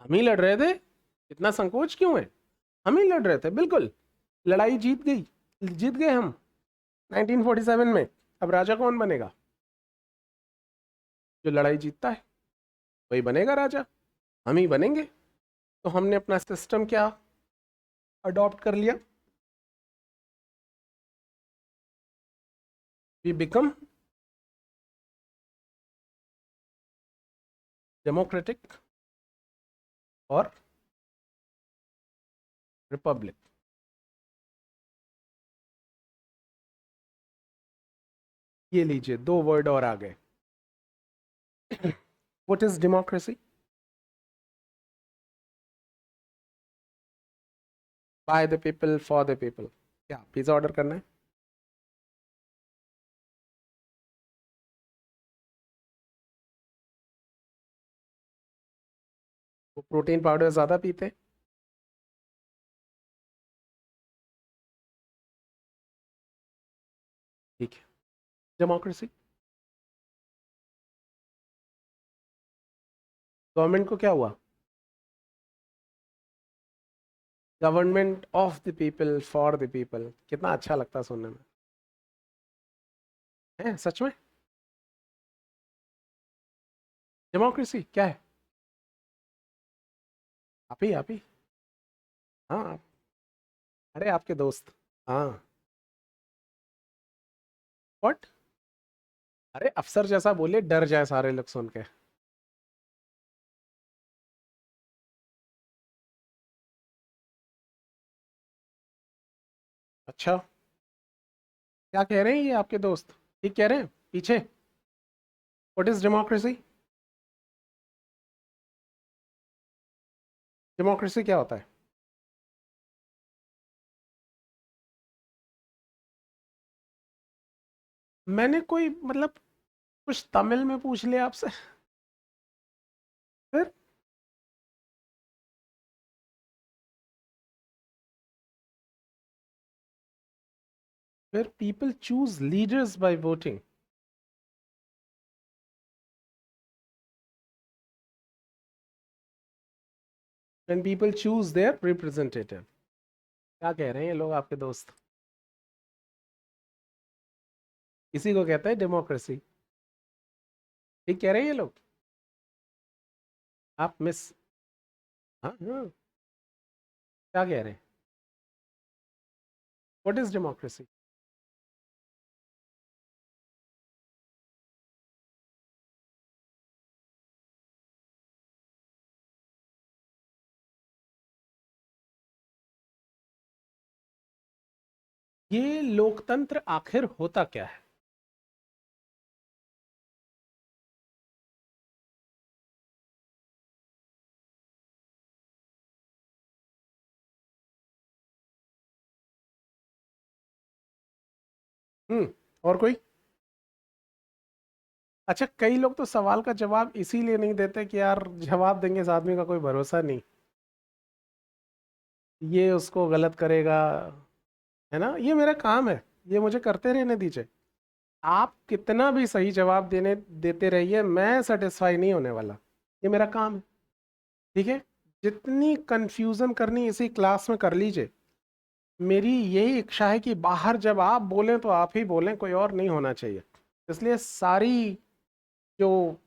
हम ही लड़ रहे थे, इतना संकोच क्यों है? हम ही लड़ रहे थे, बिल्कुल। लड़ाई जीत गई, जीत गए हम 1947 में। अब राजा कौन बनेगा? जो लड़ाई जीतता है वही बनेगा राजा, हम ही बनेंगे। तो हमने अपना सिस्टम क्या अडॉप्ट कर लिया? वी बिकम डेमोक्रेटिक और रिपब्लिक। ये लीजिए, दो वर्ड और आ गए। What is democracy? Bye the people for the people. क्या पिज्जा ऑर्डर करना है? वो प्रोटीन पाउडर ज्यादा पीते हैं? ठीक है, डेमोक्रेसी। गवर्नमेंट को क्या हुआ? Government of the people for the people. कितना अच्छा लगता है सुनने में, है सच में? डेमोक्रेसी क्या है? आप ही। हाँ अरे आपके दोस्त। हाँ। व्हाट? अरे अफसर जैसा बोले, डर जाए सारे लोग सुन के। अच्छा, क्या कह रहे हैं ये आपके दोस्त? ठीक कह रहे हैं पीछे? What is democracy? डेमोक्रेसी क्या होता है? मैंने कोई मतलब कुछ तमिल में पूछ लिया आपसे? फिर फिर people choose leaders by voting. When people choose their representative. क्या कह रहे हैं ये लोग आपके दोस्त? इसी को कहते हैं डेमोक्रेसी। ठीक कह रहे हैं ये लोग? आप मिस। हाँ हाँ, क्या कह रहे हैं? What is democracy? ये लोकतंत्र आखिर होता क्या है? और कोई? अच्छा, कई लोग तो सवाल का जवाब इसीलिए नहीं देते कि यार जवाब देंगे इस आदमी का कोई भरोसा नहीं, ये उसको गलत करेगा, है ना। ये मेरा काम है, ये मुझे करते रहने दीजिए। आप कितना भी सही जवाब देने देते रहिए, मैं सेटिस्फाई नहीं होने वाला, ये मेरा काम है। ठीक है, जितनी कंफ्यूजन करनी इसी क्लास में कर लीजिए। मेरी यही इच्छा है कि बाहर जब आप बोलें तो आप ही बोलें, कोई और नहीं होना चाहिए। इसलिए सारी जो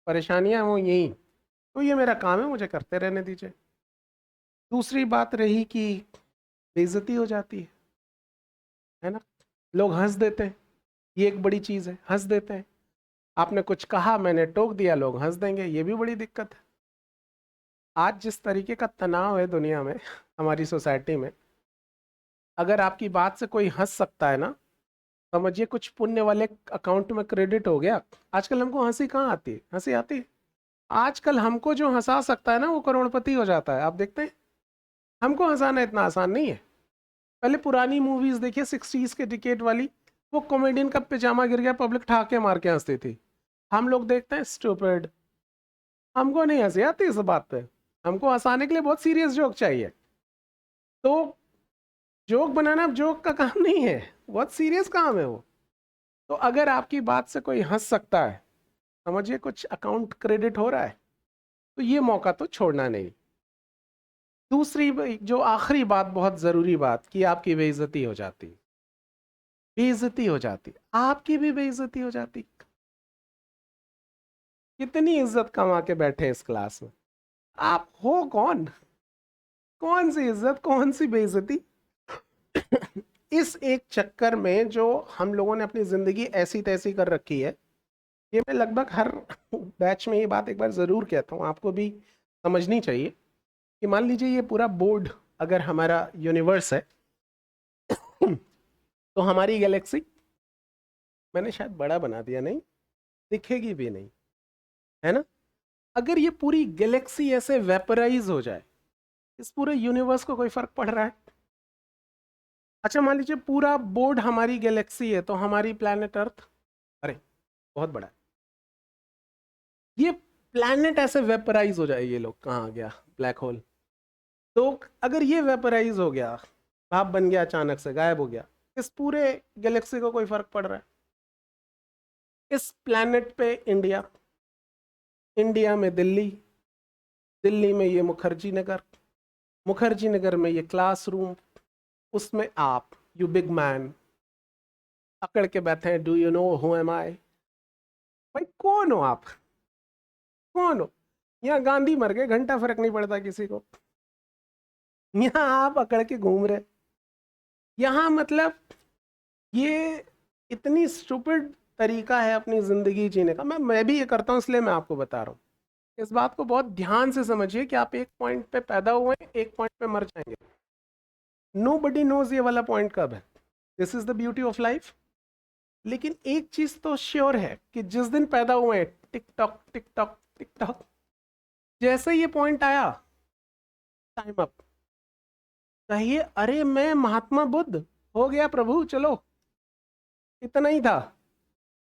परेशानियां हैं वो यही, तो ये मेरा काम है, मुझे करते रहने दीजिए। दूसरी बात रही कि बेइज्जती हो जाती है ना, लोग हंस देते हैं, ये एक बड़ी चीज़ है, हंस देते हैं। आपने कुछ कहा, मैंने टोक दिया, लोग हंस देंगे, ये भी बड़ी दिक्कत है। आज जिस तरीके का तनाव है दुनिया में, हमारी सोसाइटी में, अगर आपकी बात से कोई हंस सकता है ना, समझिए कुछ पुण्य वाले अकाउंट में क्रेडिट हो गया। आजकल हमको हंसी कहाँ आती है, हंसी आती है? आजकल हमको जो हंसा सकता है ना, वो करोड़पति हो जाता है। आप देखते हैं, हमको हंसाना इतना आसान नहीं है। पहले पुरानी मूवीज देखिए, 60s के डिकेड वाली, वो कॉमेडियन का पिजामा गिर गया, पब्लिक ठाके मार के हंसती थी। हम लोग देखते हैं स्टूपिड, हमको नहीं हंसी आती इस बात पे। हमको हंसाने के लिए बहुत सीरियस जोक चाहिए। तो जोक बनाना जोक का काम नहीं है, बहुत सीरियस काम है वो। तो अगर आपकी बात से कोई हंस सकता है, समझिए कुछ अकाउंट क्रेडिट हो रहा है, तो ये मौका तो छोड़ना नहीं। दूसरी जो आखिरी बात, बहुत ज़रूरी बात, कि आपकी बेइज्जती हो जाती, बेइज्जती हो जाती, आपकी भी बेइज्जती हो जाती। कितनी इज्जत कमा के बैठे इस क्लास में, आप हो कौन? कौन सी इज्जत, कौन सी बेइज्जती? इस एक चक्कर में जो हम लोगों ने अपनी जिंदगी ऐसी तैसी कर रखी है, ये मैं लगभग हर बैच में ये बात एक बार जरूर कहता हूँ, आपको भी समझनी चाहिए। कि मान लीजिए ये पूरा बोर्ड अगर हमारा यूनिवर्स है, तो हमारी गैलेक्सी, मैंने शायद बड़ा बना दिया, नहीं दिखेगी भी नहीं, है ना। अगर ये पूरी गैलेक्सी ऐसे वेपराइज हो जाए, इस पूरे यूनिवर्स को कोई फर्क पड़ रहा है? अच्छा, मान लीजिए पूरा बोर्ड हमारी गैलेक्सी है, तो हमारी प्लैनेट अर्थ, अरे बहुत बड़ा है, ये प्लैनेट ऐसे वेपराइज हो जाए, ये लोग कहाँ आ गया, ब्लैक होल। तो अगर ये वेपराइज हो गया, भाप बन गया, अचानक से गायब हो गया, इस पूरे गैलेक्सी को कोई फर्क पड़ रहा है? इस प्लैनेट पे इंडिया, इंडिया में दिल्ली, दिल्ली में ये मुखर्जी नगर, मुखर्जी नगर में ये क्लासरूम, उसमें आप, यू बिग मैन, अकड़ के बैठे हैं, do you know who am I? भाई कौन हो आप, कौन हो? यहाँ गांधी मर गए, घंटा फर्क नहीं पड़ता किसी को, यहाँ आप अकड़ के घूम रहे। यहाँ मतलब ये इतनी स्टूपिड तरीका है अपनी जिंदगी जीने का। मैं भी ये करता हूँ, इसलिए मैं आपको बता रहा हूँ। इस बात को बहुत ध्यान से समझिए कि आप एक पॉइंट पे पैदा हुए हैं, एक पॉइंट पे मर जाएंगे। नोबडी नोज ये वाला पॉइंट कब है। This is the beauty of life. लेकिन एक चीज तो श्योर है कि जिस दिन पैदा हुए, टिक tock tick tock tick talk, जैसे ये पॉइंट आया, टाइम अप, कहिए अरे मैं महात्मा बुद्ध हो गया प्रभु, चलो इतना ही था।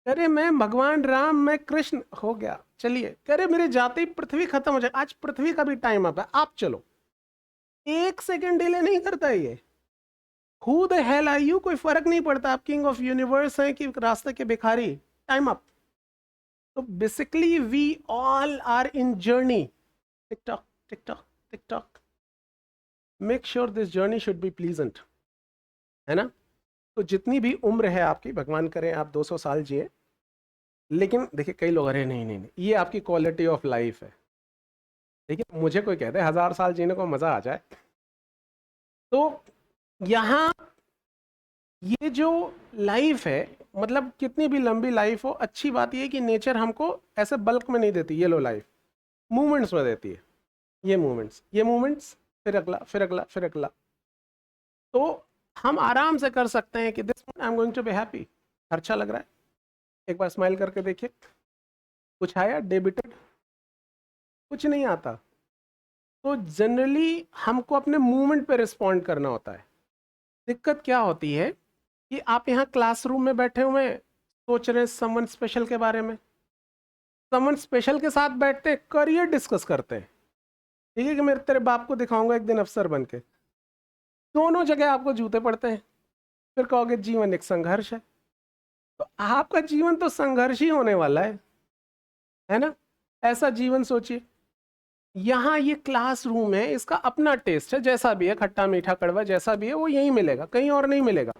अरे मैं भगवान राम, मैं कृष्ण हो गया, चलिए। अरे मेरे जाते ही पृथ्वी खत्म हो जाए, आज पृथ्वी का भी टाइम अप है, आप चलो। एक सेकंड डिले नहीं करता ये। Who the hell are you, कोई फर्क नहीं पड़ता आप किंग ऑफ यूनिवर्स हैं कि रास्ते के भिखारी, टाइम अप। तो basically we all are in journey, tick tock tick tock tick tock. Make sure this journey should be pleasant, है ना। तो जितनी भी उम्र है आपकी, भगवान करें आप 200 साल जिए। लेकिन देखिए कई लोग, अरे नहीं नहीं नहीं, ये आपकी क्वालिटी ऑफ लाइफ है। देखिए मुझे कोई कहते 1000 साल जीने को मजा आ जाए, तो यहाँ ये जो लाइफ है, मतलब कितनी भी लंबी लाइफ हो, अच्छी बात ये है कि नेचर हमको ऐसे बल्क में नहीं देती, ये लो लाइफ मूवमेंट्स में देती है। ये मूवमेंट्स, ये मूवमेंट्स, फिर अगला, फिर अगला, फिर अगला। तो हम आराम से कर सकते हैं कि this I am going to be happy, अच्छा लग रहा है, एक बार स्माइल करके देखिए। कुछ आया डेबिटेड? कुछ नहीं आता। तो जनरली हमको अपने मूवमेंट पे रिस्पॉन्ड करना होता है। दिक्कत क्या होती है कि आप यहाँ क्लासरूम में बैठे हुए हैं, सोच रहे हैं समवन स्पेशल के बारे में, समन स्पेशल के साथ बैठते हैं, करियर डिस्कस करते हैं, ठीक है, कि मेरे तेरे बाप को दिखाऊंगा एक दिन अफसर बन के। दोनों जगह आपको जूते पड़ते हैं, फिर कहोगे जीवन एक संघर्ष है। तो आपका जीवन तो संघर्ष ही होने वाला है ना? ऐसा जीवन सोचिए। यहाँ ये क्लासरूम है, इसका अपना टेस्ट है, जैसा भी है, खट्टा मीठा कड़वा जैसा भी है वो यहीं मिलेगा, कहीं और नहीं मिलेगा।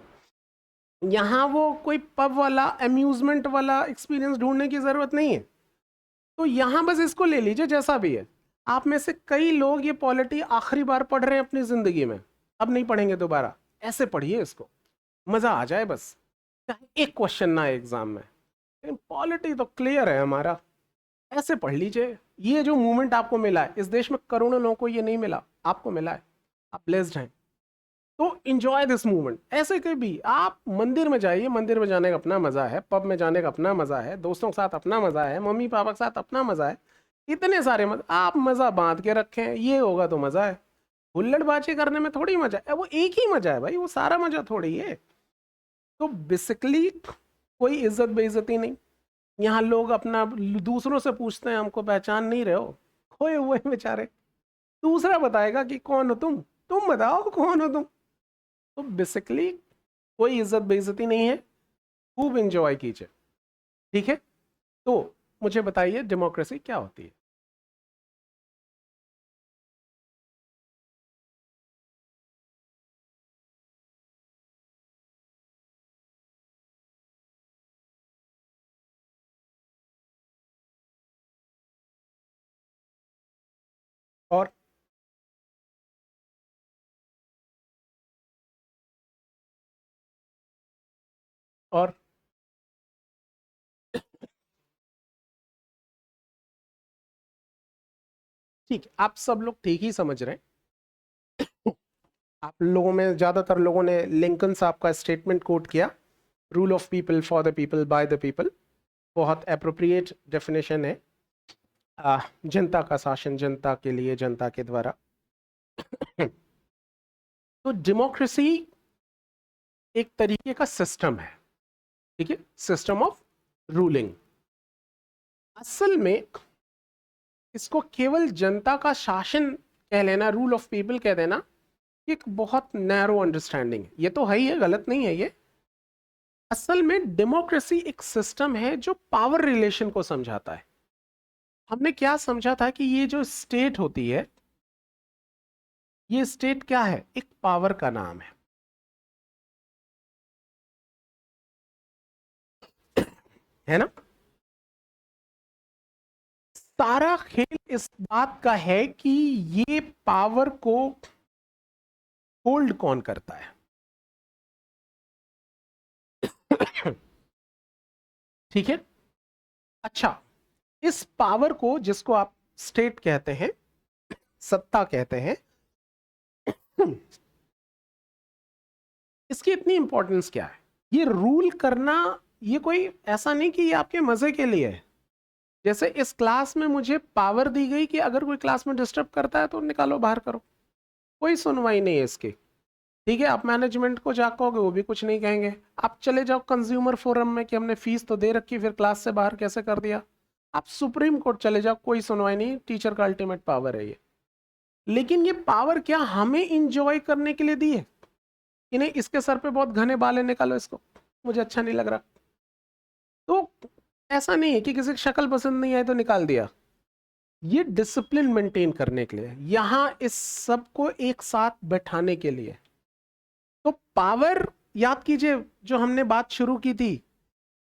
यहाँ वो कोई पब वाला अम्यूजमेंट वाला एक्सपीरियंस ढूंढने की जरूरत नहीं है। तो यहाँ बस इसको ले लीजिए जैसा भी है। आप में से कई लोग ये पॉलिटी आखिरी बार पढ़ रहे हैं अपनी जिंदगी में, अब नहीं पढ़ेंगे दोबारा। ऐसे पढ़िए इसको, मजा आ जाए बस, चाहे एक क्वेश्चन ना आए एग्जाम में, लेकिन पॉलिटी तो क्लियर है हमारा। ऐसे पढ़ लीजिए। ये जो मूवमेंट आपको मिला है, इस देश में करोड़ों लोगों को ये नहीं मिला, आपको मिला है, आप ब्लेस्ड हैं। तो इंजॉय दिस मूवमेंट। ऐसे कभी आप मंदिर में जाइए, मंदिर में जाने का अपना मजा है, पब में जाने का अपना मजा है, दोस्तों के साथ अपना मजा है, मम्मी पापा के साथ अपना मजा है, इतने सारे मजा, आप मजा बांध के रखें, ये होगा तो मजा है। हुल्लड़बाजी करने में थोड़ी मजा है, वो एक ही मजा है भाई, वो सारा मजा थोड़ी है। तो बेसिकली कोई इज्जत बेइज्जती नहीं। यहाँ लोग अपना दूसरों से पूछते हैं हमको पहचान नहीं रहे हो, खोए हुए बेचारे, दूसरा बताएगा कि कौन हो तुम बताओ कौन हो तुम। तो बेसिकली कोई इज्जत बेइज्जती नहीं है, खूब एंजॉय कीजिए, ठीक है। तो मुझे बताइए डेमोक्रेसी क्या होती है? और और ठीक, आप सब लोग ठीक ही समझ रहे हैं। आप लोगों में ज्यादातर लोगों ने लिंकन साहब का स्टेटमेंट कोट किया, rule of people for the people bye the people. बहुत अप्रोप्रिएट डेफिनेशन है। जनता का शासन जनता के लिए, जनता के द्वारा। तो डेमोक्रेसी एक तरीके का सिस्टम है, ठीक है, सिस्टम ऑफ रूलिंग। असल में इसको केवल जनता का शासन कह लेना, रूल ऑफ पीपल कह देना, एक बहुत नैरो अंडरस्टैंडिंग है। ये तो है ही है, गलत नहीं है ये। असल में डेमोक्रेसी एक सिस्टम है जो पावर रिलेशन को समझाता है। हमने क्या समझा था कि ये जो स्टेट होती है, ये स्टेट क्या है? एक पावर का नाम है ना? सारा खेल इस बात का है कि ये पावर को होल्ड कौन करता है। ठीक है, अच्छा, इस पावर को, जिसको आप स्टेट कहते हैं, सत्ता कहते हैं, इसकी इतनी इंपॉर्टेंस क्या है? ये रूल करना, ये कोई ऐसा नहीं कि ये आपके मजे के लिए है। जैसे इस क्लास में मुझे पावर दी गई कि अगर कोई क्लास में डिस्टर्ब करता है तो निकालो बाहर करो, कोई सुनवाई नहीं है इसकी, ठीक है। आप मैनेजमेंट को जा कहोगे वो भी कुछ नहीं कहेंगे। आप चले जाओ कंज्यूमर फोरम में कि हमने फीस तो दे रखी, फिर क्लास से बाहर कैसे कर दिया। आप सुप्रीम कोर्ट चले जाओ, कोई सुनवाई नहीं, टीचर का अल्टीमेट पावर है ये। लेकिन ये पावर क्या हमें इंजॉय करने के लिए दी है? इन्हें इसके सर पे बहुत घने बाल है, निकालो इसको, मुझे अच्छा नहीं लग रहा। तो ऐसा नहीं है कि किसी की शक्ल पसंद नहीं आए तो निकाल दिया। ये डिसिप्लिन मेंटेन करने के लिए, यहां इस सबको एक साथ बैठाने के लिए। तो पावर याद कीजिए, जो हमने बात शुरू की थी,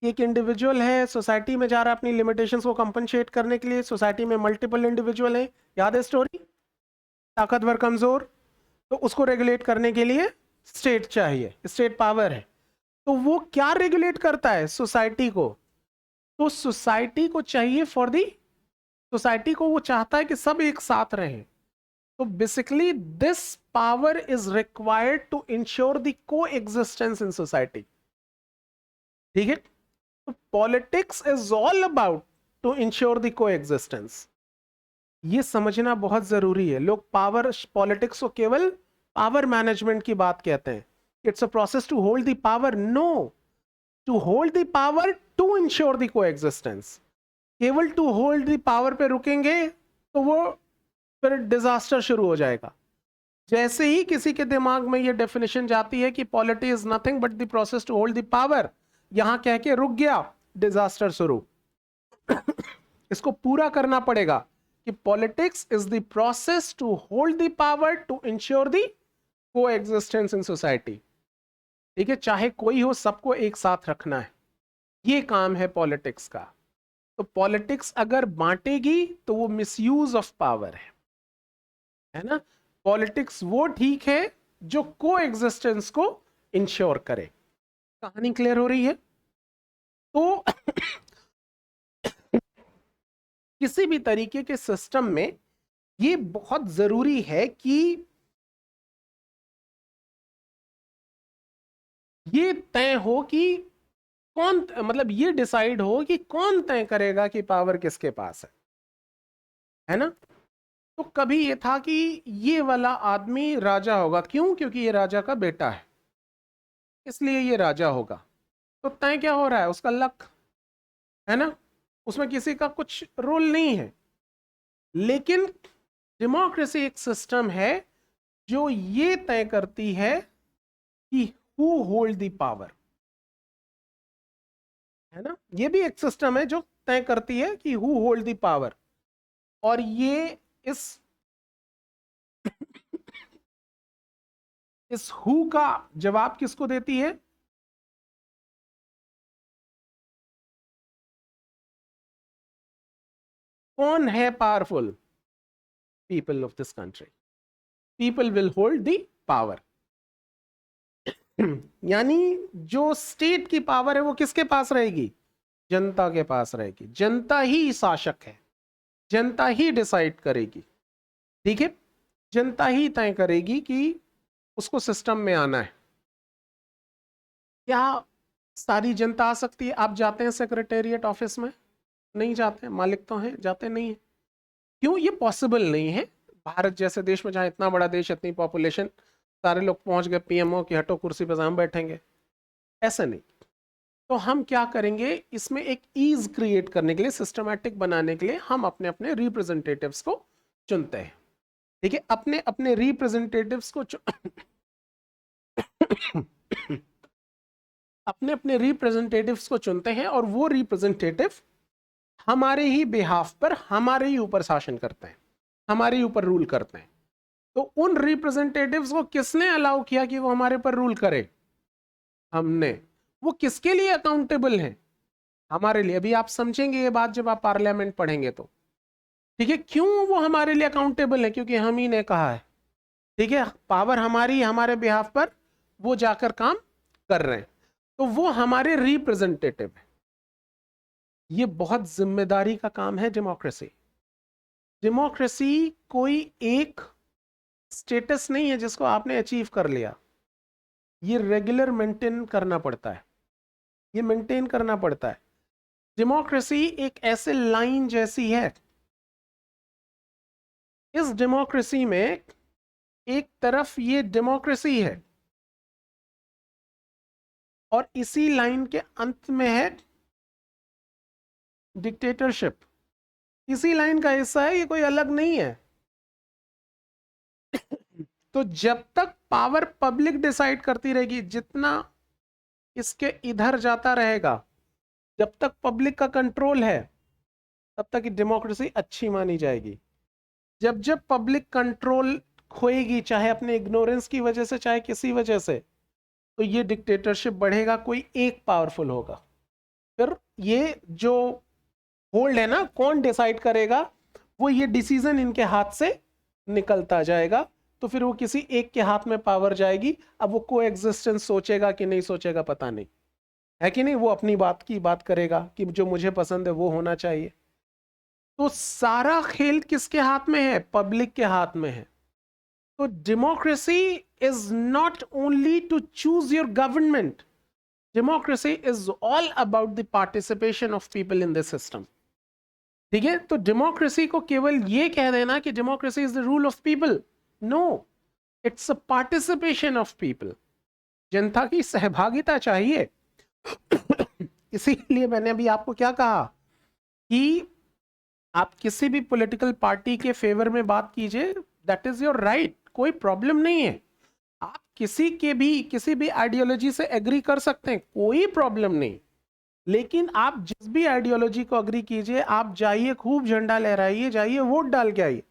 एक इंडिविजुअल है, सोसाइटी में जा रहा है अपनी लिमिटेशंस को कंपनसेट करने के लिए, सोसाइटी में मल्टीपल इंडिविजुअल है, याद है स्टोरी, ताकतवर कमजोर, तो उसको रेगुलेट करने के लिए स्टेट चाहिए, स्टेट पावर है। तो वो क्या रेगुलेट करता है? सोसाइटी को। तो सोसाइटी को चाहिए फॉर दी सोसाइटी को, वो चाहता है कि सब एक साथ रहें। तो basically this power is required to ensure the co existence in society, ठीक है। तो politics is all about to ensure the co existence. ये समझना बहुत जरूरी है। लोग पावर, पॉलिटिक्स को केवल पावर मैनेजमेंट की बात कहते हैं। It's a process to hold the power, no, to hold the power to ensure the co existence. केवल टू होल्ड द पावर पे रुकेंगे तो वो फिर डिजास्टर शुरू हो जाएगा। जैसे ही किसी के दिमाग में ये डेफिनेशन जाती है कि polity is nothing but the process to hold the power, यहां कह के रुक गया, डिजास्टर शुरू। इसको पूरा करना पड़ेगा कि politics is the process to hold the power to ensure the coexistence in society. ठीक है, चाहे कोई हो, सबको एक साथ रखना है, ये काम है पॉलिटिक्स का। तो पॉलिटिक्स अगर बांटेगी तो वो मिसयूज ऑफ पावर है ना। पॉलिटिक्स वो ठीक है जो कोएग्जिस्टेंस को इंश्योर करे। कहानी क्लियर हो रही है? तो किसी भी तरीके के सिस्टम में ये बहुत जरूरी है कि ये तय हो कि कौन, मतलब ये डिसाइड हो कि कौन तय करेगा कि पावर किसके पास है ना। तो कभी ये था कि ये वाला आदमी राजा होगा, क्यों? क्योंकि ये राजा का बेटा है, इसलिए ये राजा होगा। तो तय क्या हो रहा है? उसका लक है ना, उसमें किसी का कुछ रोल नहीं है। लेकिन डेमोक्रेसी एक सिस्टम है जो ये तय करती है कि हु होल्ड द पावर, है ना। ये भी एक सिस्टम है जो तय करती है कि हु होल्ड द पावर। और ये इस हु का जवाब किसको देती है? कौन है powerful? People of this country. People will hold the power. यानी जो स्टेट की पावर है वो किसके पास रहेगी? जनता के पास रहेगी। जनता ही शासक है, जनता ही डिसाइड करेगी। ठीक है, जनता ही तय करेगी कि उसको सिस्टम में आना है। क्या सारी जनता आ सकती है? आप जाते हैं सेक्रेटेरिएट ऑफिस में? नहीं जाते हैं। मालिक तो हैं, जाते नहीं है। क्यों? ये पॉसिबल नहीं है। भारत जैसे देश में, जहां इतना बड़ा देश, इतनी पॉपुलेशन, सारे लोग पहुंच गए पीएमओ की हटो कुर्सी पर हम बैठेंगे, ऐसा नहीं। तो हम क्या करेंगे, इसमें एक ईज क्रिएट करने के लिए, सिस्टमैटिक बनाने के लिए हम अपने अपने रिप्रेजेंटेटिव्स को चुनते हैं। ठीक है, अपने अपने रिप्रेजेंटेटिव्स को अपने अपने रिप्रेजेंटेटिव्स को चुनते हैं और वो रिप्रेजेंटेटिव हमारे ही बिहाफ पर, हमारे ही ऊपर शासन करते हैं, हमारे ही ऊपर रूल करते हैं। तो उन रिप्रेजेंटेटिव्स को किसने अलाउ किया कि वो हमारे पर रूल करे? हमने। वो किसके लिए अकाउंटेबल हैं? हमारे लिए। अभी आप समझेंगे ये बात जब आप पार्लियामेंट पढ़ेंगे तो। ठीक है, क्यों वो हमारे लिए अकाउंटेबल है? क्योंकि हम ही ने कहा है। ठीक है, पावर हमारी, हमारे बिहाफ पर वो जाकर काम कर रहे हैं, तो वो हमारे रिप्रेजेंटेटिव है। ये बहुत जिम्मेदारी का काम है डेमोक्रेसी। डेमोक्रेसी कोई एक स्टेटस नहीं है जिसको आपने अचीव कर लिया। ये रेगुलर मेंटेन करना पड़ता है, ये मेंटेन करना पड़ता है। डेमोक्रेसी एक ऐसे लाइन जैसी है। इस डेमोक्रेसी में एक तरफ ये डेमोक्रेसी है और इसी लाइन के अंत में है डिक्टेटरशिप। इसी लाइन का हिस्सा है, ये कोई अलग नहीं है। तो जब तक पावर पब्लिक डिसाइड करती रहेगी, जितना इसके इधर जाता रहेगा, जब तक पब्लिक का कंट्रोल है, तब तक डेमोक्रेसी अच्छी मानी जाएगी। जब जब पब्लिक कंट्रोल खोएगी, चाहे अपने इग्नोरेंस की वजह से, चाहे किसी वजह से, तो ये डिक्टेटरशिप बढ़ेगा, कोई एक पावरफुल होगा। फिर ये जो होल्ड है ना, कौन डिसाइड करेगा, वो ये डिसीजन इनके हाथ से निकलता जाएगा, तो फिर वो किसी एक के हाथ में पावर जाएगी। अब वो कोएग्जिस्टेंस सोचेगा कि नहीं सोचेगा पता नहीं, है कि नहीं। वो अपनी बात की बात करेगा कि जो मुझे पसंद है वो होना चाहिए। तो सारा खेल किसके हाथ में है? पब्लिक के हाथ में है। तो democracy is not only to choose your government, democracy is all about the participation of people in this system. ठीक है, तो डेमोक्रेसी को केवल ये कह देना कि democracy is the rule of people, no, it's a participation of people. जनता की सहभागिता चाहिए। इसीलिए मैंने अभी आपको क्या कहा कि आप किसी भी पॉलिटिकल पार्टी के फेवर में बात कीजिए, दैट इज योर राइट, कोई प्रॉब्लम नहीं है। आप किसी भी आइडियोलॉजी से एग्री कर सकते हैं, कोई प्रॉब्लम नहीं। लेकिन आप जिस भी आइडियोलॉजी को अग्री कीजिए, आप जाइए, खूब झंडा लहराइए, जाइए वोट डाल के आइए,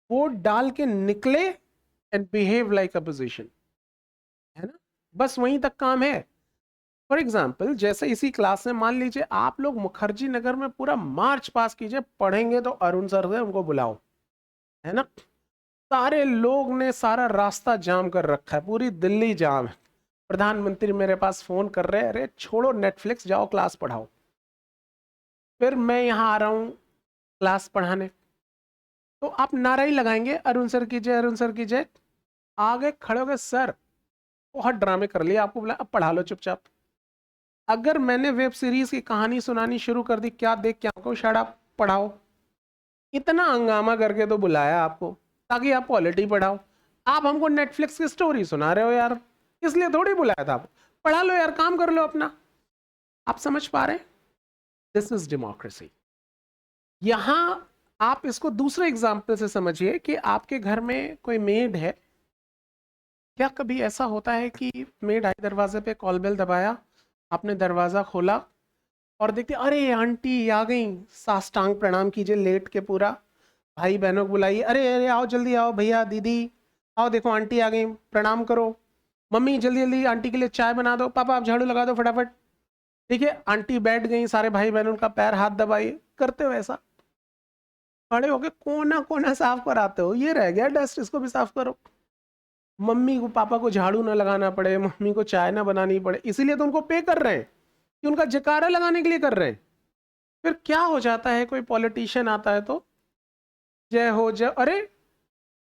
वोट डाल के निकले एंड बिहेव लाइक अपोजिशन, है ना, बस वहीं तक काम है। फॉर एग्जाम्पल, जैसे इसी क्लास में मान लीजिए आप लोग मुखर्जी नगर में पूरा मार्च पास कीजिए, पढ़ेंगे तो अरुण सर से उनको बुलाओ, है ना, सारे लोग ने सारा रास्ता जाम कर रखा है, पूरी दिल्ली जाम है, प्रधानमंत्री मेरे पास फोन कर रहे हैं, अरे छोड़ो नेटफ्लिक्स, जाओ क्लास पढ़ाओ। फिर मैं यहाँ आ रहा हूँ क्लास पढ़ाने, तो आप नारा ही लगाएंगे, अरुण सर की जय, अरुण सर की जय। आगे खड़े हो गए, सर बहुत ड्रामे कर लिए, आपको बोला अब पढ़ा लो चुपचाप। अगर मैंने वेब सीरीज की कहानी सुनानी शुरू कर दी, क्या देख के आपको, शट अप पढ़ाओ, इतना हंगामा करके तो बुलाया आपको ताकि आप पॉलिटी पढ़ाओ। आप हमको नेटफ्लिक्स की स्टोरी सुना रहे हो यार, इसलिए थोड़ी बुलाया था, आप पढ़ा लो यार, काम कर लो अपना। आप समझ पा रहे हैं? This is democracy. यहां आप इसको दूसरे एग्जाम्पल से समझिए कि आपके घर में कोई मेड है। क्या कभी ऐसा होता है कि मेड आई, दरवाजे पे कॉल बेल दबाया, आपने दरवाजा खोला और देखते अरे आंटी आ गई, साष्टांग प्रणाम कीजिए लेट के पूरा, भाई बहनों को बुलाइए, अरे अरे आओ जल्दी आओ, भैया दीदी आओ, देखो आंटी आ गई, प्रणाम करो, मम्मी जल्दी जल्दी आंटी के लिए चाय बना दो, पापा आप झाड़ू लगा दो फटाफट। ठीक है, आंटी बैठ गई, सारे भाई बहनों का पैर हाथ दबाइए, करते हो ऐसा? खड़े होके कोना कोना साफ कराते हो, ये रह गया डस्ट, इसको भी साफ करो। मम्मी को पापा को झाड़ू ना लगाना पड़े, मम्मी को चाय ना बनानी पड़े, इसीलिए तो उनको पे कर रहे हैं कि उनका जयकारा लगाने के लिए कर रहे हैं। फिर क्या हो जाता है, कोई पॉलिटिशियन आता है तो जय हो जय, अरे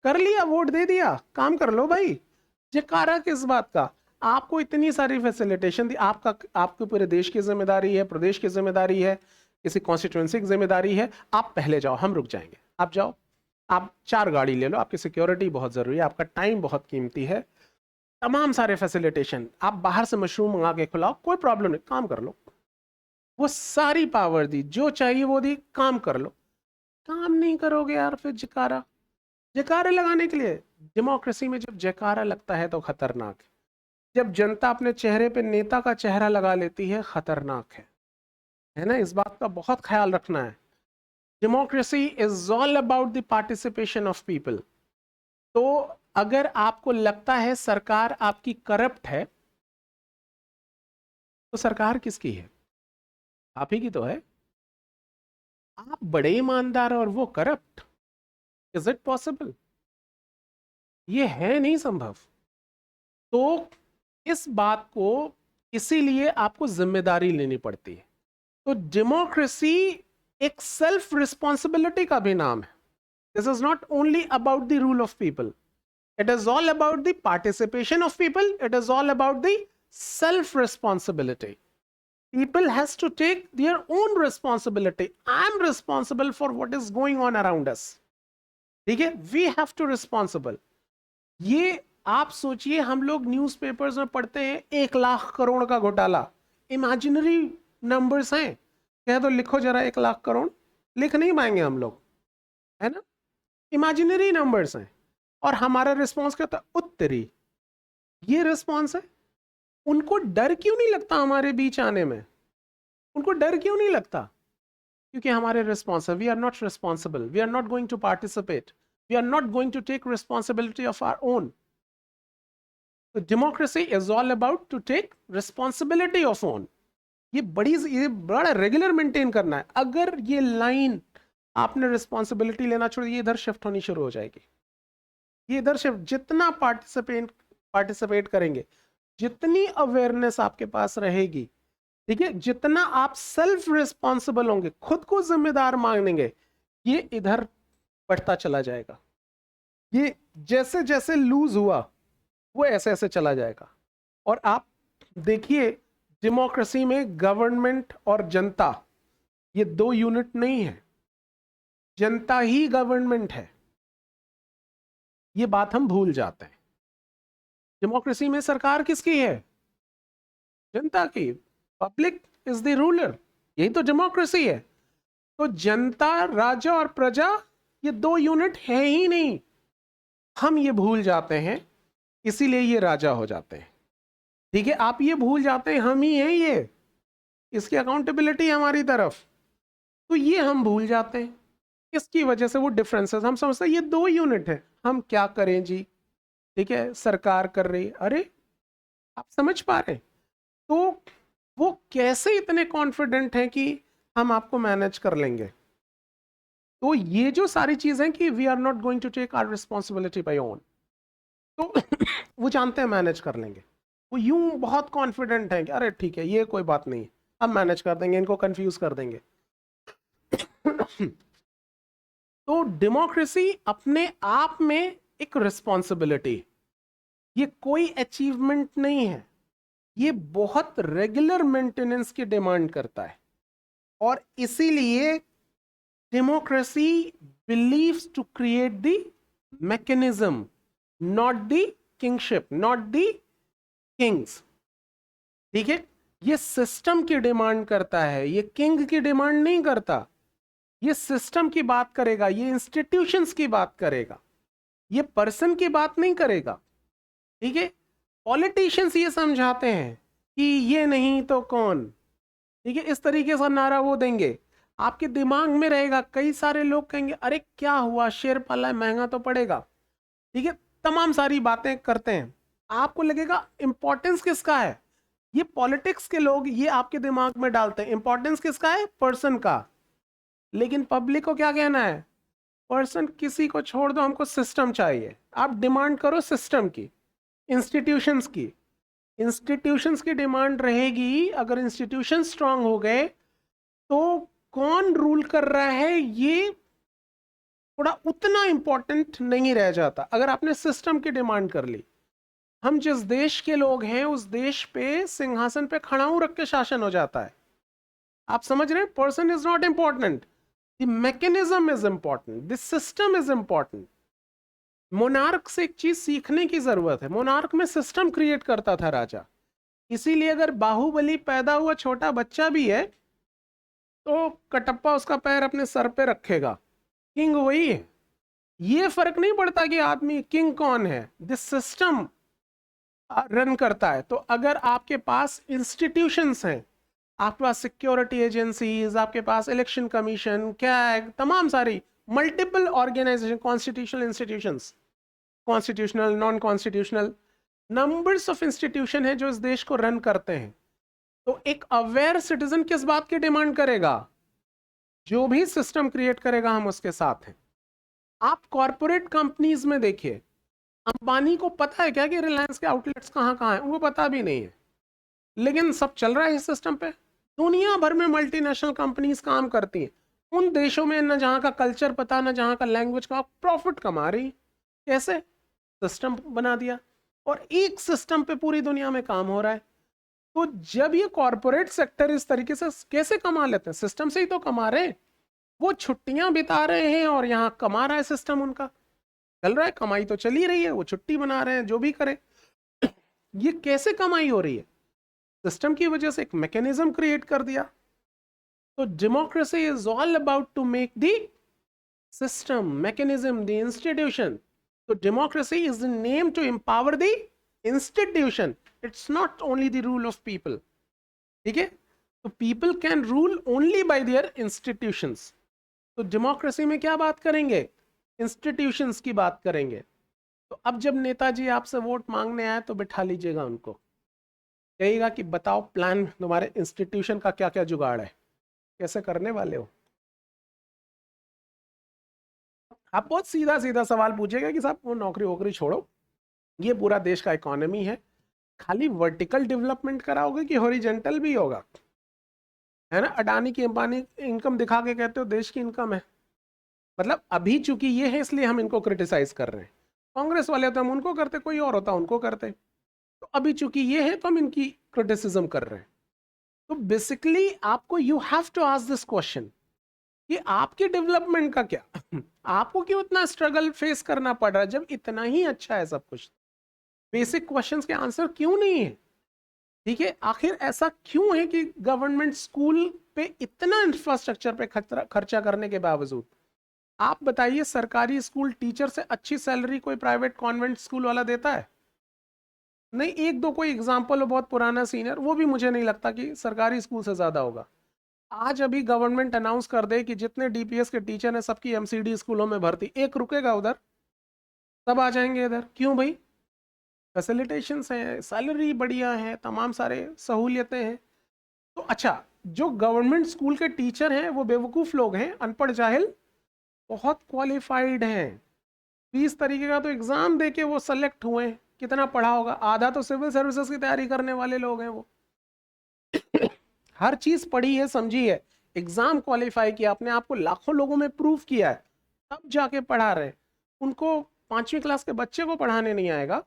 कर लिया, वोट दे दिया, काम कर लो भाई, जयकारा किस बात का? आपको इतनी सारी फैसिलिटेशन दी, आपका आपके पूरे देश की जिम्मेदारी है, प्रदेश की जिम्मेदारी है, किसी कॉन्स्टिट्यूंसी की जिम्मेदारी है, आप पहले जाओ, हम रुक जाएंगे, आप जाओ, आप 4 गाड़ी ले लो, आपकी सिक्योरिटी बहुत जरूरी है, आपका टाइम बहुत कीमती है, तमाम सारे फैसिलिटेशन, आप बाहर से मशरूम मंगा के खिलाओ, कोई प्रॉब्लम नहीं, काम कर लो। वो सारी पावर दी, जो चाहिए वो दी, काम कर लो। काम नहीं करोगे यार, फिर जयकारा, जयकारा लगाने के लिए, डेमोक्रेसी में जब जयकारा लगता है तो खतरनाक है। जब जनता अपने चेहरे पे नेता का चेहरा लगा लेती है, खतरनाक है ना, इस बात का बहुत ख्याल रखना है। Democracy is all about the participation of people. तो अगर आपको लगता है सरकार आपकी करप्ट है, तो सरकार किसकी है? आप ही की तो है। आप बड़े ईमानदार और वो करप्ट, इज इट पॉसिबल? ये है नहीं संभव। तो इस बात को, इसीलिए आपको जिम्मेदारी लेनी पड़ती है। तो डेमोक्रेसी एक सेल्फ रिस्पॉन्सिबिलिटी का भी नाम है। This is not only about the rule of people, it is all about the participation of people, it is all about the self responsibility. People has to take their own responsibility. I am responsible for what is going on around us. ठीक है, we have to responsible. ये आप सोचिए, हम लोग newspapers में पढ़ते हैं 1 लाख करोड़ का घोटाला, इमेजिनरी नंबर्स हैं, कह दो लिखो जरा 1 लाख करोड़, लिख नहीं पाएंगे हम लोग, है ना, इमेजिनरी नंबर्स हैं। और हमारा रिस्पॉन्स क्या था? उत्तरी, ये रिस्पॉन्स है। उनको डर क्यों नहीं लगता हमारे बीच आने में? उनको डर क्यों नहीं लगता? क्योंकि हमारे response, we are not responsible, we are not going to participate, we are not going to take responsibility of our own. तो democracy is all about to take responsibility of own. ये बड़ा रेगुलर मेंटेन करना है। अगर ये line आपने responsibility लेना छोड़ दी, ये इधर शिफ्ट होनी शुरू हो जाएगी, ये इधर शिफ्ट, जितना पार्टिसिपेट करेंगे, जितनी अवेयरनेस आपके पास रहेगी, ठीक है, जितना आप सेल्फ रिस्पॉन्सिबल होंगे, खुद को जिम्मेदार मानेंगे, ये इधर बढ़ता चला जाएगा। ये जैसे जैसे लूज हुआ, वो ऐसे ऐसे चला जाएगा। और आप देखिए, डेमोक्रेसी में गवर्नमेंट और जनता, ये 2 यूनिट नहीं है, जनता ही गवर्नमेंट है, ये बात हम भूल जाते हैं। डेमोक्रेसी में सरकार किसकी है? जनता की। पब्लिक इज द रूलर, यही तो डेमोक्रेसी है। तो जनता, राजा और प्रजा ये दो यूनिट है ही नहीं, हम ये भूल जाते हैं, इसीलिए ये राजा हो जाते हैं। ठीक है, आप ये भूल जाते हैं हम ही हैं ये, इसकी अकाउंटेबिलिटी हमारी तरफ, तो ये हम भूल जाते हैं। इसकी वजह से वो डिफरेंसेस, हम समझते हैं ये दो यूनिट है, हम क्या करें जी। ठीक है, सरकार कर रही, अरे आप समझ पा रहे हैं? तो वो कैसे इतने कॉन्फिडेंट हैं कि हम आपको मैनेज कर लेंगे। तो ये जो सारी चीजें हैं कि we are not going to take our responsibility by own, तो वो जानते हैं मैनेज कर लेंगे, वो यूं बहुत कॉन्फिडेंट हैं कि अरे ठीक है ये कोई बात नहीं, हम मैनेज कर देंगे, इनको कंफ्यूज कर देंगे। तो डेमोक्रेसी अपने आप में एक रिस्पॉन्सिबिलिटी, ये कोई अचीवमेंट नहीं है, ये बहुत रेगुलर मेंटेनेंस की डिमांड करता है। और इसीलिए democracy believes to create the mechanism, not the kingship, not the kings. ठीक है, ये सिस्टम की डिमांड करता है, ये किंग की डिमांड नहीं करता, ये सिस्टम की बात करेगा, ये इंस्टीट्यूशंस की बात करेगा, ये पर्सन की बात नहीं करेगा। ठीक है, पॉलिटिशियंस ये समझाते हैं कि ये नहीं तो कौन, ठीक है, इस तरीके से नारा वो देंगे, आपके दिमाग में रहेगा। कई सारे लोग कहेंगे अरे क्या हुआ, शेर पाला है, महंगा तो पड़ेगा। ठीक है, तमाम सारी बातें करते हैं, आपको लगेगा इंपॉर्टेंस किसका है, ये पॉलिटिक्स के लोग ये आपके दिमाग में डालते हैं, इंपॉर्टेंस किसका है, पर्सन का। लेकिन पब्लिक को क्या कहना है, पर्सन किसी को छोड़ दो, हमको सिस्टम चाहिए। आप डिमांड करो सिस्टम की, इंस्टीट्यूशंस की, इंस्टीट्यूशंस की डिमांड रहेगी। अगर इंस्टीट्यूशन स्ट्रांग हो गए तो कौन रूल कर रहा है ये थोड़ा उतना इंपॉर्टेंट नहीं रह जाता। अगर आपने सिस्टम की डिमांड कर ली, हम जिस देश के लोग हैं उस देश पे सिंहासन पे खड़ाऊ रख के शासन हो जाता है। आप समझ रहे हैं, person is not important, the mechanism is important, the system is important. Monarch से एक चीज सीखने की जरूरत है, मोनार्क में सिस्टम क्रिएट करता था राजा, इसीलिए अगर बाहुबली पैदा हुआ छोटा बच्चा भी है तो कटप्पा उसका पैर अपने सर पे रखेगा, किंग वही है। ये फर्क नहीं पड़ता कि आदमी किंग कौन है, दिस सिस्टम रन करता है। तो अगर आपके पास इंस्टीट्यूशंस हैं, आपके पास सिक्योरिटी एजेंसीज, आपके पास इलेक्शन कमीशन, कैग, तमाम सारी multiple organisation, constitutional institutions, constitutional, non constitutional, numbers of institution है जो इस देश को रन करते हैं। तो एक अवेयर सिटीजन किस बात की डिमांड करेगा, जो भी सिस्टम क्रिएट करेगा हम उसके साथ हैं। आप कॉर्पोरेट कंपनीज में देखिए, अंबानी को पता है क्या कि रिलायंस के आउटलेट्स कहाँ कहाँ हैं, उनको पता भी नहीं है, लेकिन सब चल रहा है इस सिस्टम पे। दुनिया भर में मल्टीनेशनल कंपनीज काम करती हैं, उन देशों में न जहाँ का कल्चर पता, न जहाँ का लैंग्वेज का, प्रॉफिट कमा रही। कैसे, सिस्टम बना दिया, और एक सिस्टम पे पूरी दुनिया में काम हो रहा है। तो जब ये कॉर्पोरेट सेक्टर इस तरीके से कैसे कमा लेते हैं, सिस्टम से ही तो कमा रहे हैं। वो छुट्टियां बिता रहे हैं और यहाँ कमा रहा है, सिस्टम उनका चल रहा है, कमाई तो चल ही रही है, वो छुट्टी बना रहे हैं, जो भी करें। ये कैसे कमाई हो रही है, सिस्टम की वजह से एक मैकेनिज्म क्रिएट कर दिया। तो democracy is all about to make the system, mechanism, the institution. तो democracy is the name to empower the institution, it's not only the rule of people. ठीक है, तो people can rule only by their institutions. तो democracy में क्या बात करेंगे, institutions की बात करेंगे। तो अब जब नेताजी आपसे वोट मांगने आए तो बिठा लीजिएगा उनको, कहिएगा कि बताओ प्लान, तुम्हारे इंस्टीट्यूशन का क्या क्या जुगाड़ है, कैसे करने वाले हो। आप बहुत सीधा सीधा सवाल पूछेगा कि साहब वो नौकरी वोकरी छोड़ो, ये पूरा देश का इकोनॉमी है, खाली वर्टिकल डेवलपमेंट कराओगे कि हॉरिजेंटल भी होगा, है ना। अडानी की अंबानी इनकम दिखा के कहते हो देश की इनकम है, मतलब अभी चूंकि ये है इसलिए हम इनको क्रिटिसाइज कर रहे हैं। कांग्रेस वाले तो हम उनको करते, कोई और होता उनको करते, तो अभी चूंकि ये है तो हम इनकी क्रिटिसिज्म कर रहे हैं। तो बेसिकली आपको you have to ask this question कि आपके डेवलपमेंट का क्या, आपको क्यों इतना स्ट्रगल फेस करना पड़ रहा है जब इतना ही अच्छा है सब कुछ। बेसिक क्वेश्चंस के आंसर क्यों नहीं है। ठीक है, आखिर ऐसा क्यों है कि गवर्नमेंट स्कूल पे, इतना इंफ्रास्ट्रक्चर पे खर्चा करने के बावजूद आप बताइए सरकारी स्कूल टीचर से अच्छी सैलरी कोई प्राइवेट कॉन्वेंट स्कूल वाला देता है? नहीं, एक दो कोई एग्जाम्पल हो बहुत पुराना सीनियर, वो भी मुझे नहीं लगता कि सरकारी स्कूल से ज्यादा होगा। आज अभी गवर्नमेंट अनाउंस कर दे कि जितने डीपीएस के टीचर हैं सबकी एमसीडी स्कूलों में भर्ती, एक रुकेगा उधर, सब आ जाएंगे इधर। क्यों भाई? फैसिलिटेशंस हैं, सैलरी बढ़िया है, तमाम सारे सहूलियतें हैं। तो अच्छा, जो गवर्नमेंट स्कूल के टीचर हैं वो बेवकूफ़ लोग हैं, अनपढ़ जाहिल, बहुत क्वालिफाइड हैं। 20 तरीके का तो एग्ज़ाम दे के वो सेलेक्ट हुए हैं, कितना पढ़ा होगा? आधा तो सिविल सर्विसेज की तैयारी करने वाले लोग हैं वो। हर चीज़ पढ़ी है, समझी है, एग्ज़ाम क्वालिफाई किया, अपने आप को लाखों लोगों में प्रूव किया है, तब जाके पढ़ा रहे। उनको 5वीं क्लास के बच्चे को पढ़ाने नहीं आएगा,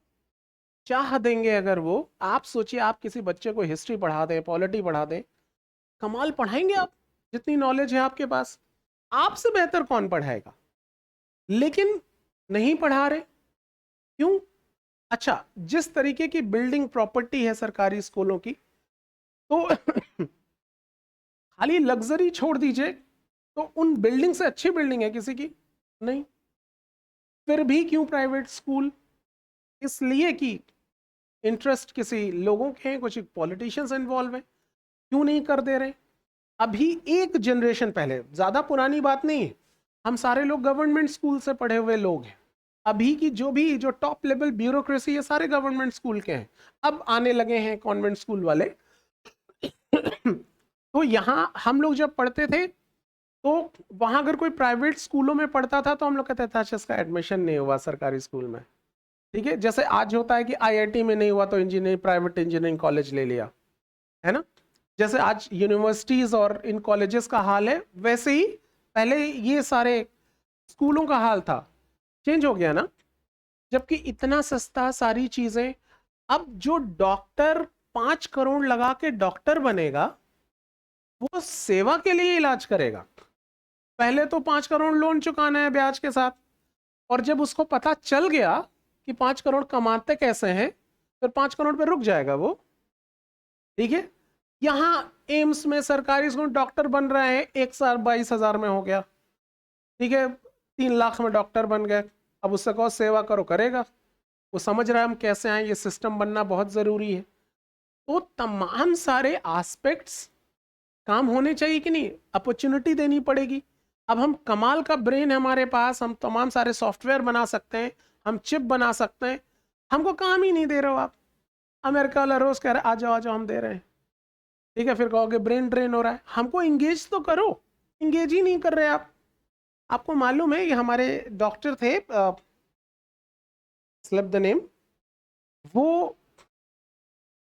चाह देंगे अगर वो। आप सोचिए, आप किसी बच्चे को हिस्ट्री पढ़ा दें, पॉलिटी पढ़ा दें, कमाल पढ़ाएंगे आप, जितनी नॉलेज है आपके पास, आपसे बेहतर कौन पढ़ाएगा? लेकिन नहीं पढ़ा रहे, क्यों? अच्छा, जिस तरीके की बिल्डिंग प्रॉपर्टी है सरकारी स्कूलों की, तो खाली लग्जरी छोड़ दीजिए, तो उन बिल्डिंग से अच्छी बिल्डिंग है किसी की? नहीं। फिर भी क्यों प्राइवेट स्कूल? इसलिए कि इंटरेस्ट किसी लोगों के हैं, कुछ पॉलिटिशियंस इन्वॉल्व हैं, क्यों नहीं कर दे रहे? अभी एक जनरेशन पहले, ज्यादा पुरानी बात नहीं है, हम सारे लोग गवर्नमेंट स्कूल से पढ़े हुए लोग हैं। अभी की जो टॉप लेवल ब्यूरोक्रेसी है सारे गवर्नमेंट स्कूल के हैं, अब आने लगे हैं कॉन्वेंट स्कूल वाले। तो यहाँ हम लोग जब पढ़ते थे तो वहां अगर कोई प्राइवेट स्कूलों में पढ़ता था तो हम लोग कहते थे अच्छा इसका एडमिशन नहीं हुआ सरकारी स्कूल में, ठीक है। जैसे आज होता है कि आईआईटी में नहीं हुआ तो इंजीनियरिंग, प्राइवेट इंजीनियरिंग कॉलेज ले लिया, है ना। जैसे आज यूनिवर्सिटीज और इन कॉलेजेस का हाल है, वैसे ही पहले ये सारे स्कूलों का हाल था, चेंज हो गया ना। जबकि इतना सस्ता सारी चीजें, अब जो डॉक्टर 5 करोड़ लगा के डॉक्टर बनेगा वो सेवा के लिए इलाज करेगा। पहले तो 5 करोड़ लोन चुकाना है ब्याज के साथ, और जब उसको पता चल गया कि 5 करोड़ कमाते कैसे हैं, फिर 5 करोड़ पे रुक जाएगा वो, ठीक है। यहां एम्स में सरकारी स्कूल डॉक्टर बन रहे हैं, 1 साल 22,000 में हो गया, ठीक है, 3 लाख में डॉक्टर बन गए। अब उससे कहो सेवा करो, करेगा? वो समझ रहा है हम कैसे आए, ये सिस्टम बनना बहुत जरूरी है। तो तमाम सारे एस्पेक्ट्स काम होने चाहिए कि नहीं, अपॉर्चुनिटी देनी पड़ेगी। अब हम कमाल का ब्रेन है हमारे पास, हम तमाम सारे सॉफ्टवेयर बना सकते हैं, हम चिप बना सकते हैं, हमको काम ही नहीं दे रहे हो आप। अमेरिका वाला रोज कह रहा है आ जाओ आ जाओ, हम दे रहे हैं, ठीक है। फिर कहोगे ब्रेन ड्रेन हो रहा है, हमको इंगेज तो करो, इंगेज ही नहीं कर रहे आप। आपको मालूम है ये हमारे डॉक्टर थे, स्लिप द नेम, वो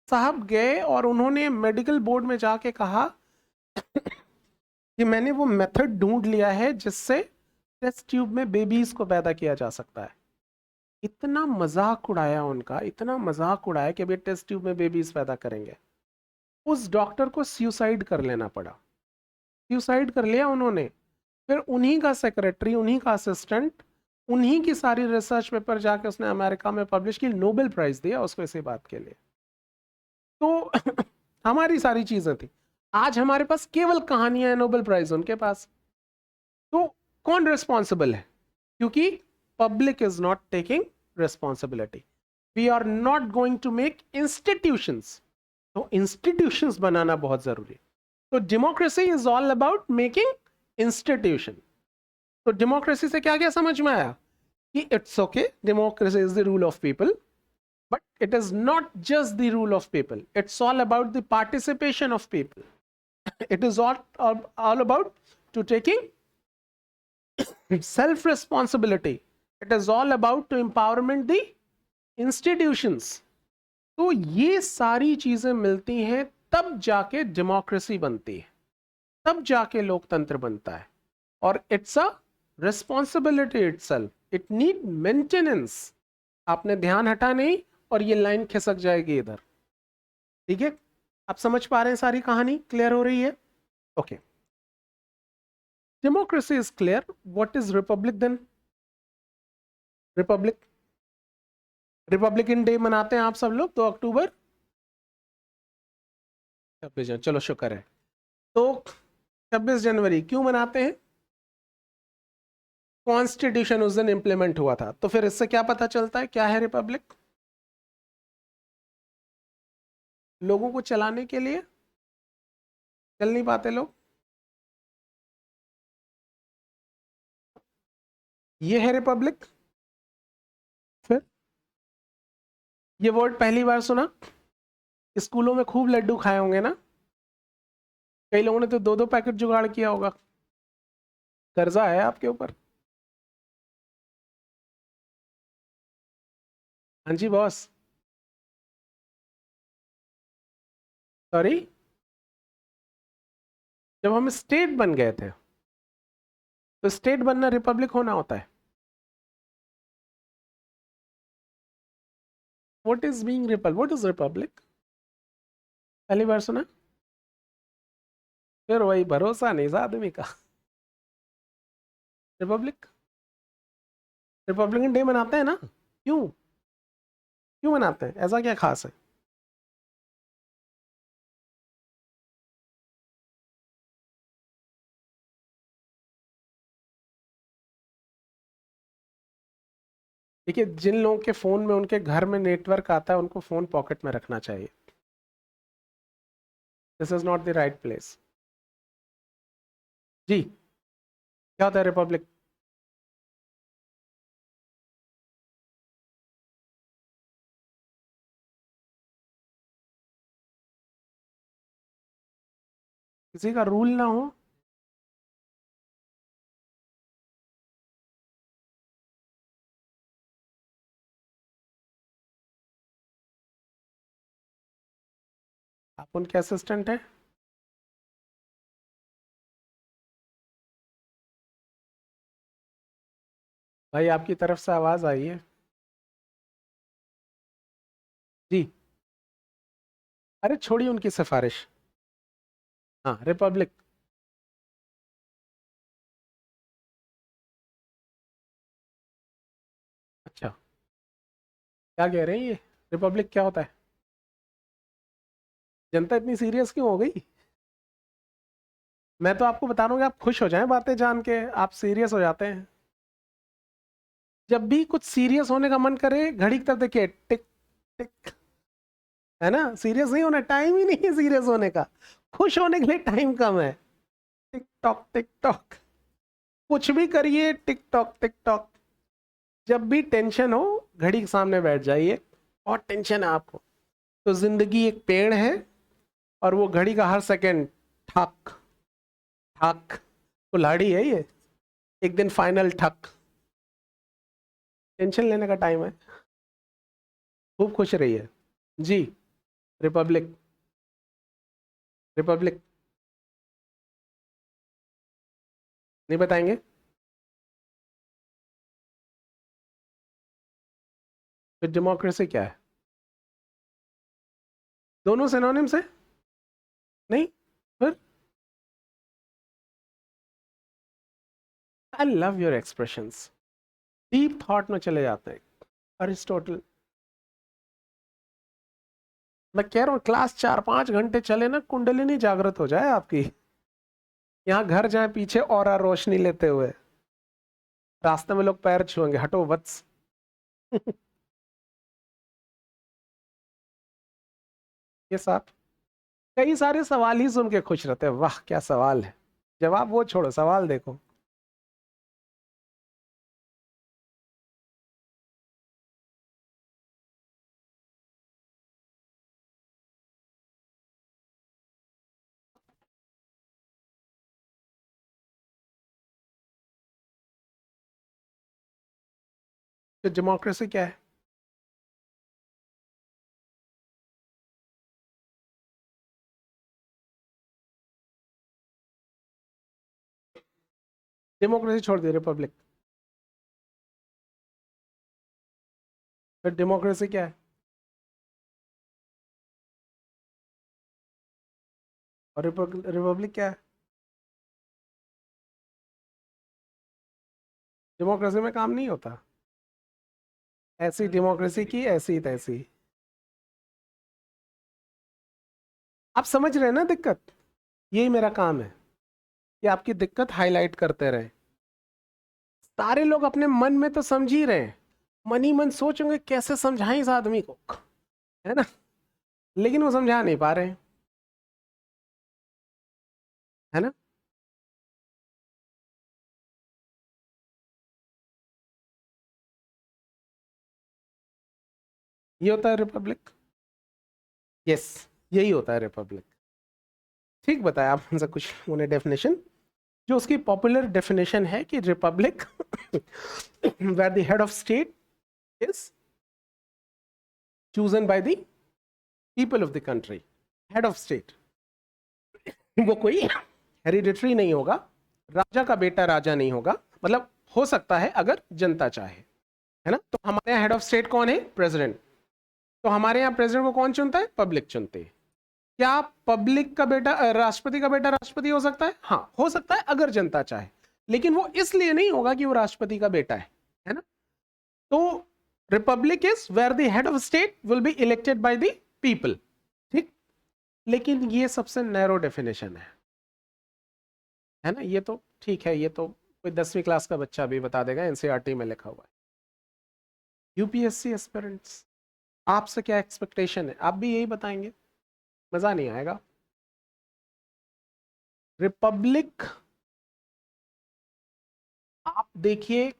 साहब गए और उन्होंने मेडिकल बोर्ड में जाके कहा कि मैंने वो मेथड ढूंढ लिया है जिससे टेस्ट ट्यूब में बेबीज को पैदा किया जा सकता है। इतना मजाक उड़ाया उनका, इतना मजाक उड़ाया कि अभी टेस्ट ट्यूब में बेबीज पैदा करेंगे। उस डॉक्टर को सुसाइड कर लेना पड़ा, सुसाइड कर लिया उन्होंने। फिर उन्हीं का सेक्रेटरी, उन्हीं का असिस्टेंट, उन्हीं की सारी रिसर्च पेपर जाके उसने अमेरिका में पब्लिश की, नोबेल प्राइज दिया उसको इसी बात के लिए। तो हमारी सारी चीजें थी, आज हमारे पास केवल कहानियां हैं, नोबेल प्राइज उनके पास। तो कौन रिस्पॉन्सिबल है? क्योंकि public is not taking responsibility. We are not going to make institutions, तो इंस्टीट्यूशंस बनाना बहुत जरूरी है। तो democracy is all about making institution. तो डेमोक्रेसी से क्या क्या समझ में आया कि it's okay, democracy is the rule of people, but it is not just the rule of people, it's all about the participation of people. It is all about to taking self responsibility, it is all about to empowerment the institutions. तो ये सारी चीजें मिलती हैं तब जाके democracy बनती है, तब जाके लोकतंत्र बनता है। और it's a responsibility itself, it need maintenance. आपने ध्यान हटा नहीं और ये लाइन खिसक जाएगी इधर, ठीक है। आप समझ पा रहे हैं, सारी कहानी क्लियर हो रही है? Okay, democracy is clear, what is republic then? Republic, republican day मनाते हैं आप सब लोग 2 अक्टूबर, चलो शुक्र है। तो 26 जनवरी क्यों मनाते हैं? कॉन्स्टिट्यूशन उस दिन इंप्लीमेंट हुआ था। तो फिर इससे क्या पता चलता है क्या है रिपब्लिक? लोगों को चलाने के लिए, चल नहीं पाते लोग, ये है रिपब्लिक। फिर ये वर्ड पहली बार सुना, स्कूलों में खूब लड्डू खाए होंगे ना, कई लोगों ने तो 2-2 पैकेट जुगाड़ किया होगा। कर्जा है आपके ऊपर। हाँ जी बॉस। सॉरी, जब हम स्टेट बन गए थे, तो स्टेट बनना रिपब्लिक होना होता है। What is being Republic? What is Republic? पहली बार सुना। फिर वही भरोसा नहीं इस आदमी का। रिपब्लिक, रिपब्लिकन डे मनाते हैं ना, क्यों? क्यों मनाते हैं? ऐसा क्या खास है? देखिए, जिन लोगों के फोन में उनके घर में नेटवर्क आता है, उनको फोन पॉकेट में रखना चाहिए। This is not the right place. जी, क्या होता है रिपब्लिक? किसी का रूल ना हो। आप उनके असिस्टेंट हैं। भाई आपकी तरफ से आवाज आई है। जी, अरे छोड़िए उनकी सिफारिश। हाँ, रिपब्लिक। अच्छा, क्या कह रहे हैं ये? रिपब्लिक क्या होता है? जनता इतनी सीरियस क्यों हो गई? मैं तो आपको बता रहा हूँ कि आप खुश हो जाएं बातें जान के, आप सीरियस हो जाते हैं। जब भी कुछ सीरियस होने का मन करे, घड़ी की तरफ देखिए, टिक टिक। है ना, सीरियस नहीं होना, टाइम ही नहीं है सीरियस होने का। खुश होने के लिए टाइम कम है। टिक टॉक टिक टॉक, कुछ भी करिए, टिक टॉक टिक टॉक। जब भी टेंशन हो, घड़ी के सामने बैठ जाइए। और टेंशन है आपको, तो जिंदगी एक पेड़ है, और वो घड़ी का हर सेकंड ठक ठक, कुल्हाड़ी है ये, एक दिन फाइनल ठक। टेंशन लेने का टाइम है। खूब खुश रहिए। जी, रिपब्लिक, रिपब्लिक। नहीं बताएंगे? फिर डेमोक्रेसी क्या है? दोनों सिनोनिम्स है? नहीं? फिर I love your expressions, deep thought में चले जाते हैं। अरिस्टोटल। मैं कह रहा हूँ क्लास 4-5 घंटे चले ना, कुंडलिनी जागृत हो जाए आपकी। यहाँ घर जाए पीछे और रोशनी लेते हुए, रास्ते में लोग पैर छुएंगे, हटो वत्स। ये साहब कई सारे सवाल ही सुन के खुश रहते हैं। वाह क्या सवाल है! जवाब वो छोड़ो, सवाल देखो। तो डेमोक्रेसी क्या है? डेमोक्रेसी छोड़ दिए, रिपब्लिक। फिर डेमोक्रेसी क्या है? और रिपब्लिक क्या है? डेमोक्रेसी में काम नहीं होता। ऐसी डेमोक्रेसी की ऐसी तैसी। आप समझ रहे हैं ना दिक्कत? यही मेरा काम है। कि आपकी दिक्कत हाईलाइट करते रहे। सारे लोग अपने मन में तो समझ ही रहे हैं, मन ही मन सोचेंगे कैसे समझाएं इस आदमी को, है ना, लेकिन वो समझा नहीं पा रहे हैं, है ना। ये होता है रिपब्लिक। यस, यही होता है रिपब्लिक। ठीक बताया आपने से कुछ उन्हें डेफिनेशन, जो उसकी पॉपुलर डेफिनेशन है कि republic where the head of state is chosen by the people of the country. Head of state वो कोई हेरिडिटरी नहीं होगा, राजा का बेटा राजा नहीं होगा, मतलब हो सकता है अगर जनता चाहे, है ना। तो हमारे यहाँ हेड ऑफ स्टेट कौन है? प्रेसिडेंट। तो हमारे यहाँ प्रेसिडेंट को कौन चुनता है? पब्लिक चुनते है। क्या पब्लिक का बेटा राष्ट्रपति का बेटा राष्ट्रपति हो सकता है? हाँ हो सकता है अगर जनता चाहे, लेकिन वो इसलिए नहीं होगा कि वो राष्ट्रपति का बेटा है ना। तो republic is where the head of state will be elected by the people. ठीक, लेकिन ये सबसे नैरो डेफिनेशन है ना। ये तो ठीक है, ये तो कोई 10वीं क्लास का बच्चा भी बता देगा, एनसीईआरटी में लिखा हुआ है। यूपीएससी एस्पिरेंट्स, आपसे क्या एक्सपेक्टेशन है? आप भी यही बताएंगे? मजा नहीं आएगा। रिपब्लिक, आप देखिए,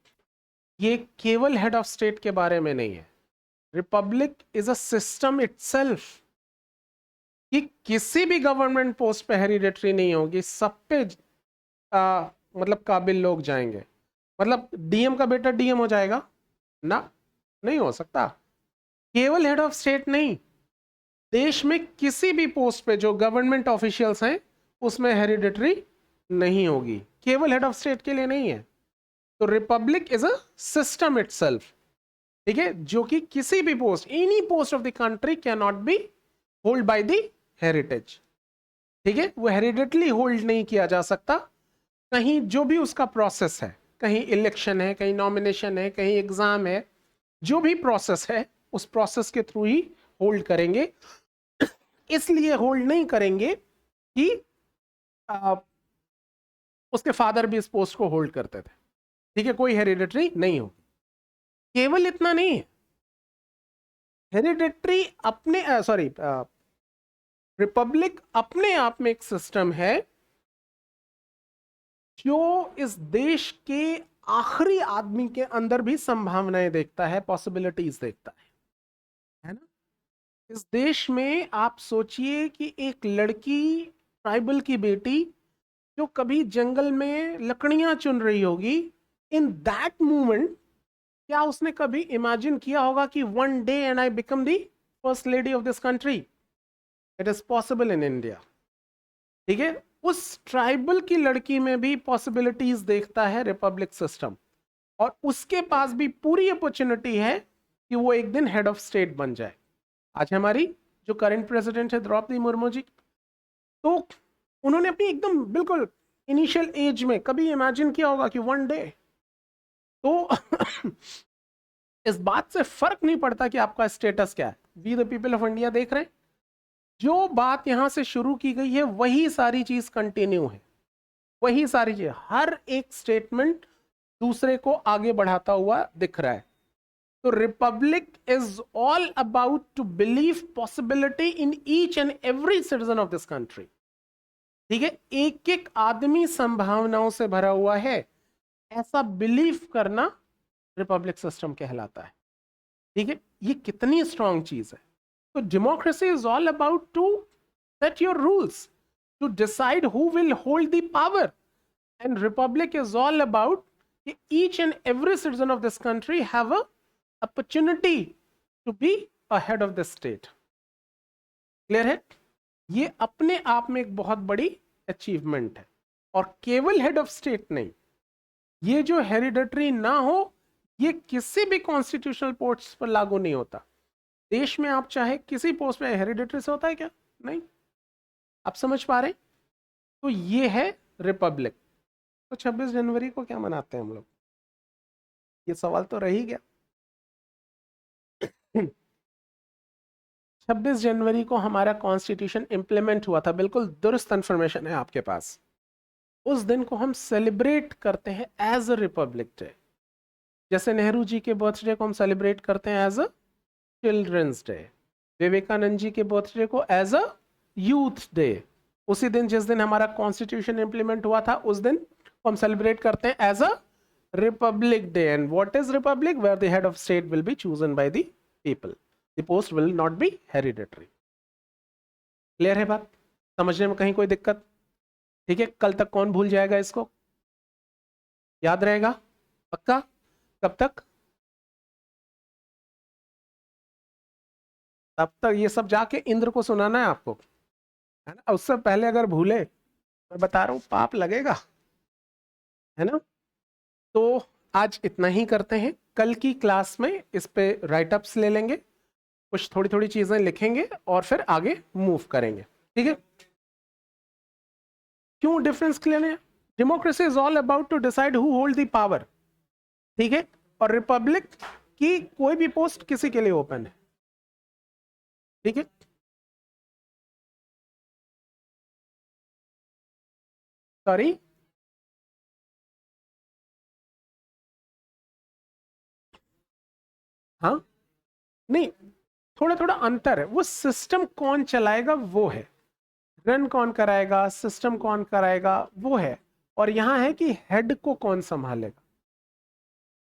ये केवल हेड ऑफ स्टेट के बारे में नहीं है। Republic is a system itself, कि किसी भी गवर्नमेंट पोस्ट पे हेरिडेटरी नहीं होगी, सब पे मतलब काबिल लोग जाएंगे। मतलब डीएम का बेटा डीएम हो जाएगा ना? नहीं हो सकता। केवल हेड ऑफ स्टेट नहीं, देश में किसी भी पोस्ट पे जो गवर्नमेंट ऑफिशियल्स हैं उसमें हेरिडिटरी नहीं होगी, केवल हेड ऑफ स्टेट के लिए नहीं है। तो republic is a system itself, ठीक है, जो कि किसी भी post, any post of the country can not be hold by the heritage, ठीक है, वो हेरिडेटली होल्ड नहीं किया जा सकता। कहीं जो भी उसका प्रोसेस है, कहीं इलेक्शन है, कहीं नॉमिनेशन है, कहीं एग्जाम है, जो भी प्रोसेस है उस प्रोसेस के थ्रू ही होल्ड करेंगे। इसलिए होल्ड नहीं करेंगे कि आ, उसके फादर भी इस पोस्ट को होल्ड करते थे, ठीक है, कोई हेरिडेटरी नहीं हो। केवल इतना नहीं है, हेरिडेटरी अपने सॉरी रिपब्लिक अपने आप में एक सिस्टम है जो इस देश के आखिरी आदमी के अंदर भी संभावनाएं देखता है, पॉसिबिलिटीज देखता है ना। इस देश में आप सोचिए कि एक लड़की, ट्राइबल की बेटी, जो कभी जंगल में लकड़ियां चुन रही होगी, इन दैट मोमेंट क्या उसने कभी इमेजिन किया होगा कि one day and I become the first lady of this country? It is possible in India, ठीक है। उस ट्राइबल की लड़की में भी पॉसिबिलिटीज देखता है रिपब्लिक सिस्टम, और उसके पास भी पूरी अपॉर्चुनिटी है कि वो एक दिन हेड ऑफ स्टेट बन जाए। आज हमारी जो करंट प्रेसिडेंट है द्रौपदी मुर्मू जी, तो उन्होंने अपनी एकदम बिल्कुल इनिशियल एज में कभी इमेजिन किया होगा कि वन डे, तो इस बात से फर्क नहीं पड़ता कि आपका स्टेटस क्या है। We the people of India देख रहे हैं, जो बात यहां से शुरू की गई है वही सारी चीज कंटिन्यू है, वही सारी चीज, हर एक स्टेटमेंट दूसरे को आगे बढ़ाता हुआ दिख रहा है। तो republic is all about to believe possibility in each and every citizen of this country, ठीक है, एक एक आदमी संभावनाओं से भरा हुआ है, ऐसा बिलीव करना रिपब्लिक सिस्टम कहलाता है, ठीक है। ये कितनी स्ट्रांग चीज है। तो democracy is all about to set your rules, to decide who will hold the power, and republic is all about each and every citizen of this country have a opportunity to be a head of the state. Clear है? ये अपने आप में एक बहुत बड़ी achievement है। और केवल हेड ऑफ स्टेट नहीं, ये जो हेरिडेटरी ना हो, ये किसी भी कॉन्स्टिट्यूशनल पोस्ट पर लागू नहीं होता। देश में आप चाहे किसी पोस्ट पे, हेरिडेटरी से होता है क्या? नहीं। आप समझ पा रहे हैं? तो ये है रिपब्लिक। तो 26 जनवरी को क्या मनाते हैं हम लोग? ये सवाल तो रह ही गया। 26 जनवरी को हमारा कॉन्स्टिट्यूशन इंप्लीमेंट हुआ था, बिल्कुल दुरुस्त इंफॉर्मेशन है आपके पास। उस दिन को हम सेलिब्रेट करते हैं एज अ रिपब्लिक डे। जैसे नेहरू जी के बर्थडे को हम सेलिब्रेट करते हैं as a children's day, Vivekananda ji के बर्थडे को एज अ यूथ डे, उसी दिन जिस दिन हमारा कॉन्स्टिट्यूशन इंप्लीमेंट हुआ था उस दिन को हम सेलिब्रेट करते हैं as a republic day. And what is republic? Where the head of state will be chosen by the people, the post will not be hereditary. Clear है बात? समझने में कहीं कोई दिक्कत? ठीक है, कल तक कौन भूल जाएगा इसको? याद रहेगा पक्का? कब तक? तब तक ये सब जाके इंद्र को सुनाना है आपको, है ना। उससे पहले अगर भूले, मैं बता रहा हूं पाप लगेगा, है ना। तो आज इतना ही करते हैं, कल की क्लास में इस पे राइट अप्स ले लेंगे, कुछ थोड़ी थोड़ी चीजें लिखेंगे और फिर आगे मूव करेंगे। ठीक है, क्यों डिफरेंस क्लियर है? Democracy is all about to decide who hold the power, ठीक है, और रिपब्लिक की कोई भी पोस्ट किसी के लिए ओपन है। ठीक है, सॉरी, हाँ, नहीं, थोड़ा थोड़ा अंतर है, वो सिस्टम कौन चलाएगा वो है, रन कौन कराएगा, सिस्टम कौन कराएगा वो है, और यहां है कि हेड को कौन संभालेगा।